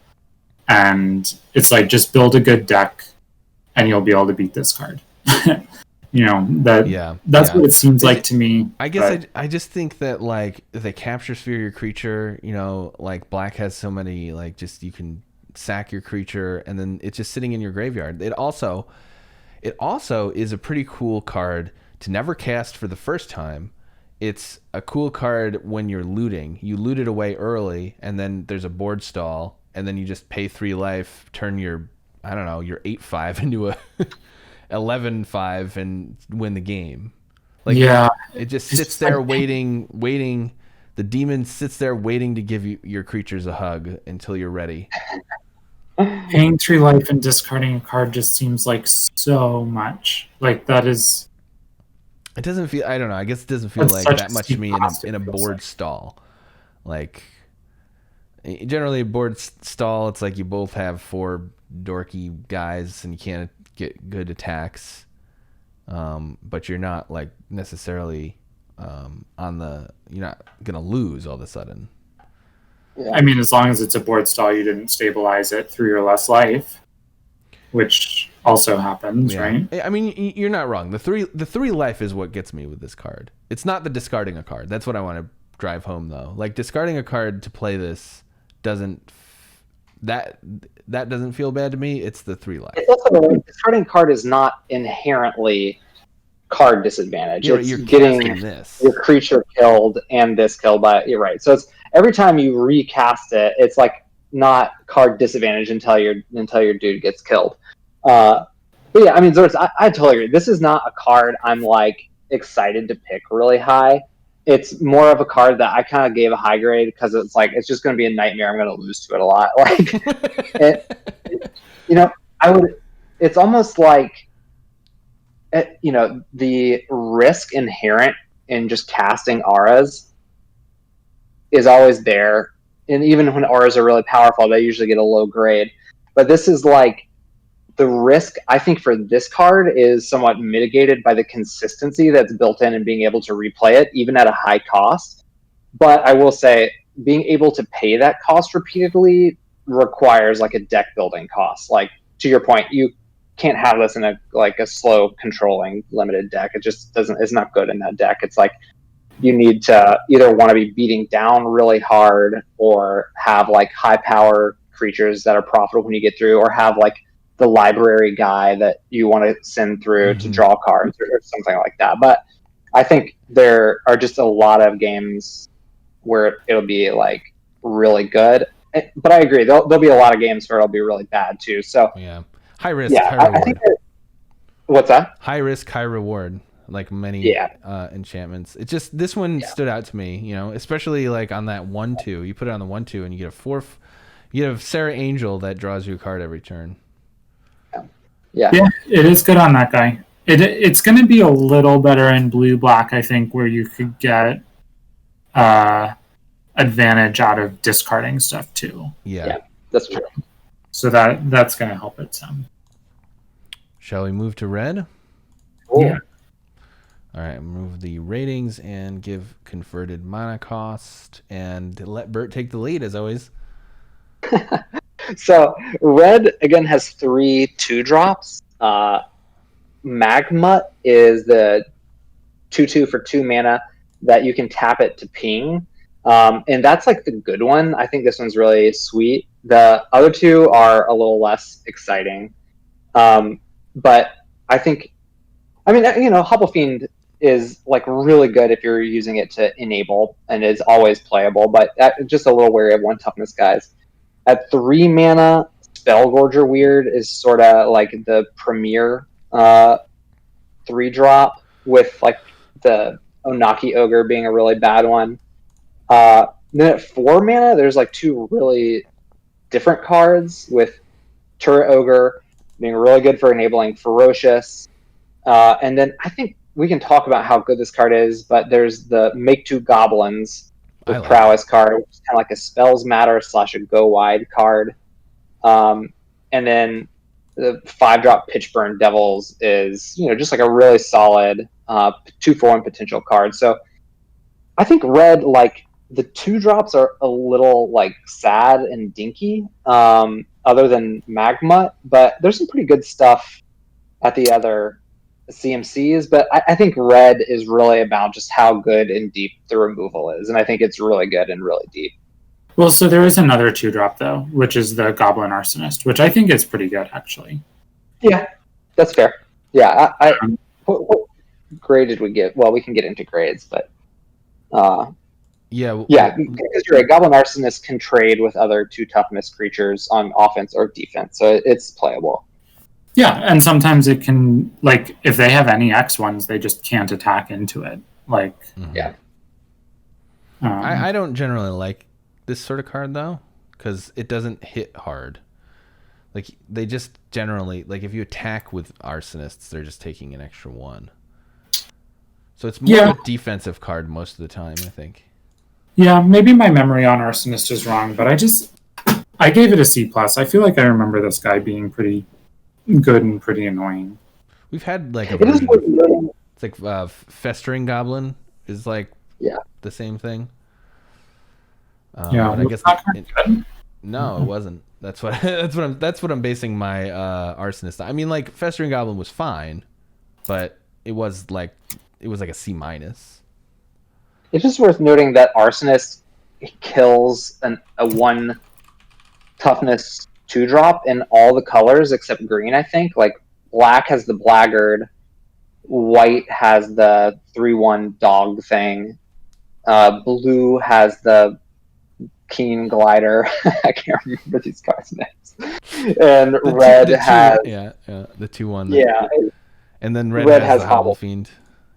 And it's like, just build a good deck, and you'll be able to beat this card. You know, that's what it seems like to me. I guess I just think that, like, if they capture sphere your creature, you know, like black has so many, like, just you can sack your creature, and then it's just sitting in your graveyard. It also is a pretty cool card to never cast for the first time. It's a cool card when you're looting. You loot it away early, and then there's a board stall, and then you just pay 3 life, turn your, I don't know, your 8/5 into a 11/5 and win the game. Like, it just sits there waiting. The demon sits there waiting to give you your creatures a hug until you're ready. Paying 3 life and discarding a card just seems like so much. Like, that is... It doesn't feel... I don't know. I guess it doesn't feel like that much to me in a board stall. Like, generally a board stall, it's like you both have 4 dorky guys and you can't get good attacks. But you're not, like, necessarily you're not going to lose all of a sudden. Yeah. I mean, as long as it's a board stall, you didn't stabilize it 3 or less life, which also happens, right? I mean, you're not wrong. The three life is what gets me with this card. It's not the discarding a card. That's what I want to drive home, though. Like, discarding a card to play this doesn't feel bad to me. It's the 3 life. It's also, discarding a card is not inherently card disadvantage. You're getting your creature killed and this killed by... You're right. So it's every time you recast it, it's like not card disadvantage until your dude gets killed. But yeah, I mean, Zords, I totally agree. This is not a card I'm like excited to pick really high. It's more of a card that I kind of gave a high grade because it's like it's just going to be a nightmare. I'm going to lose to it a lot. Like, It's almost like, the risk inherent in just casting auras is always there. And even when auras are really powerful, they usually get a low grade. But this is like, the risk, I think, for this card is somewhat mitigated by the consistency that's built in and being able to replay it, even at a high cost. But I will say, being able to pay that cost repeatedly requires like a deck building cost. Like, to your point, you can't have this in a slow controlling limited deck. It just doesn't. It's not good in that deck. It's like you need to either want to be beating down really hard, or have like high power creatures that are profitable when you get through, or have like the library guy that you want to send through to draw cards or something like that. But I think there are just a lot of games where it'll be like really good. But I agree, there'll be a lot of games where it'll be really bad too. So Yeah. High risk, yeah, high reward. I think what's that? High risk, high reward. Like many enchantments. It just this one stood out to me, especially like on that 1/2. You put it on the 1/2 and you get a 4. You have Sarah Angel that draws you a card every turn. Yeah, it is good on that guy. It's going to be a little better in blue-black, I think, where you could get advantage out of discarding stuff too. Yeah, that's true. So that's going to help it some. Shall we move to red? Cool. Yeah. All right, move the ratings and give converted mana cost and let Bert take the lead as always. So red again has 3 2-drops. Magma is the 2/2 for 2 mana that you can tap it to ping. And that's like the good one. I think this one's really sweet. The other 2 are a little less exciting. But I think, Hubble Fiend is like really good if you're using it to enable and is always playable, but just a little wary of 1 toughness guys. At 3 mana, Spellgorger Weird is sort of like the premier 3-drop, with like the Onaki Ogre being a really bad one. Then at 4 mana, there's like 2 really different cards, with Turret Ogre being really good for enabling Ferocious. And then I think we can talk about how good this card is, but there's the Make 2 Goblins with Prowess card, which is kind of like a Spells Matter / a Go Wide card. And then the 5-drop Pitchburn Devils is, just like a really solid 2/4 potential card. So I think red, like the 2-drops are a little like sad and dinky, other than Magma, but there's some pretty good stuff at the other CMCs. But I think red is really about just how good and deep the removal is, and I think it's really good and really deep. Well, so there is another 2-drop though, which is the Goblin Arsonist, which I think is pretty good actually. Yeah, that's fair. Yeah, what grade did we get? Well, we can get into grades, but because you're right. Goblin Arsonist can trade with other 2 toughness creatures on offense or defense, so it's playable. Yeah, and sometimes it can, like, if they have any X ones, they just can't attack into it. Like, I don't generally like this sort of card though, because it doesn't hit hard. Like they just generally, like if you attack with Arsonists, they're just taking an extra 1. So it's more of a defensive card most of the time, I think. Yeah, maybe my memory on Arsonist is wrong, but I gave it a C+. I feel like I remember this guy being pretty good and pretty annoying. We've had like a version. It's like Festering Goblin is like the same thing. But I guess no, it wasn't. That's what I'm basing my Arsonist. I mean, like Festering Goblin was fine, but it was like a C-. It's just worth noting that Arsonist kills a 1 toughness 2-drop in all the colors except green, I think. Like black has the Blackguard, white has the 3/1 dog thing, blue has the Keen Glider. I can't remember these cards' names. And red has the 2/1. Yeah, and then red has the Hobble Fiend.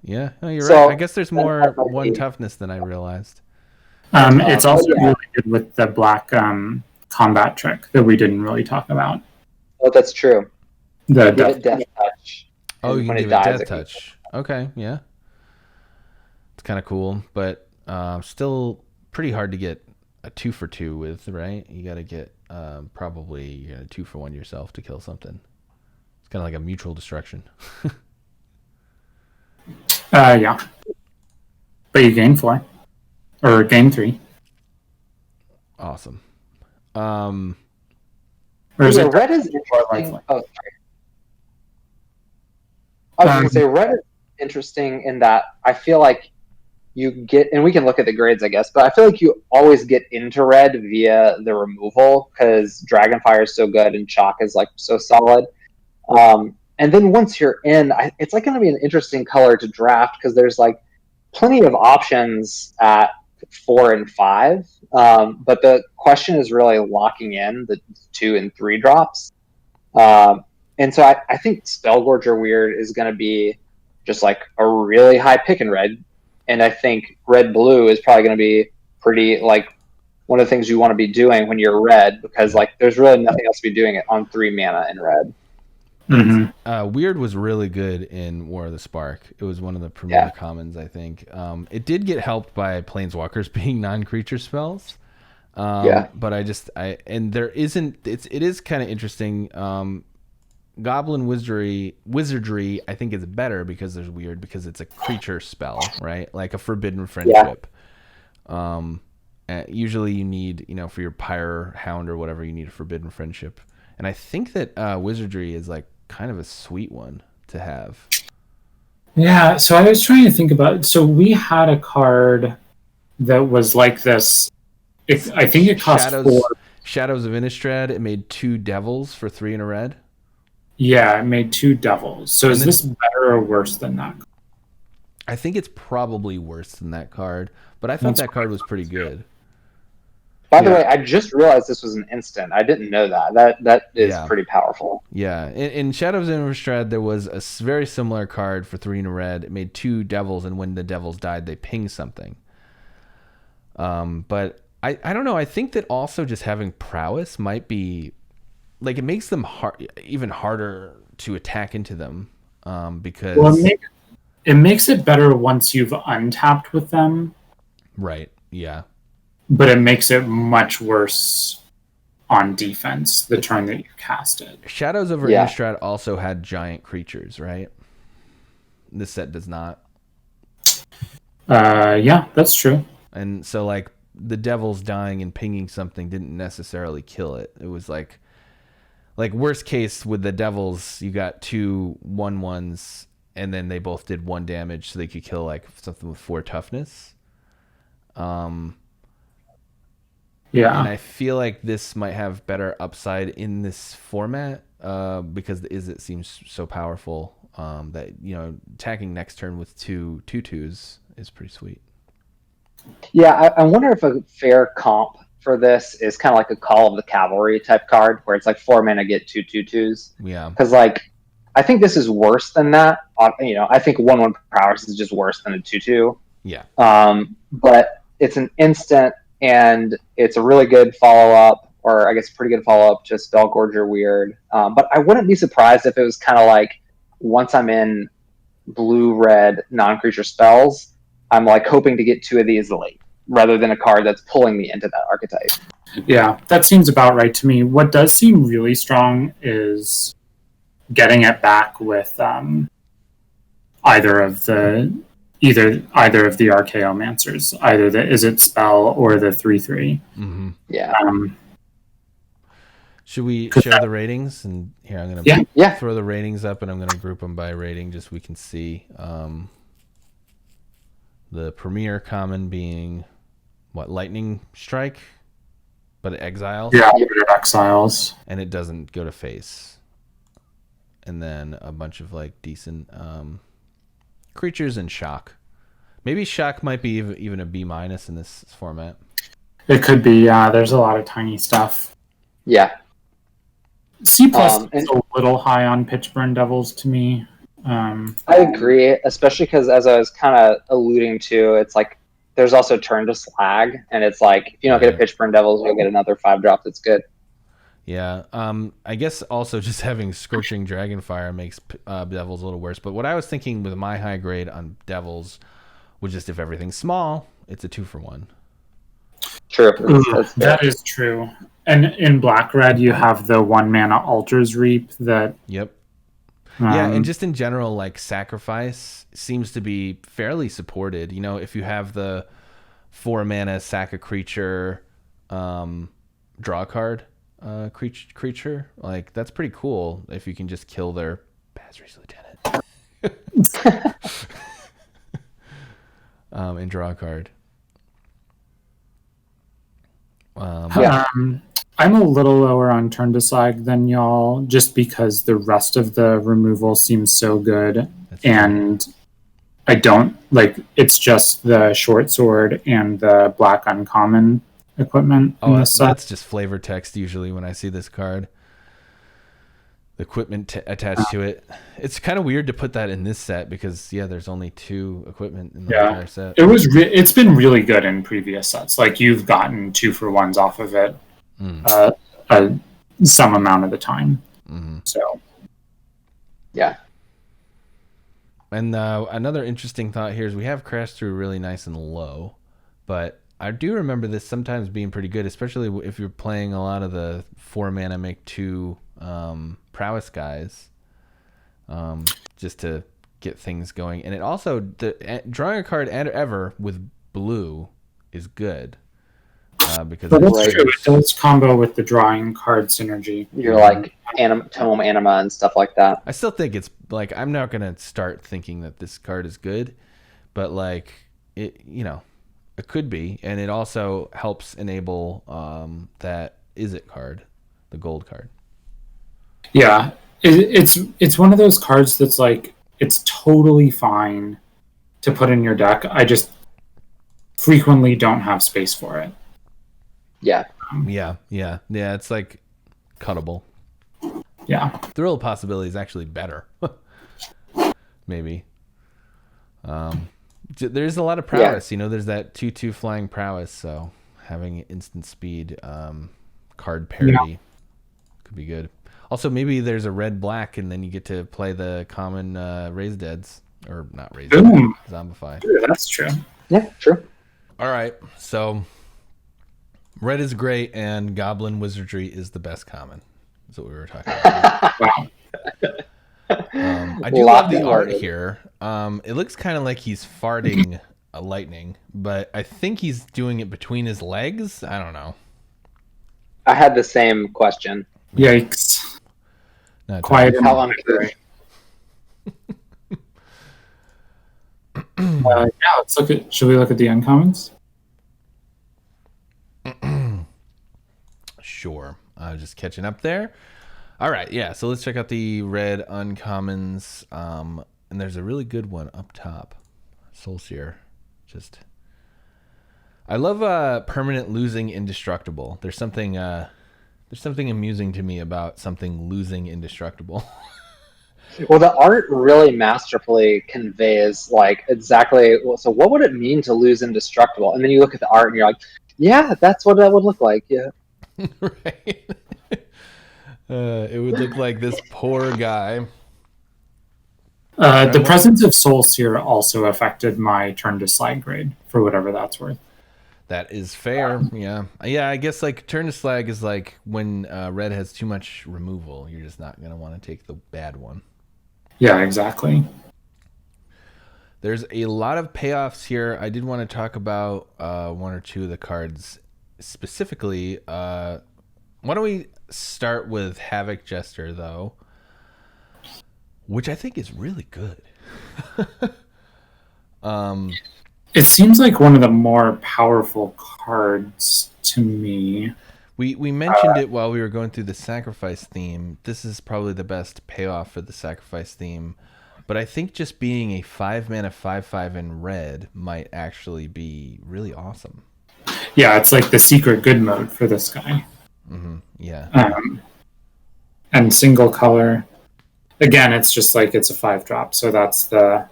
Yeah, no, you're right. I guess there's more 1 toughness than I realized. It's also really good with the black combat trick that we didn't really talk about. Oh, that's true. The Death Touch. Oh, you can give it Death Touch. Okay, yeah. It's kind of cool, but still pretty hard to get a 2 for 2 with, right? You got to get probably 2 for 1 yourself to kill something. It's kind of like a mutual destruction. Yeah. But you gain 4. Or gain 3. Awesome. Or is it red is interesting. Oh, sorry. I was going to say red is interesting in that I feel like you get, and we can look at the grades, I guess, but I feel like you always get into red via the removal because Dragonfire is so good and Chalk is like so solid. And then once you're in, it's like going to be an interesting color to draft because there's like plenty of options at 4 and 5, but the question is really locking in the 2 and 3 drops. And so I think Spellgorger Weird is going to be just like a really high pick in red, and I think red blue is probably going to be pretty like one of the things you want to be doing when you're red, because like there's really nothing else to be doing it on 3 mana in red. Weird was really good in War of the Spark. It was one of the premier commons, I think. It did get helped by Planeswalkers being non-creature spells. But there isn't. It is kind of interesting. Goblin Wizardry, I think is better because there's Weird, because it's a creature spell, right? Like a Forbidden Friendship. Usually you need, for your Pyre Hound or whatever, you need a Forbidden Friendship. And I think that Wizardry is like kind of a sweet one to have. Yeah, so I was trying to think about. So we had a card that was like this. I think it cost 4. Shadows of Innistrad. It made 2 devils for 3 in a red. Yeah, it made 2 devils. So is this better or worse than that? I think it's probably worse than that card, but I thought that card was pretty good. By the way, I just realized this was an instant. I didn't know that. That is pretty powerful. Yeah. In Shadows of Innistrad, there was a very similar card for 3 in a red. It made 2 devils, and when the devils died, they pinged something. But I don't know. I think that also just having prowess might be like, it makes them even harder to attack into them, because it makes it better once you've untapped with them. Right. Yeah. But it makes it much worse on defense the turn that you cast it. Shadows over Innistrad also had giant creatures, right? This set does not. Yeah, that's true. And so, like, the devils dying and pinging something didn't necessarily kill it. It was like worst case with the devils, you got 2 1/1s, and then they both did 1 damage, so they could kill like something with 4 toughness. Yeah. And I feel like this might have better upside in this format, because the Izzet seems so powerful, that, attacking next turn with 2 2/2s is pretty sweet. Yeah, I wonder if a fair comp for this is kind of like a Call of the Cavalry type card, where it's like 4 mana, get 2 2/2s. Yeah. Because I think this is worse than that. I think 1/1 prowess is just worse than a 2/2. Yeah. But it's an instant, and it's a really good follow-up, or I guess a pretty good follow-up to Spellgorger Weird. But I wouldn't be surprised if it was kind of like, once I'm in blue-red non-creature spells, I'm like hoping to get 2 of these late, rather than a card that's pulling me into that archetype. Yeah, that seems about right to me. What does seem really strong is getting it back with either of the Archaeomancers, either the Izzet spell or the 3/3. Mm-hmm. Yeah. Should we show the ratings? And here, I'm going to throw the ratings up, and I'm going to group them by rating, just so we can see. The premier common being Lightning Strike, but it exiles. Yeah, it exiles, and it doesn't go to face. And then a bunch of like decent creatures and shock. Maybe shock might be even a B- in this format. It could be. Yeah, there's a lot of tiny stuff. Yeah. C+ is a little high on Pitchburn Devils to me. I agree, especially because, as I was kind of alluding to, it's like there's also Turn to Slag, and it's like, if you don't get a Pitchburn Devils, you'll get another 5-drop that's good. Yeah, I guess also just having Scorching Dragonfire makes Devils a little worse. But what I was thinking with my high grade on Devils was just, if everything's small, it's a 2-for-1. True. That is true. And in Black-Red, you have the 1 mana Altar's Reap that... Yep. Yeah, and just in general, like, Sacrifice seems to be fairly supported. If you have the 4 mana sack a creature, draw a card creature, like, that's pretty cool if you can just kill their Basri's Lieutenant and draw a card. I'm a little lower on Turn to Slag than y'all, just because the rest of the removal seems so good, and I don't like it's just the short sword and the black uncommon equipment in Oh, this set. that's just flavor text usually when I see this card. The equipment attached to it. It's kind of weird to put that in this set because there's only 2 equipment in the entire set. It's been really good in previous sets. Like you've gotten 2-for-1s off of it some amount of the time. Mm-hmm. So Yeah. And another interesting thought here is we have Crash Through really nice and low, but I do remember this sometimes being pretty good, especially if you're playing a lot of the 4 mana make 2 prowess guys, just to get things going. And it also, drawing a card ever with blue is good. Because but that's true. It does combo with the drawing card synergy. You're like tome anima and stuff like that. I still think it's like, I'm not going to start thinking that this card is good, but like it, it could be. And it also helps enable that Is It card, the gold card. Yeah, it's one of those cards that's like, it's totally fine to put in your deck. I just frequently don't have space for it. Yeah. Yeah. It's like cuttable. Yeah. Thrill of Possibility is actually better. Maybe. There's a lot of prowess. There's that 2/2 flying prowess. So having instant speed, card parity could be good. Also, maybe there's a red-black, and then you get to play the common Raised Deads. Or not Raised Deads, Zombify. Yeah, that's true. Yeah, true. All right, so red is great, and Goblin Wizardry is the best common. That's what we were talking about. Wow. I do love the art here. It looks kind of like he's farting a lightning, but I think he's doing it between his legs. I don't know. I had the same question. Yikes. Not Quiet. How uncouth. Let's look at. Should we look at the uncommons? Sure. Just catching up there. All right, yeah. So let's check out the red uncommons. And there's a really good one up top. Soulseer. I love permanent losing indestructible. There's something amusing to me about something losing indestructible. Well, the art really masterfully conveys like exactly. So, what would it mean to lose indestructible? And then you look at the art and you're like, yeah, that's what that would look like. Yeah. Right. It would look like this poor guy. The presence of Soulseer also affected my turn to slag grade, for whatever that's worth. That is fair. Yeah. I guess like turn to slag is like when red has too much removal. You're just not going to want to take the bad one. Yeah, exactly. There's a lot of payoffs here. I did want to talk about 1 or 2 of the cards specifically. Why don't we start with Havoc Jester, though, which I think is really good. It seems like one of the more powerful cards to me. We mentioned it while we were going through the sacrifice theme. This is probably the best payoff for the sacrifice theme. But I think just being a 5-mana 5/5 in red might actually be really awesome. Yeah, it's like the secret good mode for this guy. Mm-hmm. Yeah. And single color. Again, it's just like it's a 5-drop, so that's the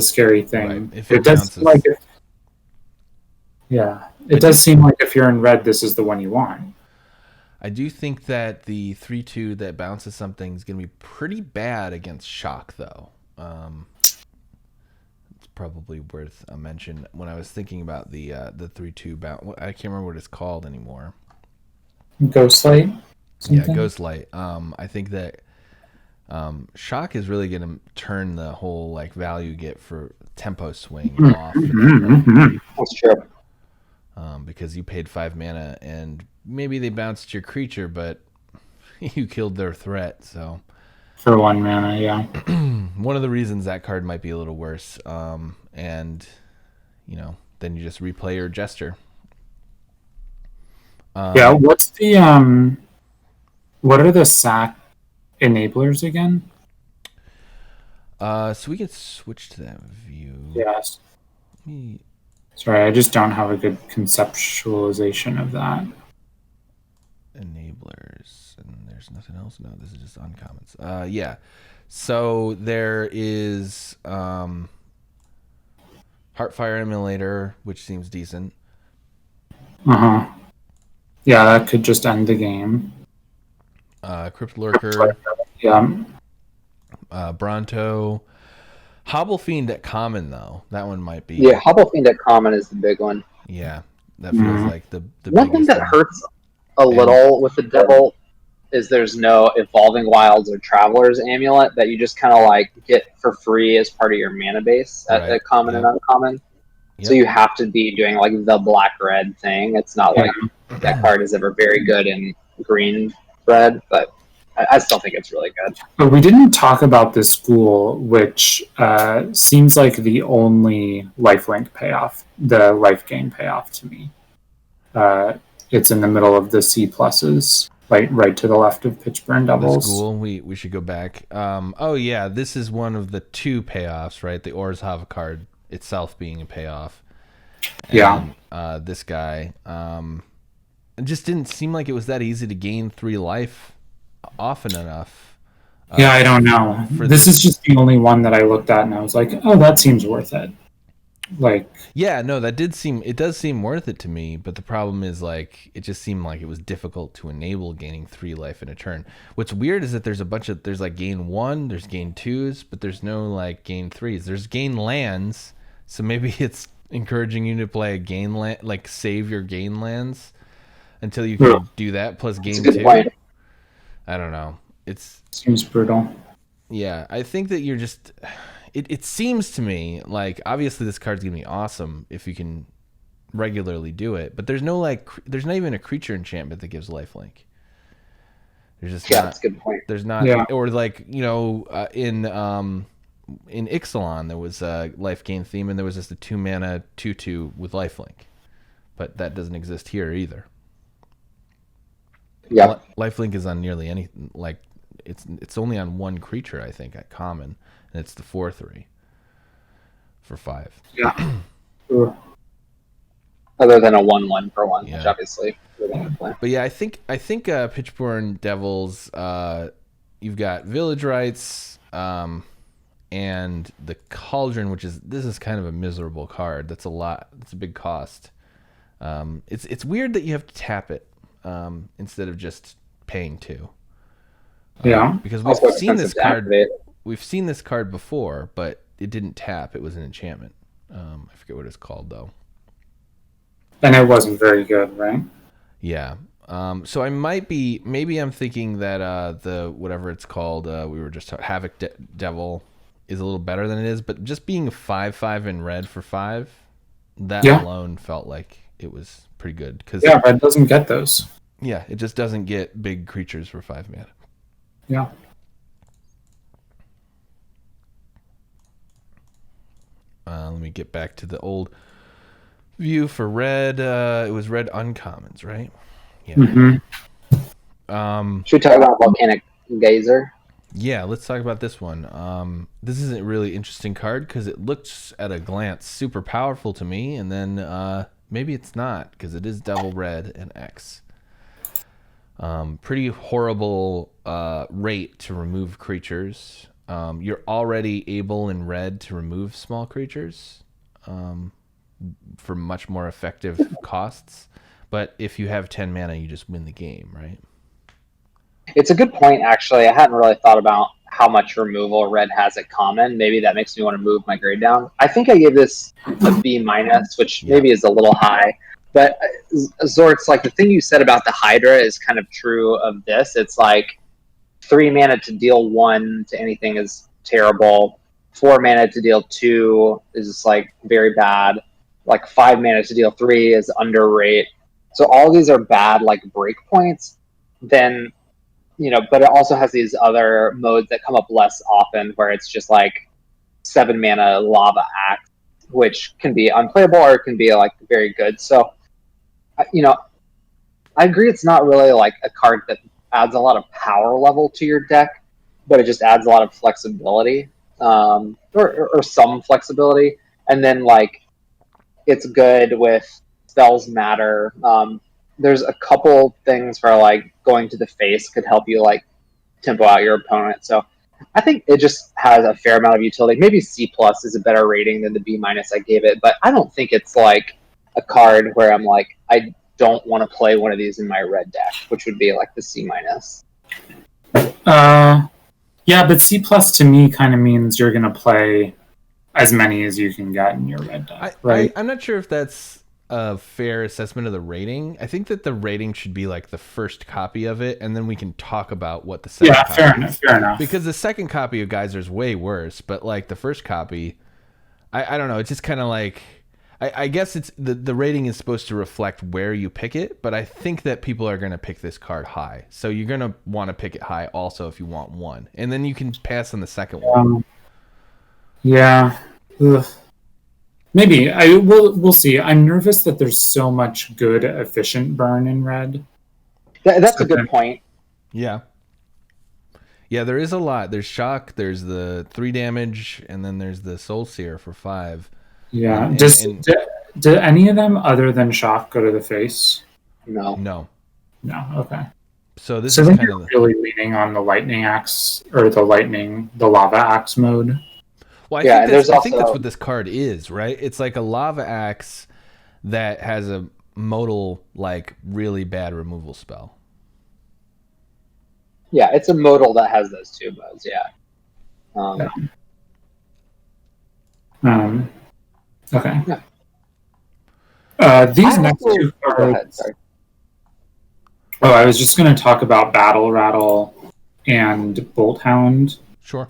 scary thing. Right. If it does bounces. seem like it does seem like if you're in red, this is the one you want. I do think that the 3/2 that bounces something is going to be pretty bad against shock, though. It's probably worth a mention when I was thinking about the 3/2 bounce. I can't remember what it's called anymore. Ghostlight? Yeah, Ghostlight. I think that shock is really going to turn the whole like value get for tempo swing off. That's true. Because you paid 5 mana and maybe they bounced your creature, but you killed their threat. So for 1 mana, yeah. One of the reasons that card might be a little worse. And then you just replay your Jester. What's the what are the sack enablers again? So we can switch to that view. Yes. Sorry, I just don't have a good conceptualization of that. Enablers, and there's nothing else. No, this is just uncommons. Yeah. So there is Heartfire Emulator, which seems decent. Uh-huh. Yeah, that could just end the game. Crypt Lurker, Yeah. Bronto, Hobble Fiend at common though. That one might be. Yeah, Hobble Fiend at common is the big one. Yeah, that feels like the one thing biggest that one. hurts a little with the Devil is there's no Evolving Wilds or Traveler's Amulet that you just kind of like get for free as part of your mana base at common and uncommon. Yep. So you have to be doing like the black-red thing. It's not like that card is ever very good in green-red, but I still think it's really good. But we didn't talk about this school, which seems like the only lifelink payoff, the life gain payoff to me. It's in the middle of the C pluses, like right to the left of Pitchburn Devils. The school, we should go back. Oh yeah, this is one of the 2 payoffs, right? The Orzhov card itself being a payoff. And, this guy, it just didn't seem like it was that easy to gain 3 life often enough. Yeah, I don't know. This is just the only one that I looked at and I was like, oh, that seems worth it. Like, yeah, no, it does seem worth it to me, but the problem is like it just seemed like it was difficult to enable gaining 3 life in a turn. What's weird is that there's like gain 1, there's gain 2s, but there's no like gain 3s. There's gain lands, so maybe it's encouraging you to play a gain land, like save your gain lands until you can do that plus gain 2. Point. I don't know. Seems brutal. Yeah, I think that you're just. It seems to me like obviously this card's gonna be awesome if you can regularly do it, but there's not even a creature enchantment that gives lifelink. There's just that's a good point. There's not, or like in Ixalan there was a life gain theme and there was just a 2 mana 2/2 with lifelink, but that doesn't exist here either. Yeah, lifelink is on nearly any like it's only on 1 creature I think at common. And it's the 4/3 for 5. Yeah. Other than a 1/1 for 1, which obviously we're going to play. But yeah, I think Pitchburn Devils. You've got Village Rites, and the Cauldron, which is kind of a miserable card. That's a lot. That's a big cost. It's weird that you have to tap it instead of just paying 2. Because we've seen this card. We've seen this card before, but it didn't tap. It was an enchantment. I forget what it's called, though. And it wasn't very good, right? Yeah. So I maybe I'm thinking that the whatever it's called, we were just talking, Havoc Devil is a little better than it is, but just being 5/5 in red for 5, that alone felt like it was pretty good. Red doesn't get those. Yeah, it just doesn't get big creatures for 5 mana. Yeah. Let me get back to the old view for red. It was red uncommons, right? Yeah. Mm-hmm. Should we talk about Volcanic Geyser? Yeah, let's talk about this one. This is a really interesting card because it looks at a glance super powerful to me, and then maybe it's not because it is double red and X. Pretty horrible rate to remove creatures. You're already able in red to remove small creatures for much more effective costs. But if you have 10 mana, you just win the game, right? It's a good point, actually. I hadn't really thought about how much removal red has at common. Maybe that makes me want to move my grade down. I think I gave this a B-, which maybe is a little high. But Zort's, like, the thing you said about the Hydra is kind of true of this. It's like 3 mana to deal 1 to anything is terrible. 4 mana to deal 2 is just, like, very bad. Like 5 mana to deal 3 is underrate. So all these are bad, like, break points. Then, but it also has these other modes that come up less often where it's just like 7 mana Lava Axe, which can be unplayable or it can be like very good. So, I agree it's not really like a card that adds a lot of power level to your deck, but it just adds a lot of flexibility, or some flexibility. And then like it's good with spells matter. There's a couple things where like going to the face could help you like tempo out your opponent. So I think it just has a fair amount of utility. Maybe C plus is a better rating than the B minus I gave it, but I don't think it's like a card where I'm like, I don't want to play one of these in my red deck, which would be like the C minus. Yeah, but C plus to me kind of means you're going to play as many as you can get in your red deck, right? I'm not sure if that's a fair assessment of the rating. I think that the rating should be like the first copy of it, and then we can talk about what the second copy is. Fair enough. Because the second copy of Geyser is way worse, but like the first copy, I don't know. It's just kind of like, I guess it's the rating is supposed to reflect where you pick it, but I think that people are going to pick this card high. So you're going to want to pick it high also if you want one. And then you can pass on the second one. Yeah. Ugh. Maybe. We'll see. I'm nervous that there's so much good efficient burn in red. That's a good point. Yeah. Yeah, there is a lot. There's Shock, there's the 3 damage, and then there's the Soul Seer for 5. Yeah. Do any of them other than Shock go to the face? No. Okay. So this So is then kind you're of really leaning on the lightning axe or the lava axe mode. well. Yeah, I there's think that's also- what this card is, right? It's like a lava axe that has a modal, like really bad removal spell. Yeah, it's a modal that has those two modes. Yeah. Okay. Yeah. These next two Go cards. ahead. Sorry. Oh, I was just going to talk about Battle Rattle and Bolt Hound, Sure.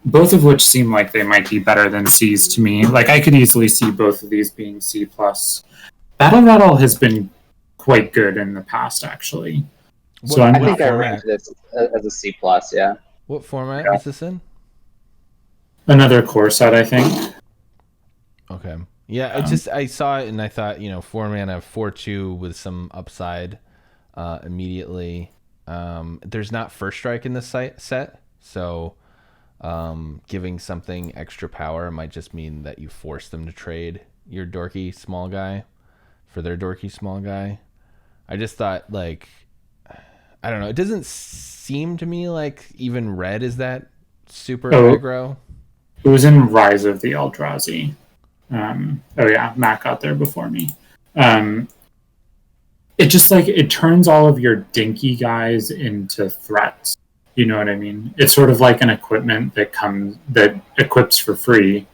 both of which seem like they might be better than C's to me. Like I could easily see both of these being C plus. Battle Rattle has been quite good in the past, actually. So I I'm think I format? ranked this as a C plus. Yeah. What format Yeah. is this in? another core set, I think. Okay. Yeah, I saw it and I thought, 4 mana, 4/2 with some upside immediately. There's not first strike in this set, so giving something extra power might just mean that you force them to trade your dorky small guy for their dorky small guy. I just thought, like, I don't know. It doesn't seem to me like even red is that super aggro. It was in Rise of the Eldrazi. Matt got there before me. It just it turns all of your dinky guys into threats. You know what I mean? It's sort of like an equipment that equips for free,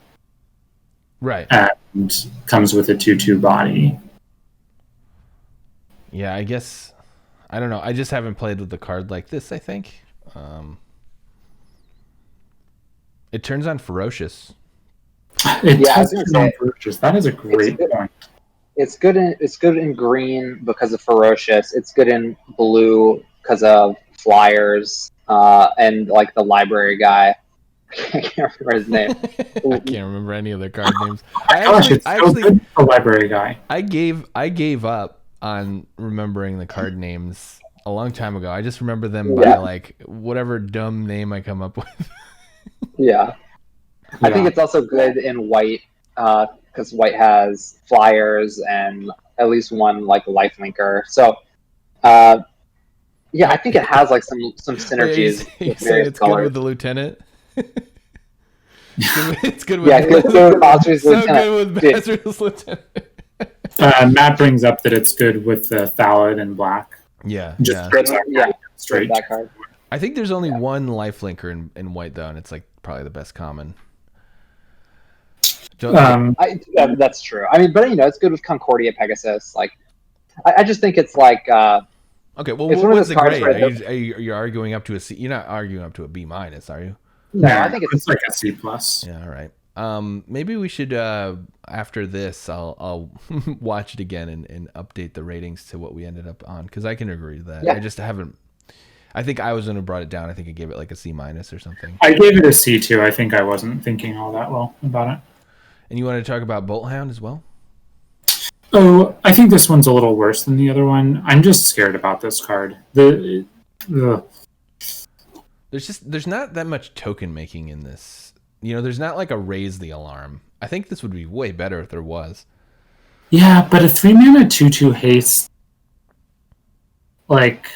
Right. and comes with a 2/2 body. Yeah, I guess I don't know. I just haven't played with the card like this, I think. It turns on ferocious. It Yeah, I was does gonna turn on say, ferocious. That is a great good. point. It's good in green because of ferocious. It's good in blue because of flyers and like the library guy. I can't remember his name. I can't remember any of the card names. Gosh, it's so good for the library guy. I gave up on remembering the card names a long time ago. I just remember them by like whatever dumb name I come up with. Yeah. I think it's also good in white because white has flyers and at least one like lifelinker. So I think it has like some synergies. You with say various it's good colors. with the lieutenant. It's good with It's good with Basri's so lieutenant. good with Dude. Basri's lieutenant. Matt brings up that it's good with the Thallid and black. Yeah, Just yeah. brings up Yeah, straight. that card. I think there's only one lifelinker in white though, and it's like probably the best common. That's true. I mean, but it's good with Concordia Pegasus. Like, I just think it's like. Okay, well, It's one of what's those the cards grade? where Are you arguing up to a C? You're not arguing up to a B minus, are you? No, Yeah, I think it's like a C plus. Yeah, all right. Maybe we should after this, I'll watch it again and update the ratings to what we ended up on because I can agree to that. Yeah. I just haven't. I think I was the one who brought it down. I think I gave it like a C minus or something. I gave it a C too. I think I wasn't thinking all that well about it. And you want to talk about Bolt Hound as well? Oh, I think this one's a little worse than the other one. I'm just scared about this card. There's not that much token making in this there's not like a raise the alarm. I think this would be way better if there was. Yeah, but a 3-mana 2/2 haste, like,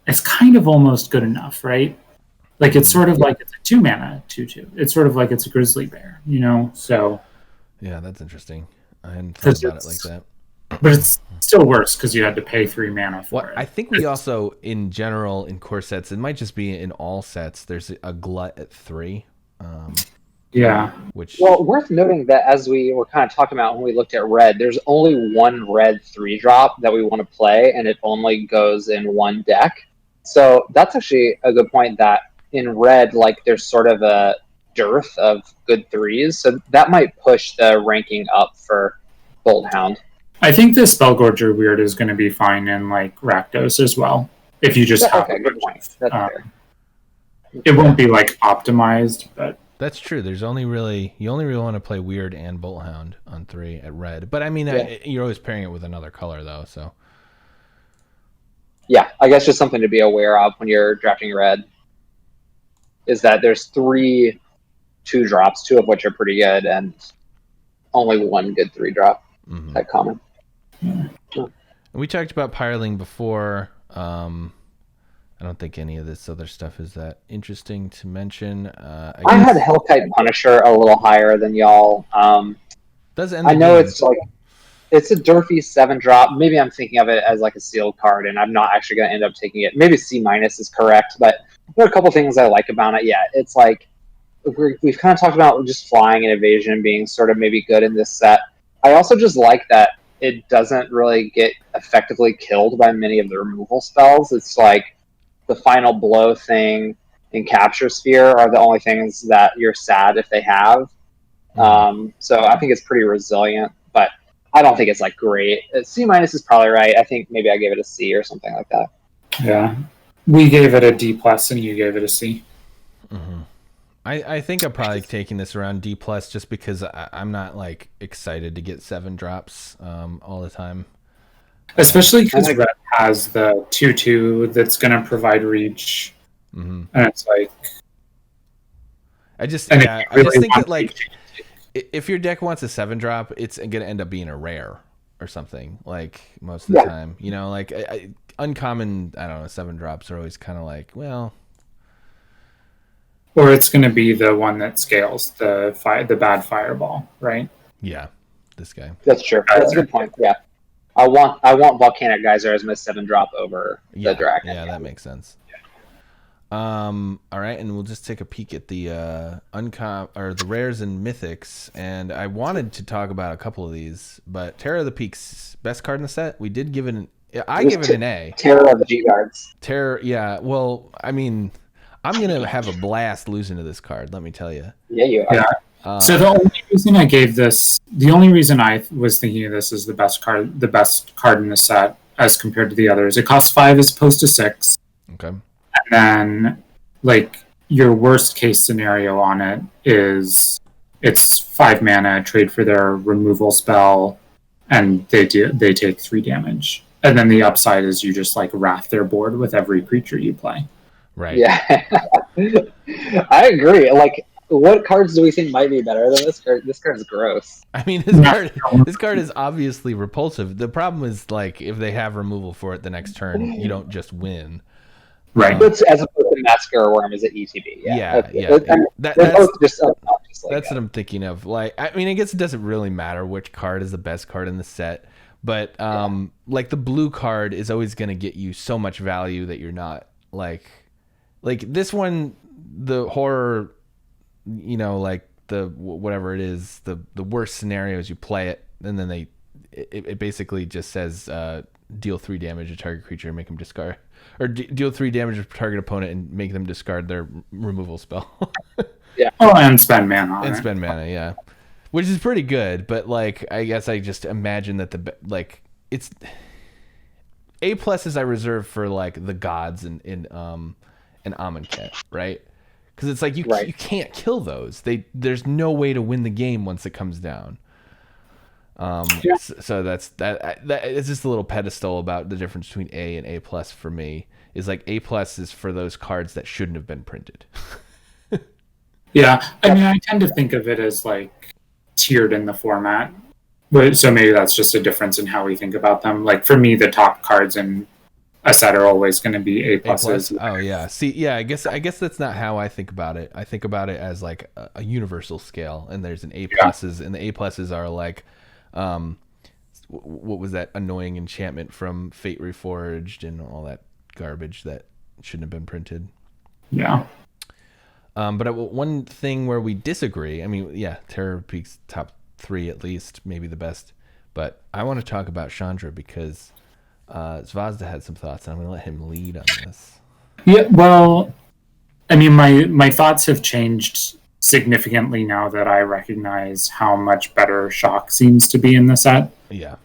it's kind of almost good enough, right? Like, it's sort of like it's a 2-mana 2/2. It's sort of like it's a grizzly bear, So Yeah, that's interesting. I hadn't thought about it like that. But it's still worse because you had to pay 3 mana for it. I think we also, in general, in core sets, it might just be in all sets, there's a glut at 3. Yeah. Well, worth noting that as we were kind of talking about when we looked at red, there's only one red 3-drop that we want to play, and it only goes in one deck. So that's actually a good point that in red, like, there's sort of a dearth of good 3s. So that might push the ranking up for Bolt Hound. I think the Spellgorger Weird is going to be fine in, like, Rakdos as well. If you just have good point. That's fair. It won't be, like, optimized, but... That's true. You only really want to play Weird and Bolt Hound on 3 at red. But I mean, you're always pairing it with another color though. So yeah, I guess just something to be aware of when you're drafting red is that there's 3 2-drops, 2 of which are pretty good, and only one good 3-drop type common. We talked about Pyreling before. I don't think any of this other stuff is that interesting to mention. I had Hellkite Punisher a little higher than y'all. I know it's like it's a Durfee 7-drop. Maybe I'm thinking of it as like a sealed card, and I'm not actually going to end up taking it. Maybe C- is correct, but there are a couple things I like about it. Yeah, it's like we've kind of talked about just flying and evasion being sort of maybe good in this set. I also just like that it doesn't really get effectively killed by many of the removal spells. It's like the final blow thing and capture sphere are the only things that you're sad if they have. So I think it's pretty resilient, but I don't think it's like great. C- is probably right. I think maybe I gave it a C or something like that. Yeah. We gave it a D+ and you gave it a C. Mm-hmm. I think I'm probably taking this around D+ just because I'm not like excited to get 7-drops all the time. Especially because red has the 2/2 that's going to provide reach, and it's like. I just think that like if your deck wants a 7-drop, it's going to end up being a rare or something like most of the time. Like uncommon. I don't know. 7-drops are always kind of like Or it's going to be the one that scales the bad fireball, right? Yeah, this guy. That's true. That's a good point. Yeah. I want Volcanic Geyser as my 7-drop over the Dragon. Yeah, that makes sense. All right, and we'll just take a peek at the the rares and mythics. And I wanted to talk about a couple of these, but Terror of the Peaks, best card in the set. We did give it an A. Terror of the GGards. Terror, yeah. Well, I mean, I'm gonna have a blast losing to this card. Let me tell you. Yeah, you are. Yeah. So the only reason I was thinking of this as the best card in the set as compared to the others, it costs 5 as opposed to 6. Okay. And then, like, your worst case scenario on it is it's 5 mana, trade for their removal spell, and they take 3 damage. And then the upside is you just like wrath their board with every creature you play. Right. Yeah. I agree. Like, what cards do we think might be better than this card? This card is gross. I mean, this card is obviously repulsive. The problem is, like, if they have removal for it the next turn, you don't just win. Right. As opposed to Mascara Worm is at ETB. Yeah. That's what I'm thinking of. Like, I mean, I guess it doesn't really matter which card is the best card in the set, but like the blue card is always going to get you so much value that you're not like this one, the horror, like the whatever it is, the worst scenario is you play it and then it basically just says deal 3 damage to target creature and make them discard, or deal 3 damage to target opponent and make them discard their removal spell. Yeah. Oh, and spend mana. Yeah. Which is pretty good, but like I guess I just imagine that it's A+ is I reserve for like the gods in Amonkhet, right? Because it's like you can't kill those. There's no way to win the game once it comes down. So that's that. It's just a little pedestal about the difference between A and A+ for me. Is like A+ is for those cards that shouldn't have been printed. Yeah, I mean, I tend to think of it as like tiered in the format. But so maybe that's just a difference in how we think about them. Like for me, the top cards in a set are always going to be A A pluses. plus. Oh yeah. See, yeah. I guess that's not how I think about it. I think about it as like a universal scale, and there's an A pluses, and the A pluses are like, what was that annoying enchantment from Fate Reforged and all that garbage that shouldn't have been printed. Yeah. But one thing where we disagree, I mean, yeah, Terror Peak's top 3 at least, maybe the best. But I want to talk about Chandra because Zvazda had some thoughts, and I'm going to let him lead on this. Yeah, well, I mean, my thoughts have changed significantly now that I recognize how much better Shock seems to be in the set. Yeah.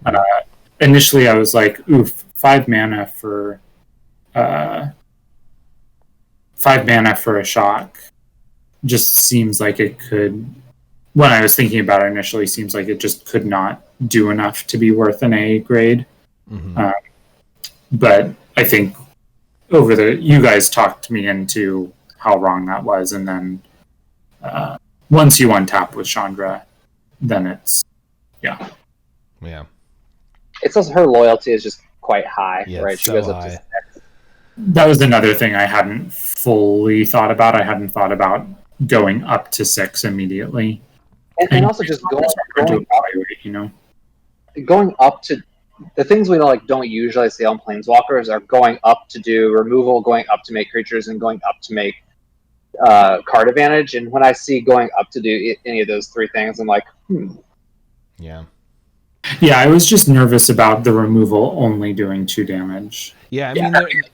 Initially, I was like, oof, 5 mana for 5 mana for a Shock just seems like it could. When I was thinking about it initially, seems like it just could not do enough to be worth an A grade. Mm-hmm. But I think you guys talked me into how wrong that was, and then once you untap with Chandra, then it's yeah. It's also her loyalty is just quite high, Yeah, right? She goes up to 6. That was another thing I hadn't fully thought about. I hadn't thought about going up to 6 immediately, and also just going up, going up to the things we don't usually see on planeswalkers are going up to do removal, going up to make creatures, and going up to make card advantage. And when I see going up to do any of those 3 things, I'm like, Yeah. Yeah, I was just nervous about the removal only doing 2 damage. Yeah, I mean, I think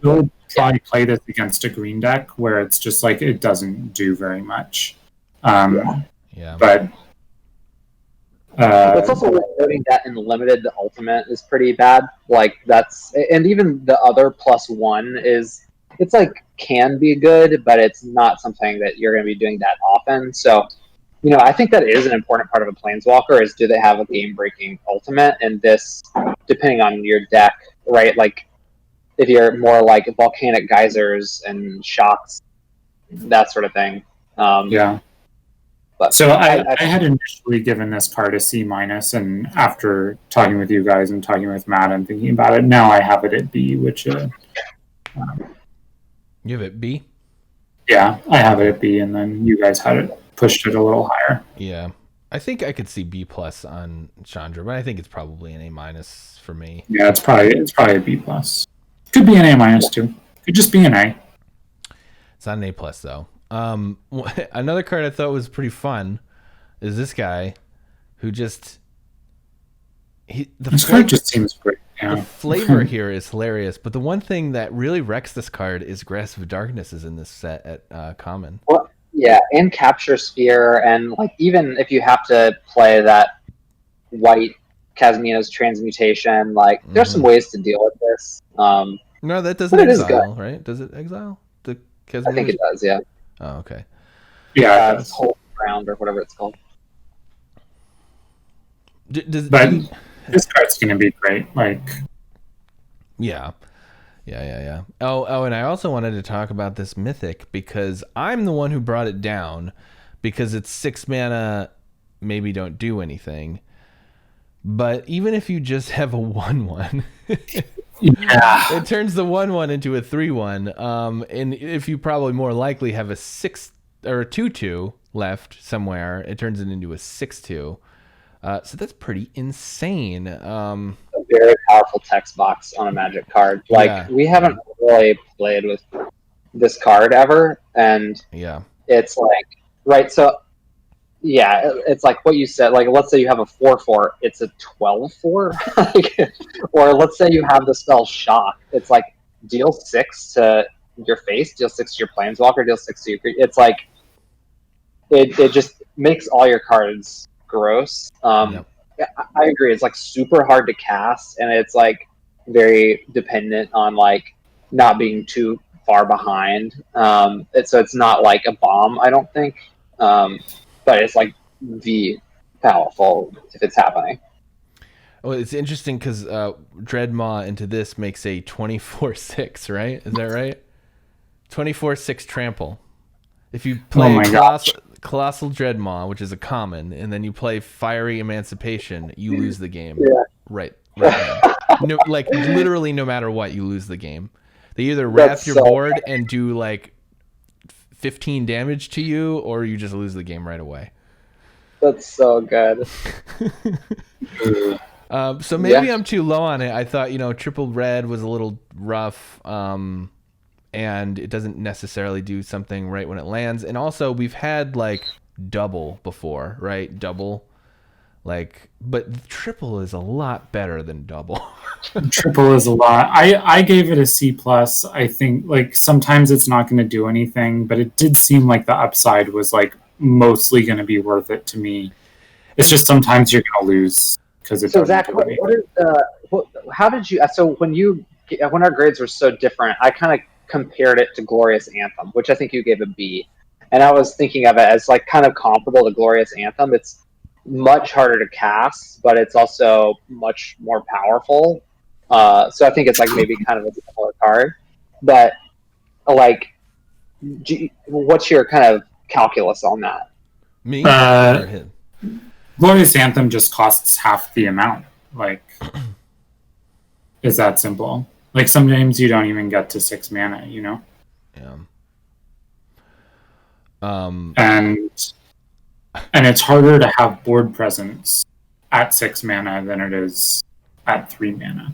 we'll probably play this against a green deck where it's just like it doesn't do very much. yeah. But it's also worth noting that in limited, the ultimate is pretty bad. Like and even the other +1 is, it's like can be good, but it's not something that you're going to be doing that often. So, I think that is an important part of a planeswalker is, do they have a game-breaking ultimate? And this, depending on your deck, right? Like if you're more like volcanic geysers and shocks, that sort of thing. Yeah. But so I had initially given this card a C-, and after talking with you guys and talking with Matt and thinking about it, now I have it at B, which you have it B? Yeah, I have it at B, and then you guys had it pushed it a little higher. Yeah. I think I could see B+ on Chandra, but I think it's probably an A- for me. Yeah, it's probably a B+. Could be an A- too. Could just be an A. It's not an A+ though. Another card I thought was pretty fun is this guy who this card just seems great. Yeah. The flavor here is hilarious, but the one thing that really wrecks this card is Grasp of Darkness is in this set at common. Well, yeah, and Capture Sphere, and like even if you have to play that white Kazmina's Transmutation, like there's some ways to deal with this. No, that doesn't exile, right? Does it exile the Kazmina's? I think it does, yeah. Oh, okay. Yeah, Cold Ground or whatever it's called. This card's gonna be great. Like, yeah. Oh, and I also wanted to talk about this Mythic because I'm the one who brought it down because it's 6 mana, maybe don't do anything. But even if you just have a 1/1, it turns the 1/1 into a 3/1. And if you probably more likely have a 6 or a 2/2 left somewhere, it turns it into a 6/2. So that's pretty insane. A very powerful text box on a Magic card. Like we haven't really played with this card ever, and it's like right. So yeah, it's like what you said. Like let's say you have a 4/4, it's a 12/4, or let's say you have the spell Shock. It's like deal 6 to your face, deal 6 to your Planeswalker, deal 6 to your. It's like it just makes all your cards gross. I agree. It's like super hard to cast, and it's like very dependent on like not being too far behind. So it's not like a bomb, I don't think. But it's like the powerful if it's happening. Well, it's interesting because Dreadmaw into this makes a 24/6, right? Is that right? 24/6 trample. If you play my gosh. Colossal Dreadmaw, which is a common, and then you play Fiery Emancipation, you lose the game. Yeah. Right then. No, like literally, no matter what, you lose the game. They either wrath your so board and do like 15 damage to you, or you just lose the game right away. That's so good. So maybe I'm too low on it. I thought, triple red was a little rough, and it doesn't necessarily do something right when it lands. And also, we've had like double before, right? Double, but triple is a lot better than double. Triple is a lot. I gave it a C plus. I think like sometimes it's not going to do anything, but it did seem like the upside was like mostly going to be worth it to me. It's just sometimes you're going to lose because it doesn't Zach, do anything. how did you? So when our grades were so different, I kind of compared it to Glorious Anthem, which I think you gave a B, and I was thinking of it as like kind of comparable to Glorious Anthem. It's much harder to cast, but it's also much more powerful. So I think it's like maybe kind of a similar card, but like, what's your kind of calculus on that? Me or him? Glorious Anthem just costs half the amount. Like, is that simple? Like sometimes you don't even get to 6 mana, Yeah. And it's harder to have board presence at 6 mana than it is at 3 mana.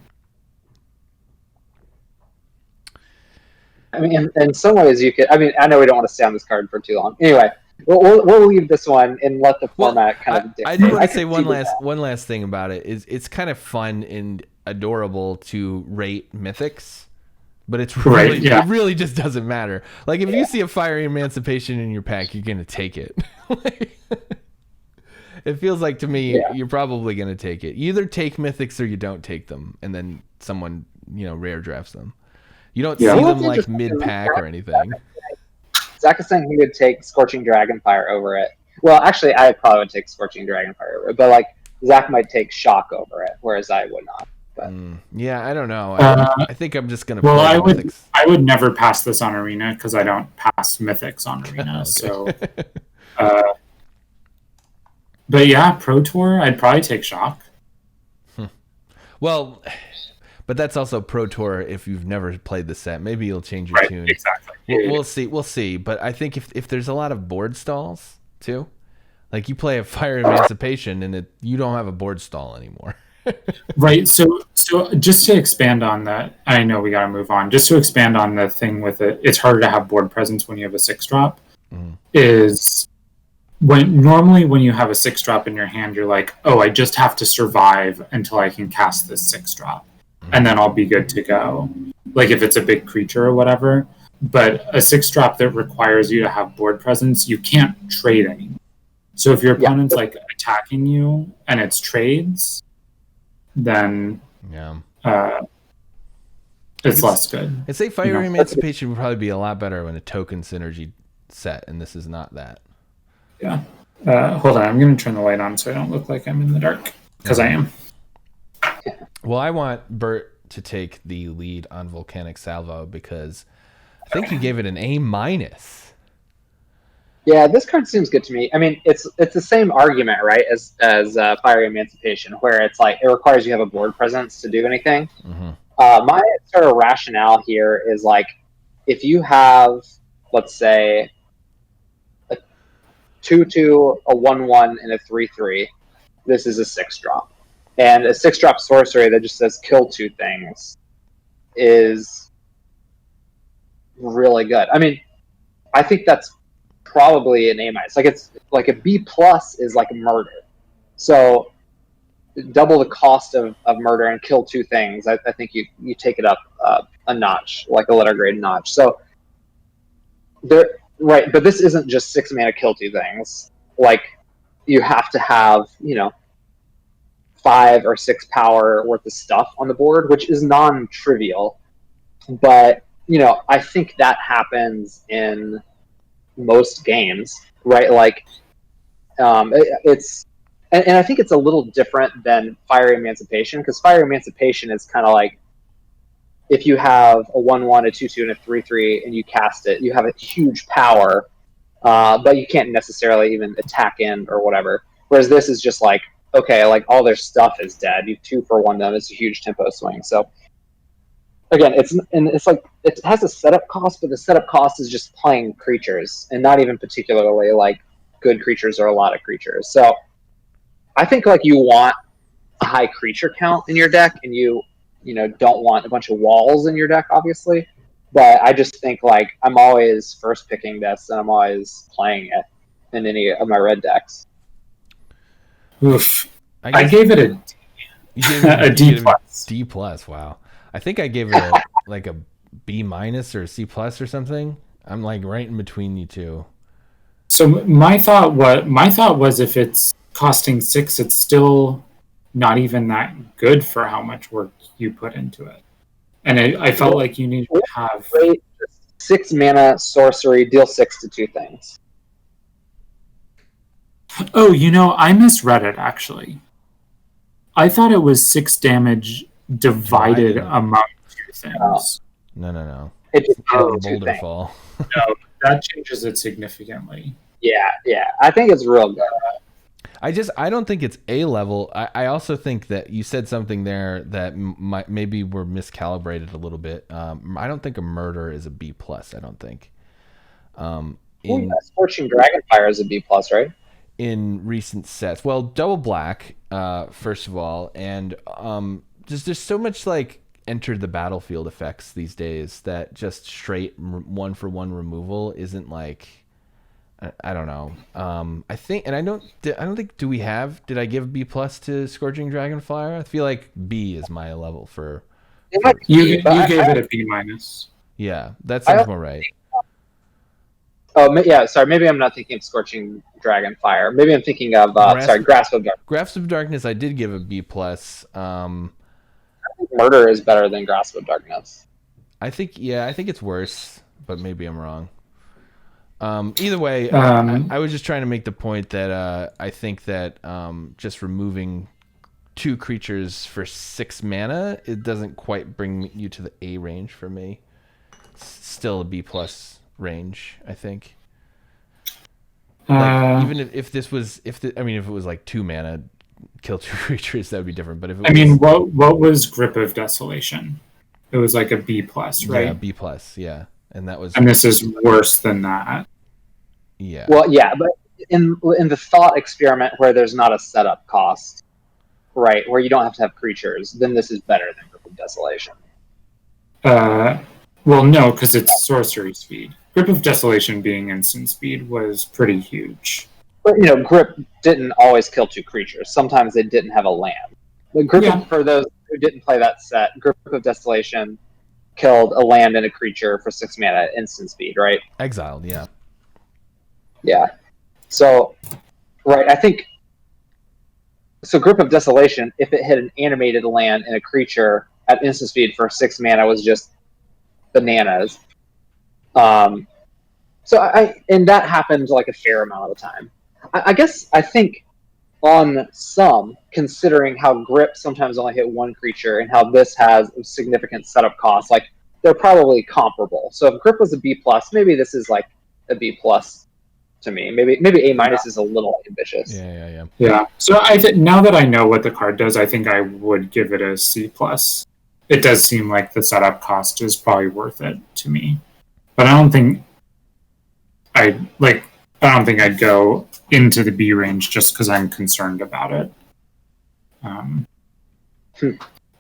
I mean, in some ways you could. I mean, I know we don't want to stay on this card for too long. Anyway, we'll leave this one and let the format kind of. I do want to say one last thing about it is it's kind of fun and adorable to rate mythics, but it's really it really just doesn't matter. Like if you see a Fiery Emancipation in your pack, you're gonna take it. It feels like to me you're probably gonna take it. You either take mythics or you don't take them, and then someone rare drafts them. You don't see them like mid-pack or anything. Zach is saying he would take Scorching Dragonfire over it. Well, actually, I probably would take Scorching Dragonfire over it, but like Zach might take Shock over it, whereas I would not. But. Yeah, I don't know. I think I'm just gonna. Well, I would never pass this on Arena because I don't pass mythics on Arena. So, but yeah, Pro Tour, I'd probably take Shock. Well. But that's also Pro Tour if you've never played the set. Maybe you'll change your tune. Exactly. We'll see. But I think if there's a lot of board stalls too, like you play a Fire Emancipation and you don't have a board stall anymore. Right. So just to expand on that, I know we got to move on. Just to expand on the thing with it, it's harder to have board presence when you have a 6-drop. Is normally when you have a 6-drop in your hand, you're like, oh, I just have to survive until I can cast this 6-drop. And then I'll be good to go. Like if it's a big creature or whatever. But a 6-drop that requires you to have board presence, you can't trade anymore. So if your opponent's like attacking you and it's trades, then it's less good. I'd say Fire Emancipation would probably be a lot better in a token synergy set, and this is not that. Yeah. Hold on, I'm going to turn the light on so I don't look like I'm in the dark, because I am. Well, I want Bert to take the lead on Volcanic Salvo because I think you gave it an A-. Yeah, this card seems good to me. I mean, it's the same argument, right, as Fiery Emancipation, where it's like it requires you have a board presence to do anything. My sort of rationale here is like if you have, let's say, a 2/2, a 1/1, and a 3/3, this is a 6-drop. And a 6-drop sorcery that just says kill 2 things is really good. I mean, I think that's probably an A-. Like it's like a B+ is like murder. So double the cost of murder and kill 2 things. I think you take it up a notch, like a letter grade notch. So right, but this isn't just 6 mana kill 2 things. Like you have to have 5 or 6 power worth of stuff on the board, which is non-trivial. But, I think that happens in most games, right? Like, it's... And I think it's a little different than Fiery Emancipation, because Fiery Emancipation is kind of like, if you have a 1/1, a 2/2, and a 3/3, and you cast it, you have a huge power, but you can't necessarily even attack in or whatever. Whereas this is just like, okay, like all their stuff is dead. You 2-for-1 them. It's a huge tempo swing. So again, it's like it has a setup cost, but the setup cost is just playing creatures and not even particularly like good creatures or a lot of creatures. So I think like you want a high creature count in your deck, and you don't want a bunch of walls in your deck, obviously. But I just think like I'm always first picking this, and I'm always playing it in any of my red decks. Oof. I gave it a D plus. D plus. Wow. I think I gave it like a B minus or a C plus or something. I'm like right in between you two. So my thought was if it's costing 6, it's still not even that good for how much work you put into it. And I felt like you needed to have 6 mana sorcery, deal 6 to 2 things. Oh, I misread it actually. I thought it was 6 damage divided among 2 things. No. It just Boulder Fall. No, that changes it significantly. Yeah. I think it's real good. I don't think it's A level. I also think that you said something there that maybe we're miscalibrated a little bit. I don't think a murder is a B plus. I don't think. Scorching Dragonfire is a B plus, right? In recent sets, well, double black, first of all, and there's so much like enter the battlefield effects these days that just straight 1-for-1 removal isn't like. I don't know. I think, and I don't think. Did I give B plus to Scorching Dragonfire? I feel like B is my level for. You gave it a B minus. Yeah, that sounds more right. Oh yeah, sorry. Maybe I'm not thinking of Scorching Dragonfire. Maybe I'm thinking of Grasp of Darkness. Grasp of Darkness, I did give a B plus. I think Murder is better than Grasp of Darkness. I think it's worse, but maybe I'm wrong. Either way, I was just trying to make the point that I think that just removing 2 creatures for 6 mana, it doesn't quite bring you to the A range for me. Still a B plus range, I think. Like, even if this was if it was like 2 mana, kill 2 creatures, that would be different. But if it was, what was Grip of Desolation? It was like a B plus, right? Yeah, B plus, yeah. And this is worse than that. Yeah. Well, yeah, but in the thought experiment where there's not a setup cost, right, where you don't have to have creatures, then this is better than Grip of Desolation. Well, no, because it's sorcery speed. Grip of Desolation being instant speed was pretty huge. But Grip didn't always kill 2 creatures. Sometimes they didn't have a land. For those who didn't play that set, Grip of Desolation killed a land and a creature for 6 mana instant speed, right? Exiled, yeah. Yeah. So, right, I think... So Grip of Desolation, if it hit an animated land and a creature at instant speed for 6 mana, was just bananas. And that happens like a fair amount of the time. I think on some, considering how Grip sometimes only hit 1 creature and how this has a significant setup cost, like they're probably comparable. So if Grip was a B plus, maybe this is like a B plus to me. Maybe A minus is a little ambitious. Yeah. So now that I know what the card does, I think I would give it a C plus. It does seem like the setup cost is probably worth it to me, but I don't think I'd go into the B range just because I'm concerned about it. Again,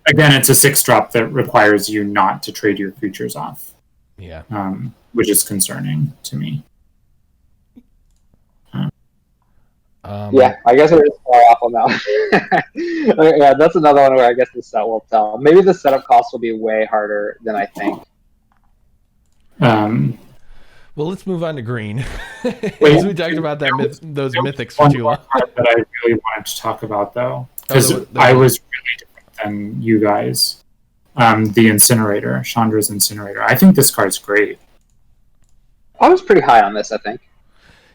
it's a 6-drop that requires you not to trade your creatures off. Yeah. Which is concerning to me. Yeah, I guess we're just far off on that one. Yeah, that's another one where I guess the set will tell. Maybe the setup cost will be way harder than I think. Well, let's move on to green. Because we talked about those mythics for too long. That I really wanted to talk about, though, because I was really different than you guys. The Incinerator, Chandra's Incinerator. I think this card's great. I was pretty high on this, I think.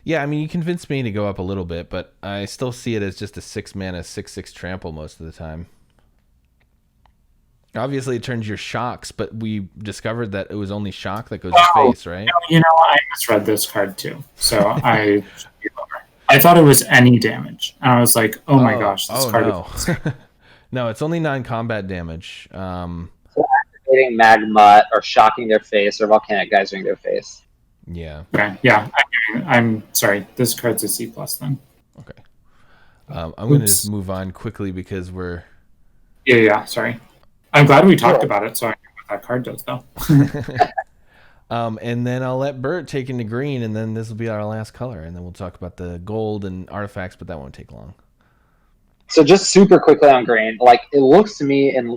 Yeah, I mean, you convinced me to go up a little bit, but I still see it as just a 6 mana, 6/6 trample most of the time. Obviously, it turns your shocks, but we discovered that it was only shock that goes to face, right? I misread this card too. So I thought it was any damage. And I was like, oh my gosh, this card no. is No, it's only non-combat damage. So activating magma or shocking their face or volcanic geysering their face. Yeah. Okay. Yeah. I'm sorry. This card's a C+ then. Okay. I'm going to just move on quickly because we're... Yeah. Sorry. I'm glad we talked about it, so I know what that card does, though. And then I'll let Bert take into green, and then this will be our last color, and then we'll talk about the gold and artifacts, but that won't take long. So just super quickly on green, like it looks to me, and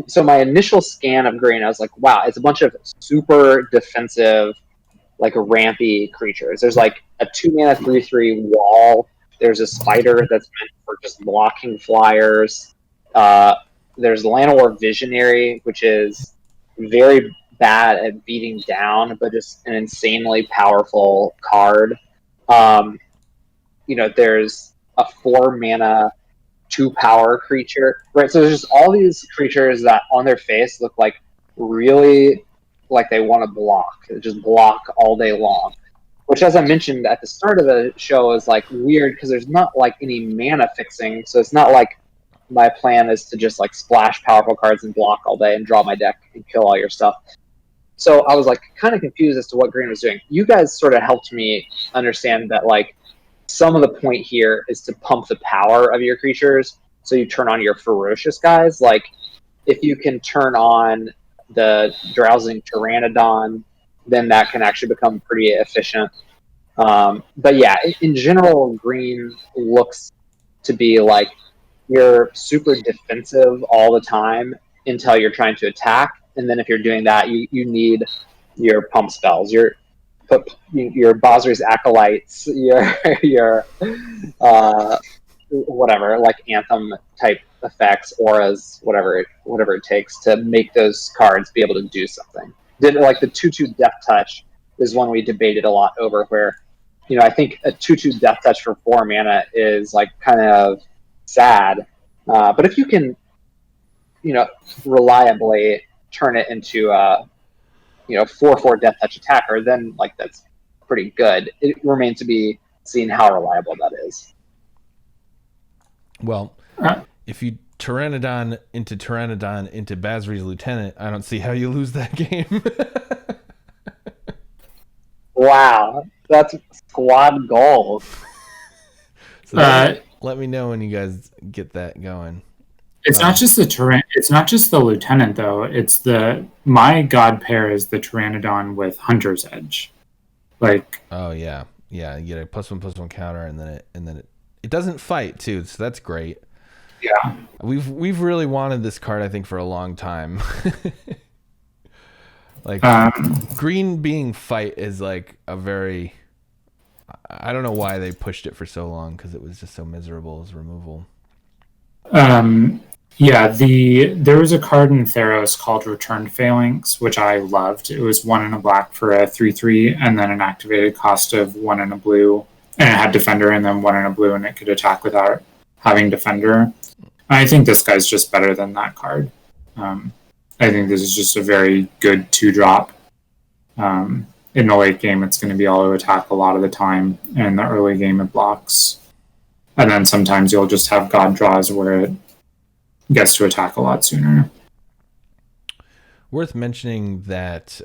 so my initial scan of green, I was like, wow, it's a bunch of super defensive, like rampy creatures. There's like a 2-mana 3/3 wall. There's a spider that's meant for just blocking flyers. There's Llanowar Visionary, which is very bad at beating down, but just an insanely powerful card. There's a 4-mana 2-power creature, right? So there's just all these creatures that on their face look like really like they want to block. They just block all day long. Which, as I mentioned at the start of the show, is like weird because there's not like any mana fixing. So it's not like my plan is to just like splash powerful cards and block all day and draw my deck and kill all your stuff. So I was like kind of confused as to what green was doing. You guys sort of helped me understand that like some of the point here is to pump the power of your creatures. So you turn on your ferocious guys. Like if you can turn on the drowsing Pteranodon, then that can actually become pretty efficient. But yeah, in general, green looks to be like you're super defensive all the time until you're trying to attack, and then if you're doing that, you need your pump spells, your Bosri's Acolytes, your whatever, like Anthem type effects, auras, whatever it takes to make those cards be able to do something. Like the 2/2 Death Touch is one we debated a lot over, where I think a 2/2 Death Touch for 4 mana is like kind of sad, but if you can reliably turn it into a 4/4 Death Touch attacker, then like that's pretty good. It remains to be seen how reliable that is. Well, if you Pteranodon into Basri's Lieutenant, I don't see how you lose that game. Wow, that's squad goals. So let me know when you guys get that going. It's not just it's not just the Lieutenant though. It's my god pair is the Pteranodon with Hunter's Edge. Like, oh yeah, you get a +1/+1 counter, and then it doesn't fight too, so that's great. Yeah, we've really wanted this card, I think, for a long time. Like green being fight is like a very, I don't know why they pushed it for so long, because it was just so miserable as removal. Yeah, there was a card in Theros called Returned Phalanx, which I loved. It was 1 and a black for a 3/3, and then an activated cost of 1 and a blue, and it had Defender, and then 1 and a blue, and it could attack without having Defender. I think this guy's just better than that card. I think this is just a very good 2-drop. In the late game, it's going to be auto attack a lot of the time, and in the early game, it blocks. And then sometimes you'll just have God draws where it gets to attack a lot sooner. Worth mentioning that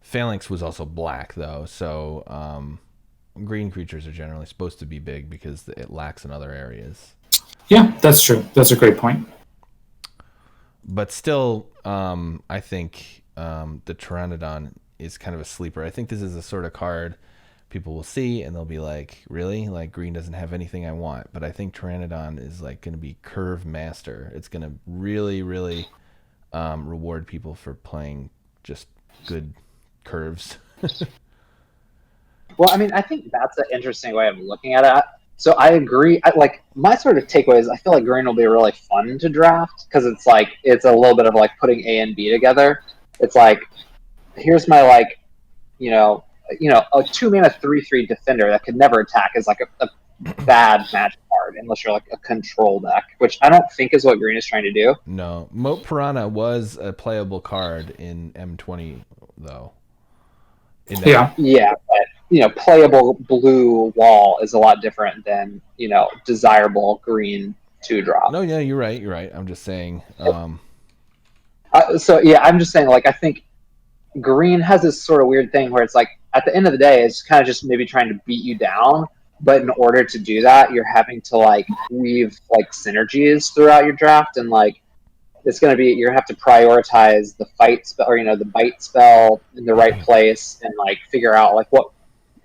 Phalanx was also black, though, so green creatures are generally supposed to be big because it lacks in other areas. Yeah, that's true. That's a great point. But still, I think the Pteranodon is kind of a sleeper. I think this is a sort of card people will see and they'll be like, really? Like, green doesn't have anything I want. But I think Pteranodon is like going to be curve master. It's going to really, really reward people for playing just good curves. Well, I mean, I think that's an interesting way of looking at it. So I agree. My sort of takeaway is I feel like green will be really fun to draft because it's a little bit of like putting A and B together. It's like, here's my a 2-mana 3/3 defender that could never attack is like a bad magic card. card unless you're like a control deck, which I don't think is what green is trying to do. No, Moat Piranha was a playable card in M20 though. Yeah. But playable blue wall is a lot different than desirable green 2-drop. No, yeah, you're right. I'm just saying. I'm just saying, like, I think green has this sort of weird thing where it's like at the end of the day, it's kind of just maybe trying to beat you down. But in order to do that, you're having to like weave like synergies throughout your draft, and like it's going to be you're going to have to prioritize the fight spell or the bite spell in the right place, and like figure out like what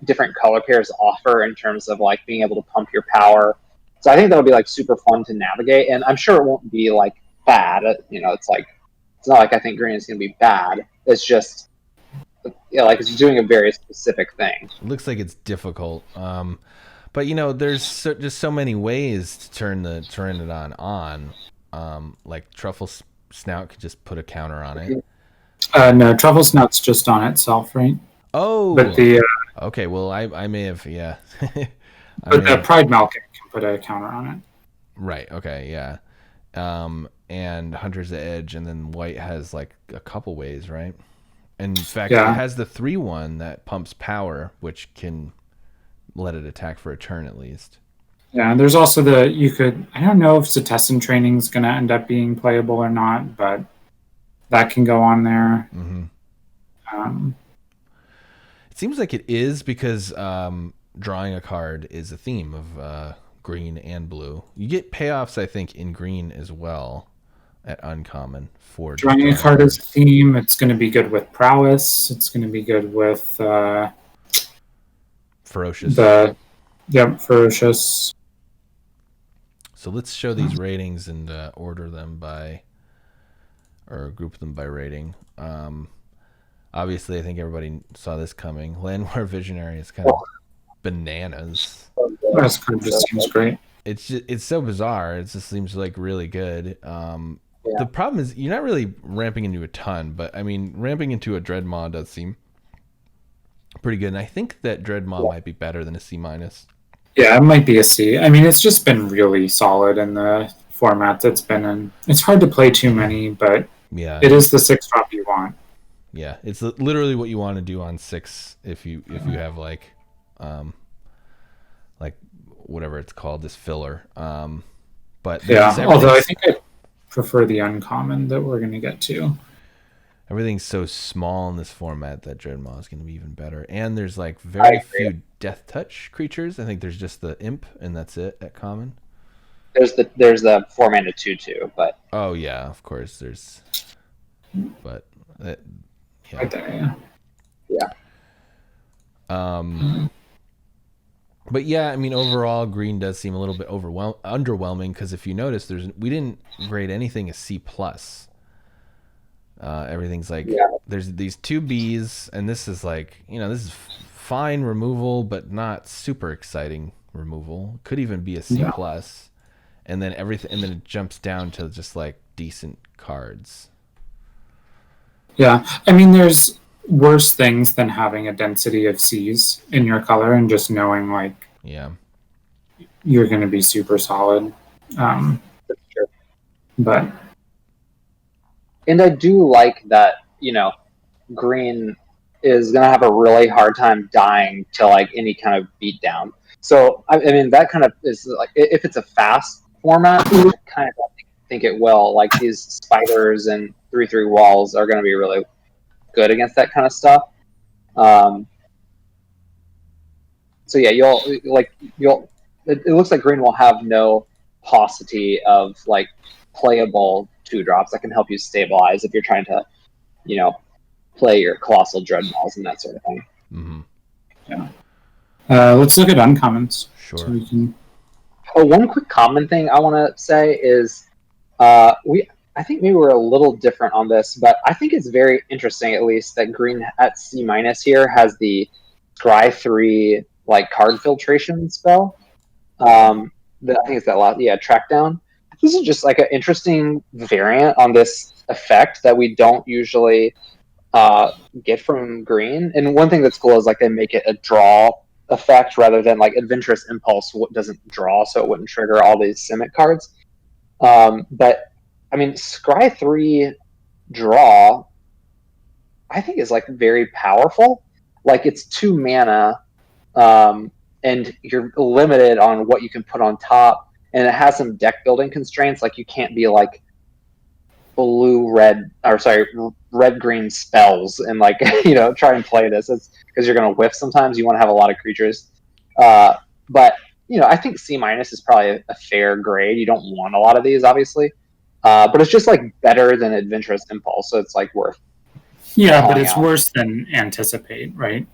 different color pairs offer in terms of like being able to pump your power. So I think that'll be like super fun to navigate, and I'm sure it won't be like bad. It's like it's not like I think green is going to be bad. It's just like it's doing a very specific thing. It looks like it's difficult. But there's just so many ways to turn it on. Like Truffle Snout could just put a counter on it. No, Truffle Snout's just on itself, right? Oh, but the okay. Well, I may have but the Pride Malkin can put a counter on it. Right. Okay. Yeah. And Hunter's Edge, and then white has like a couple ways, right? And in fact, it has the 3/1 that pumps power, which can let it attack for a turn at least. Yeah, there's also I don't know if Setessan Training is going to end up being playable or not, but that can go on there. Mm-hmm. It seems like it is because drawing a card is a theme of green and blue. You get payoffs, I think, in green as well at uncommon for drawing a card as a theme. It's going to be good with prowess. It's going to be good with ferocious. Ferocious. So let's show these ratings and order them or group them by rating. Obviously, I think everybody saw this coming. Landwar Visionary is kind of bananas. This card just seems great. It's so bizarre. It just seems like really good. The problem is you're not really ramping into a ton, but I mean, ramping into a Dreadmaw does seem pretty good. And I think that Dreadmaw might be better than a C-. Yeah, it might be a C. I mean, it's just been really solid in the formats it's been in. It's hard to play too many, but it is the 6-drop you want. Yeah, it's literally what you want to do on 6 if you have like whatever it's called, this filler. But although I think I prefer the uncommon that we're going to get to. Everything's so small in this format that Dreadmaw is going to be even better. And there's like very few Death Touch creatures. I think there's just the Imp, and that's it at common. There's the 4-mana 2/2, but oh yeah, of course there's. But right there, yeah. But yeah, I mean, overall, green does seem a little bit underwhelming because if you notice, we didn't grade anything a C+. Everything's like there's these 2 Bs, and this is like this is fine removal, but not super exciting removal. Could even be a C+. And then it jumps down to just like decent cards. Yeah, I mean, there's worse things than having a density of C's in your color and just knowing like you're going to be super solid. That's true. But and I do like that green is going to have a really hard time dying to like any kind of beatdown. So I mean that kind of is like if it's a fast format, I kind of think it will. Like these spiders and 3/3 walls are going to be really good against that kind of stuff. So yeah, it looks like green will have no paucity of like playable 2-drops that can help you stabilize if you're trying to, play your colossal Dreadmaws and that sort of thing. Mm-hmm. Yeah. Let's look at uncommons. Sure. So we can... one quick common thing I want to say is I think maybe we're a little different on this, but I think it's very interesting, at least, that green at C- here has the Scry 3 like card filtration spell. I think it's that last, track down. This is just like an interesting variant on this effect that we don't usually get from green. And one thing that's cool is like they make it a draw effect rather than like Adventurous Impulse doesn't draw, so it wouldn't trigger all these Simic cards. But I mean, Scry 3 draw, I think is like very powerful. Like it's 2 mana, and you're limited on what you can put on top, and it has some deck building constraints. Like you can't be like red green spells and like try and play this. It's because you're going to whiff sometimes. You want to have a lot of creatures, but I think C- is probably a fair grade. You don't want a lot of these, obviously, but it's just like better than Adventurous Impulse, so it's like worth. Yeah, but it's worse than Anticipate, right?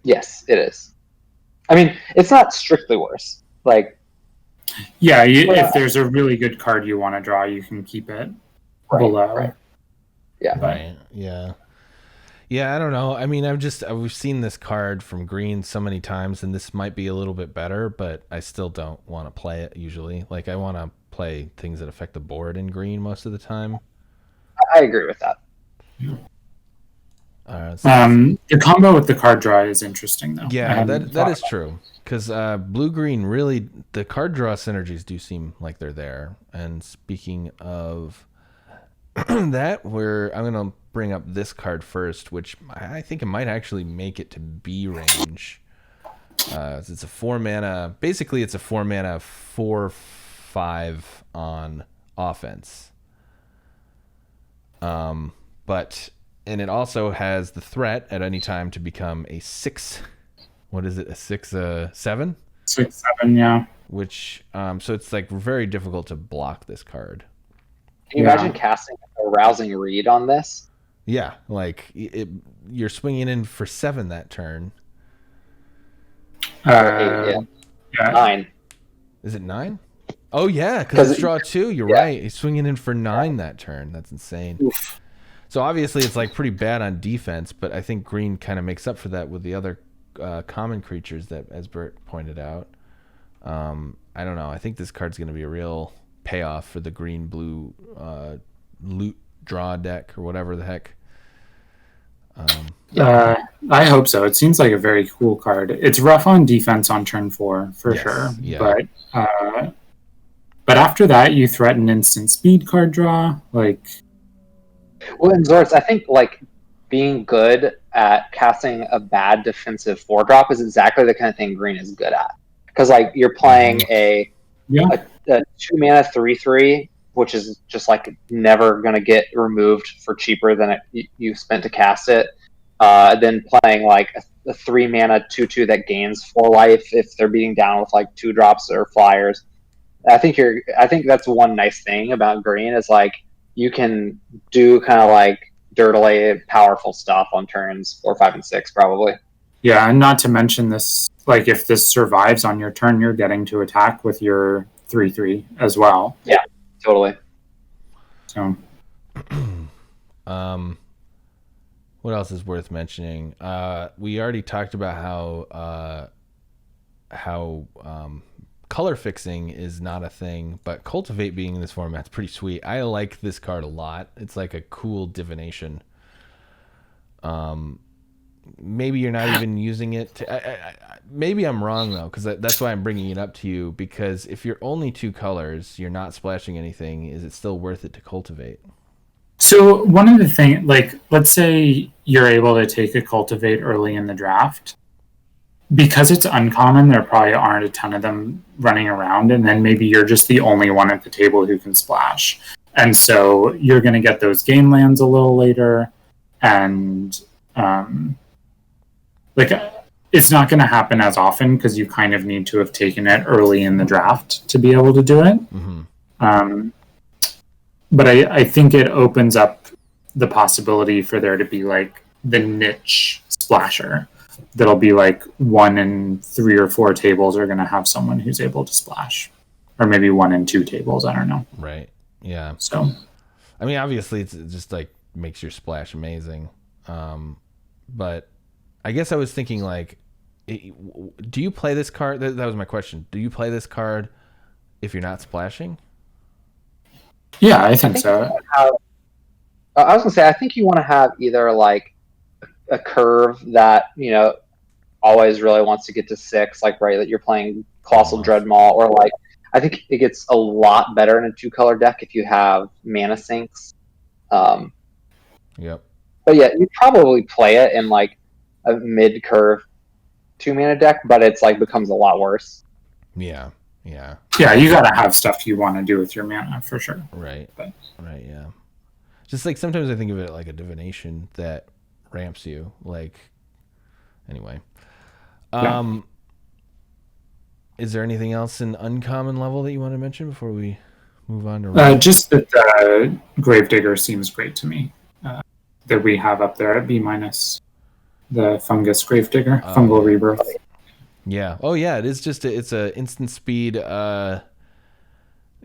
Yes, it is. I mean, it's not strictly worse. Like, yeah, if there's a really good card you want to draw, you can keep it below. Right. Yeah. Right. Yeah. Yeah, I don't know. I mean, we've seen this card from green so many times, and this might be a little bit better, but I still don't want to play it usually. Like, I want to play things that affect the board in green most of the time. I agree with that. The combo with the card draw is interesting, though. Yeah, that is true. Because blue-green, really, the card draw synergies do seem like they're there. And speaking of that, I'm going to bring up this card first, which I think it might actually make it to B range. It's a 4 mana. Basically, it's a 4 mana 4/5 on offense. And it also has the threat at any time to become a 6. What is it? A 6/7? 6/7, yeah. Which so it's like very difficult to block this card. Can you imagine casting a Rousing Reed on this? Yeah, like you're swinging in for 7 that turn. 8, yeah. 9. Is it 9? Oh yeah, because it's draw 2. You're right. He's swinging in for 9 that turn. That's insane. Oof. So obviously it's like pretty bad on defense, but I think green kind of makes up for that with the other common creatures that, as Bert pointed out. I don't know. I think this card's going to be a real payoff for the green-blue loot draw deck or whatever the heck. I hope so. It seems like a very cool card. It's rough on defense on turn 4 for sure. Yeah. But after that, you threaten instant speed card draw. Like, well, in Zorts, I think like being good at casting a bad defensive 4-drop is exactly the kind of thing green is good at. Because like you're playing a 2 mana 3/3, which is just like never gonna get removed for cheaper than you spent to cast it. Then playing like a 3 mana 2/2 that gains 4 life if they're beating down with like 2-drops or flyers. I think that's one nice thing about green is like you can do kind of like dirtily powerful stuff on turns 4, 5, and 6 probably. Yeah, and not to mention this, like if this survives on your turn, you're getting to attack with your 3/3 as well. Yeah, totally. So, what else is worth mentioning? We already talked about how color fixing is not a thing, but Cultivate being in this format is pretty sweet. I like this card a lot. It's like a cool divination. Maybe you're not even using it. Maybe I'm wrong, though, because that's why I'm bringing it up to you, because if you're only 2 colors, you're not splashing anything, is it still worth it to Cultivate? So one of the things, like, let's say you're able to take a Cultivate early in the draft. Because it's uncommon, there probably aren't a ton of them running around, and then maybe you're just the only one at the table who can splash. And so you're going to get those game lands a little later, and it's not going to happen as often because you kind of need to have taken it early in the draft to be able to do it. Mm-hmm. But I think it opens up the possibility for there to be like the niche splasher. That'll be like 1 in 3 or 4 tables are going to have someone who's able to splash, or maybe 1 in 2 tables. I don't know. Right. Yeah. So, I mean, obviously, it just like makes your splash amazing. But I guess I was thinking like, do you play this card? That was my question. Do you play this card if you're not splashing? Yeah, I think so. I was gonna say, I think you want to have either like a curve that always really wants to get to 6, like right that you're playing Colossal Almost. Dreadmaw, or like I think it gets a lot better in a 2-color deck if you have mana sinks. Yep. But yeah, you probably play it in like a mid curve 2-mana deck, but it's like becomes a lot worse. Yeah. Yeah. Yeah, you gotta have stuff you want to do with your mana for sure. Right. But Right. Yeah. Just like sometimes I think of it like a divination that ramps you. Like, anyway. Is there anything else in uncommon level that you want to mention before we move on to just that Gravedigger seems great to me. That we have up there at B-. The fungus Gravedigger, fungal rebirth. Yeah. Oh yeah, it is just it's a instant speed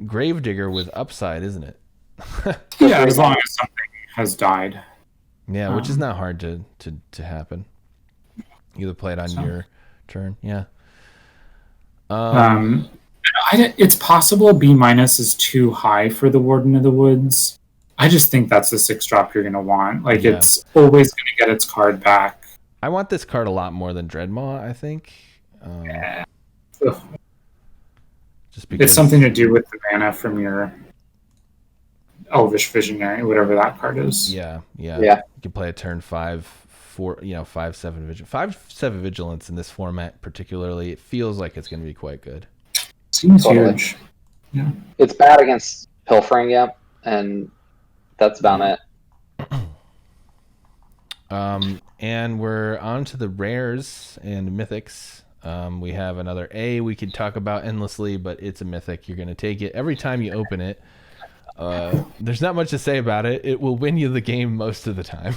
Gravedigger with upside, isn't it? Yeah, as long as something has died. Yeah, which is not hard to happen. You play it on your turn. Yeah. It's possible B- is too high for the Warden of the Woods. I just think that's the 6-drop you're going to want. Like, it's always going to get its card back. I want this card a lot more than Dreadmaw, I think. Just because It's something to do with the mana from your Elvish Visionary, whatever that card is. Yeah. Yeah. You can play a turn 5, 5/7 vigilance. 5/7 vigilance in this format, particularly, it feels like it's going to be quite good. Seems Totally. huge. Yeah. It's bad against pilfering, yeah, and that's about it. And we're on to the rares and mythics. We have another A we could talk about endlessly, but it's a mythic. You're going to take it every time you open it. There's not much to say about it. It will win you the game most of the time.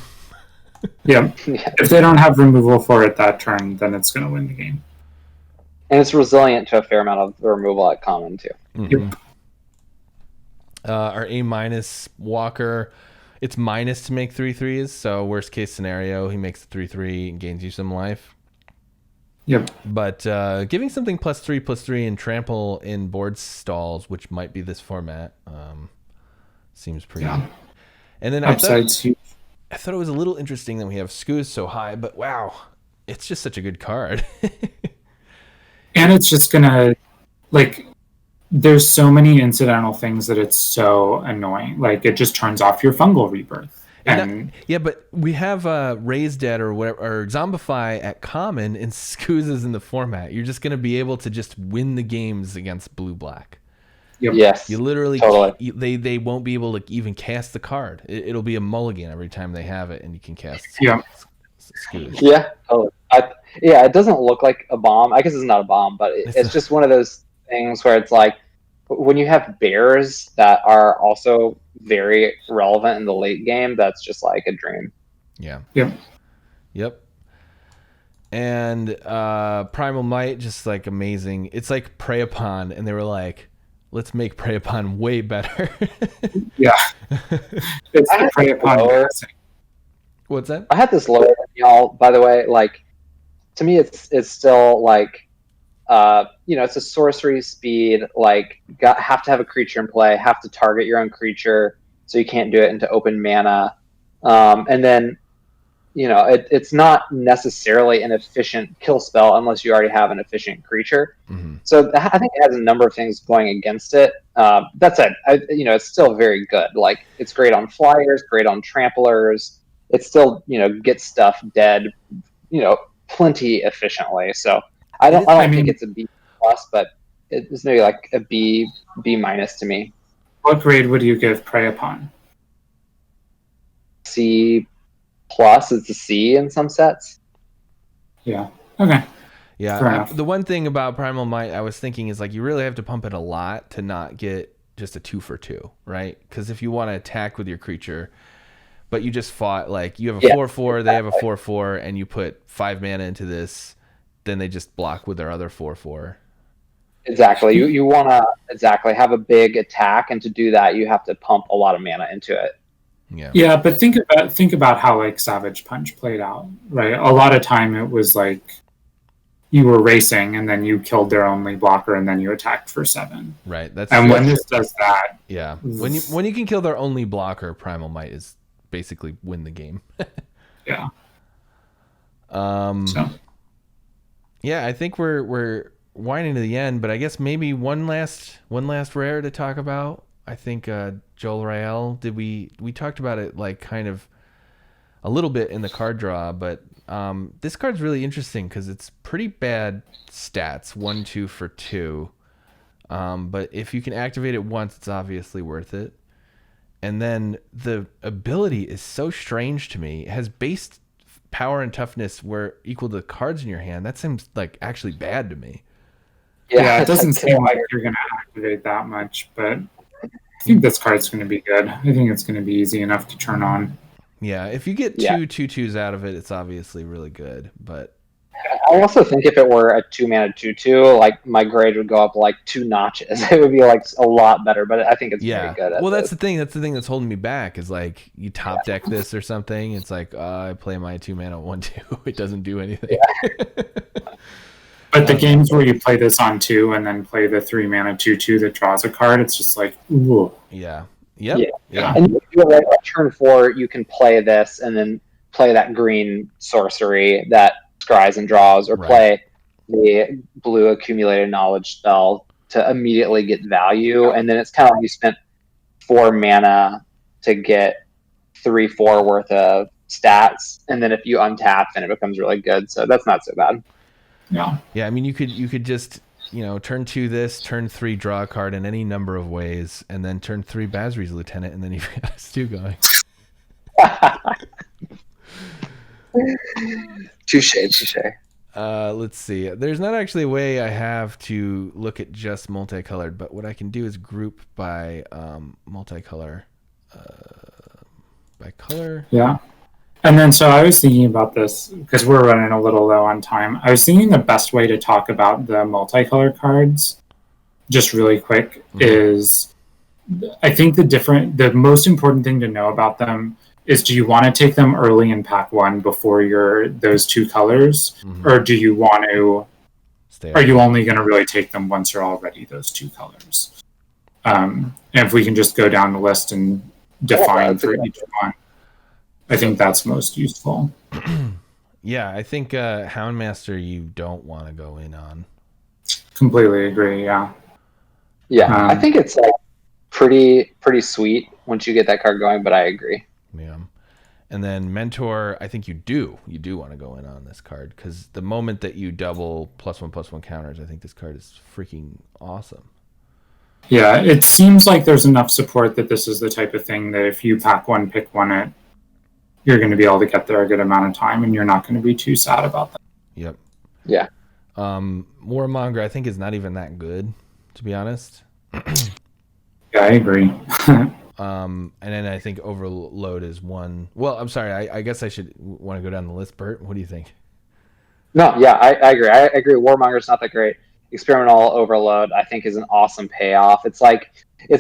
Yeah. If they don't have removal for it that turn, then it's going to win the game. And it's resilient to a fair amount of removal at common too. Mm-hmm. Our A- Walker, it's minus to make 3/3s, so worst case scenario, he makes a 3/3 and gains you some life. Yep. But giving something +3/+3 and trample in board stalls, which might be this format, seems pretty. Yeah. And then Upside's huge. I thought it was a little interesting that we have Skooz so high, but wow, it's just such a good card. And it's just going to, like, there's so many incidental things that it's so annoying. Like, it just turns off your fungal rebirth. Yeah, but we have Raise Dead or whatever, or Zombify at common, and Skooz is in the format. You're just going to be able to just win the games against blue-black. Yep. Yes. You literally, totally. they won't be able to even cast the card. It'll be a mulligan every time they have it, and you can cast Skooz. Yeah, totally. It doesn't look like a bomb. I guess it's not a bomb, but it's just one of those things where it's like when you have bears that are also very relevant in the late game, that's just like a dream. Yeah. Yep. And Primal Might, just like amazing. It's like Prey Upon, and they were like, let's make Prey Upon way better. Yeah. It's the Prey Upon classic. What's that? I had this lower than y'all, by the way. Like, to me, it's still like, it's a sorcery speed. Like, have to have a creature in play, have to target your own creature, so you can't do it into open mana. And then, it's not necessarily an efficient kill spell unless you already have an efficient creature. Mm-hmm. So I think it has a number of things going against it. That said, it's still very good. Like, it's great on flyers, great on tramplers. It still, gets stuff dead, plenty efficiently. So I don't think it's a B+, but it's maybe like a B- to me. What grade would you give Prey Upon? C+, it's a C in some sets. Yeah. Okay. Yeah. The one thing about Primal Might I was thinking is like you really have to pump it a lot to not get just a 2-for-2, right? Because if you want to attack with your creature, but you just fought, like, you have a 4/4, they have a 4/4, and you put 5 mana into this, then they just block with their other 4/4. Exactly. You want to have a big attack, and to do that, you have to pump a lot of mana into it. Yeah, but think about how, like, Savage Punch played out, right? A lot of time it was like you were racing, and then you killed their only blocker, and then you attacked for 7. Right. When this does that, yeah, when you can kill their only blocker, Primal Might is basically win the game. Yeah. Yeah, I think we're winding to the end, but I guess maybe one last rare to talk about. I think Joel Rael, we talked about it like kind of a little bit in the card draw, but this card's really interesting because it's pretty bad stats, 1-2 for 2. But if you can activate it once, it's obviously worth it. And then the ability is so strange to me. It has base power and toughness where equal to the cards in your hand. That seems like actually bad to me. Yeah, it doesn't seem like you're going to activate that much, but I think this card's going to be good. I think it's going to be easy enough to turn on. Yeah, if you get two 2/2s out of it, it's obviously really good. But I also think if it were a 2-mana 2/2, like my grade would go up like 2 notches. It would be like a lot better. But I think it's pretty good. Well, that's the thing. That's the thing that's holding me back is like you top deck this or something. It's like I play my 2-mana 1/2. It doesn't do anything. But the games where you play this on 2 and then play the 3-mana 2/2 that draws a card, it's just like, ooh. Yeah. Yep. Yeah. And like turn 4, you can play this and then play that green sorcery that scries and draws, or play the blue accumulated knowledge spell to immediately get value. And then it's kind of like you spent 4 mana to get 3-4 worth of stats, and then if you untap, then it becomes really good. So that's not so bad. Yeah. I mean, you could just turn 2 this, turn 3 draw a card in any number of ways, and then turn 3 Basri's Lieutenant, and then you've got a stew going. Touche. Let's see. There's not actually a way I have to look at just multicolored, but what I can do is group by multicolor, by color. Yeah. And then, so I was thinking about this because we're running a little low on time. I was thinking the best way to talk about the multicolor cards, just really quick, is I think the most important thing to know about them is, do you want to take them early in pack 1 before those 2 colors, or do you want to? Are you only going to really take them once you're already those 2 colors? And if we can just go down the list and define for each one, I think that's most useful. Yeah, I think Houndmaster you don't want to go in on. Completely agree. Yeah. I think it's like pretty sweet once you get that card going, but I agree. Yeah. And then Mentor, I think you do want to go in on this card, because the moment that you double +1/+1 counters, I think this card is freaking awesome. Yeah, it seems like there's enough support that this is the type of thing that if you pack 1, pick 1 it, you're going to be able to get there a good amount of time, and you're not going to be too sad about that. Yep. Yeah. Warmonger, I think, is not even that good, to be honest. Yeah, I agree. And then I think Overload is one. Well, I'm sorry. I guess I should want to go down the list. Bert, what do you think? No, yeah, I agree. I agree. Warmonger's not that great. Experimental Overload, I think, is an awesome payoff. It's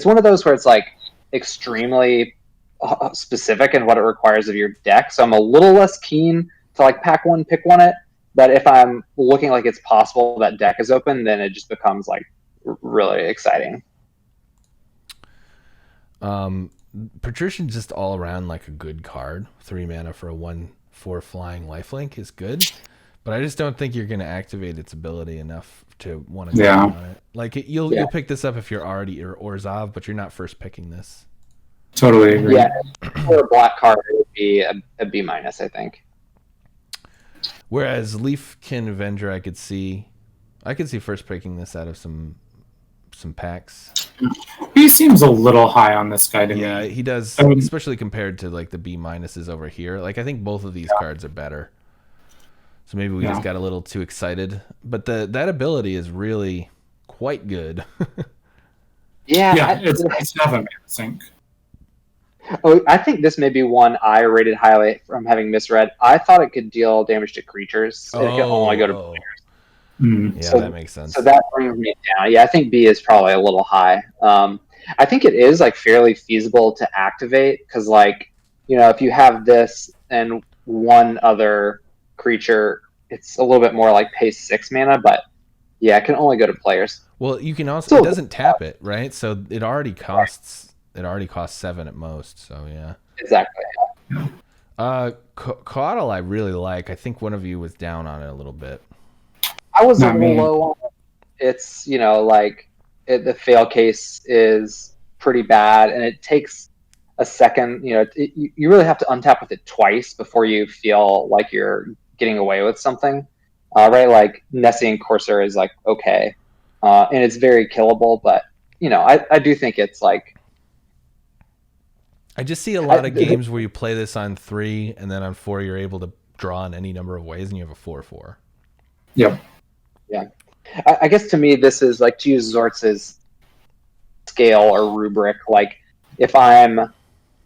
one of those where it's like extremely specific in what it requires of your deck. So I'm a little less keen to like pack 1, pick 1 it. But if I'm looking like it's possible that deck is open, then it just becomes like really exciting. Patrician's just all around like a good card. 3 mana for a 1/4 flying lifelink is good, but I just don't think you're going to activate its ability enough to want to go on it. Like you'll pick this up if you're already Orzhov, but you're not first picking this. Totally agree. Yeah, for a black card, it would be a B-, I think. Whereas Leafkin Avenger, I could see first picking this out of some packs. He seems a little high on this guy to me. Yeah, he does, especially compared to like the B- over here. Like I think both of these cards are better. So maybe we just got a little too excited. But that ability is really quite good. It's nice to have a mana sink. Oh, I think this may be one I rated highly from having misread. I thought it could deal damage to creatures. It could only go to players. Yeah, that makes sense. So that brings me down. Yeah, I think B is probably a little high. I think it is like fairly feasible to activate because, like, if you have this and one other creature, it's a little bit more like pay 6 mana. But yeah, it can only go to players. Well, you can also it doesn't tap it, right? So it already costs 7 at most. So yeah. Exactly. Caudal I really like. I think one of you was down on it a little bit. I was a Not little me. low on it. It's, the fail case is pretty bad, and it takes a second. You really have to untap with it twice before you feel like you're getting away with something. Right? Like Nessie and Corsair is like okay, and it's very killable, but I do think it's like I just see a lot of games where you play this on 3, and then on 4 you're able to draw in any number of ways, and you have a 4/4. Yep. Yeah. I guess to me, this is like, to use Zortz's scale or rubric, like if I'm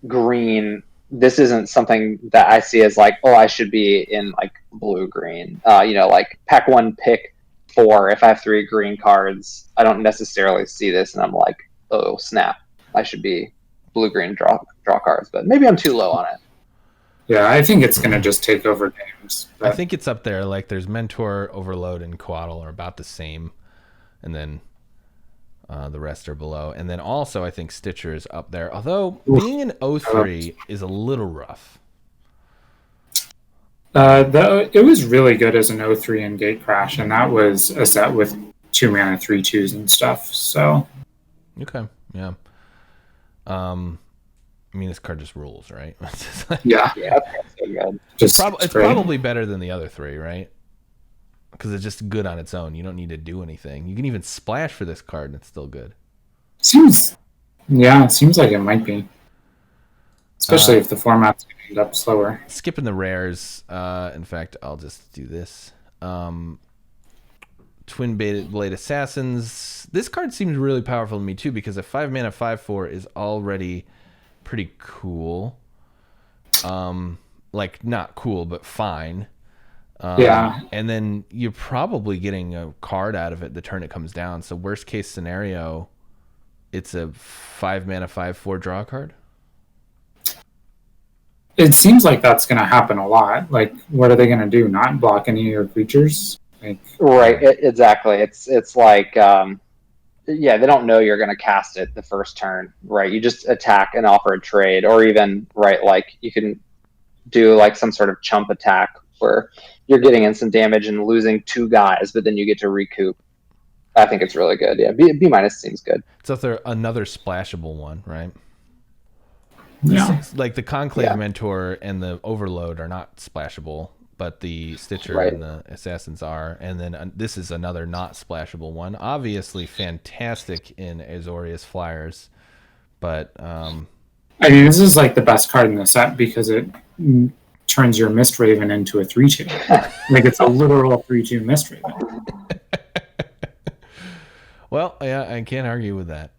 green, this isn't something that I see as like, oh, I should be in like blue-green. Like pack 1, pick 4. If I have 3 green cards, I don't necessarily see this and I'm like, oh, snap, I should be blue-green draw cards. But maybe I'm too low on it. Yeah, I think it's going to just take over games. I think it's up there. Like there's Mentor, Overload, and Coatl are about the same, and then the rest are below. And then also I think Stitcher is up there. Although being an 03 is a little rough. It was really good as an 03 in Gatecrash, and that was a set with 2 mana 3/2s and stuff. So okay, yeah. I mean, this card just rules, right? yeah, That's so good. just it's probably better than the other 3, right? Because it's just good on its own. You don't need to do anything. You can even splash for this card, and it's still good. Seems like it might be, especially if the format's going to end up slower. Skipping the rares. In fact, I'll just do this. Twin Blade Assassins. This card seems really powerful to me too, because a 5 mana 5/4 is already pretty cool. Like not cool, but fine. Yeah. And then you're probably getting a card out of it the turn it comes down. So worst case scenario, it's a 5 mana 5/4 draw card. It seems like that's going to happen a lot. Like, what are they going to do? Not block any of your creatures? Like, Right, exactly. It's like, they don't know you're going to cast it the first turn, right? You just attack and offer a trade, or even, right, like you can do like some sort of chump attack where you're getting instant damage and losing 2 guys, but then you get to recoup. I think it's really good. Yeah, B- minus seems good. So if there another splashable one, right? yeah. Like the Conclave Yeah. Mentor and the Overload are not splashable, but the Stitcher Right. and the Assassins are. And then this is another not splashable one. Obviously fantastic in Azorius Flyers, but I mean, this is like the best card in the set because it turns your Mistраven into a 3/2. Like, it's a literal 3/2 Mistраven. well, yeah, I can't argue with that.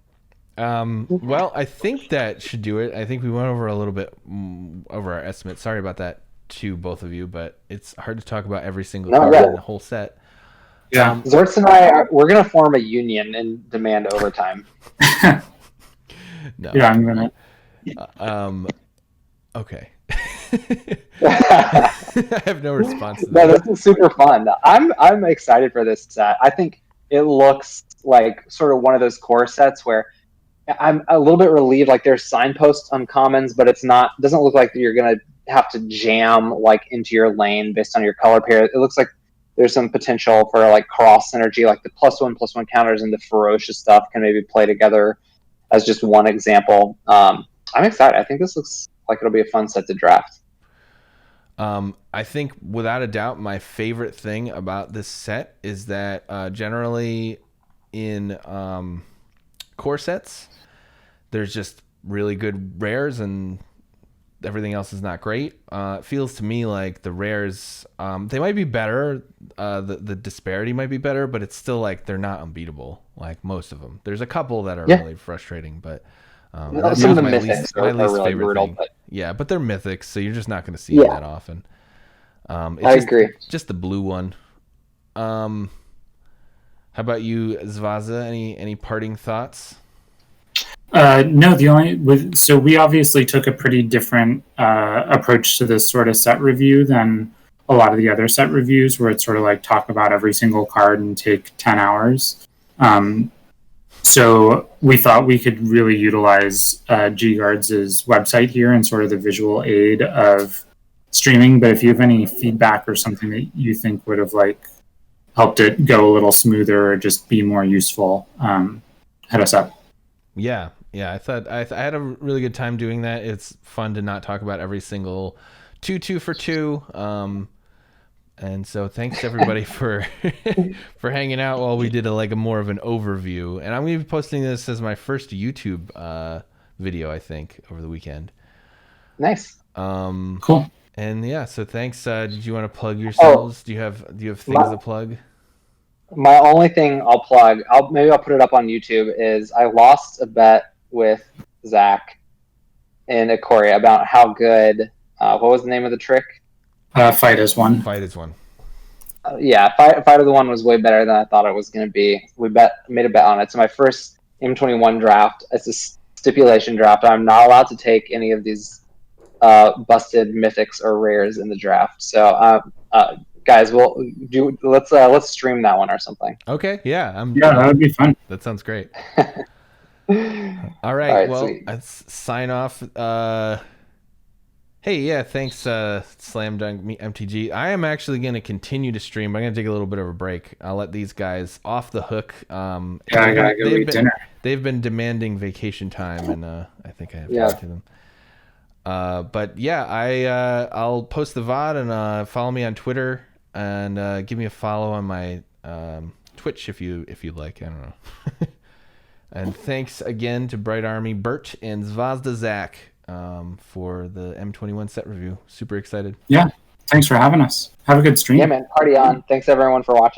Well, I think that should do it. I think we went over a little bit over our estimate. Sorry about that to both of you, but it's hard to talk about every single card in the whole set. Yeah. Zortz and I, we're going to form a union and demand overtime. No. Yeah, I'm going to. Okay. I have no response to No, that. this is super fun. I'm excited for this set. I think it looks like sort of one of those core sets where I'm a little bit relieved. Like there's signpost uncommons, but doesn't look like you're gonna have to jam like into your lane based on your color pair. It looks like there's some potential for like cross synergy, like the +1/+1 counters and the ferocious stuff can maybe play together as just one example. I'm excited. I think this looks like it'll be a fun set to draft. I think without a doubt, my favorite thing about this set is that generally in core sets, there's just really good rares and everything else is not great. It feels to me like the rares, they might be better. The disparity might be better, but it's still like they're not unbeatable. Like most of them, there's a couple that are really frustrating, but that's some of the my mythics are least really favorite brutal. thing. But Yeah, but they're mythics, so you're just not going to see them that often. I agree. Just the blue one. How about you, Zvazda? Any parting thoughts? No, so we obviously took a pretty different approach to this sort of set review than a lot of the other set reviews, where it's sort of like talk about every single card and take 10 hours. So we thought we could really utilize GGards' website here and sort of the visual aid of streaming. But if you have any feedback or something that you think would have helped it go a little smoother or just be more useful, hit us up. Yeah, I thought I had a really good time doing that. It's fun to not talk about every single 2 for 2. And so thanks everybody for for hanging out while we did a more of an overview. And I'm going to be posting this as my first YouTube video, I think, over the weekend. Nice. Cool. And yeah, so thanks. Did you want to plug yourselves? Do you have things to plug? My only thing I'll plug, maybe I'll put it up on YouTube, is I lost a bet with Zach in Ikoria about how good, what was the name of the trick? Fight is one. Fight is one. Yeah, Fight of the One was way better than I thought it was going to be. We made a bet on it. It's my first M21 draft. It's a stipulation draft. I'm not allowed to take any of these busted mythics or rares in the draft. So, guys, let's stream that one or something. Okay, yeah, that would be fun. That sounds great. All right, well, sweet. Let's sign off. Hey, yeah, thanks, Slam Dunk MTG. I am actually going to continue to stream. I'm going to take a little bit of a break. I'll let these guys off the hook. I gotta go eat dinner. They've been demanding vacation time, and I think I have to talk to them. But yeah, I'll post the VOD, and follow me on Twitter, and give me a follow on my Twitch if you'd like. I don't know. And thanks again to Brightarmy, Bert, and Zvazda Zach for the M21 set review. Super excited. Yeah, thanks for having us. Have a good stream. Yeah, man, party on. Thanks everyone for watching.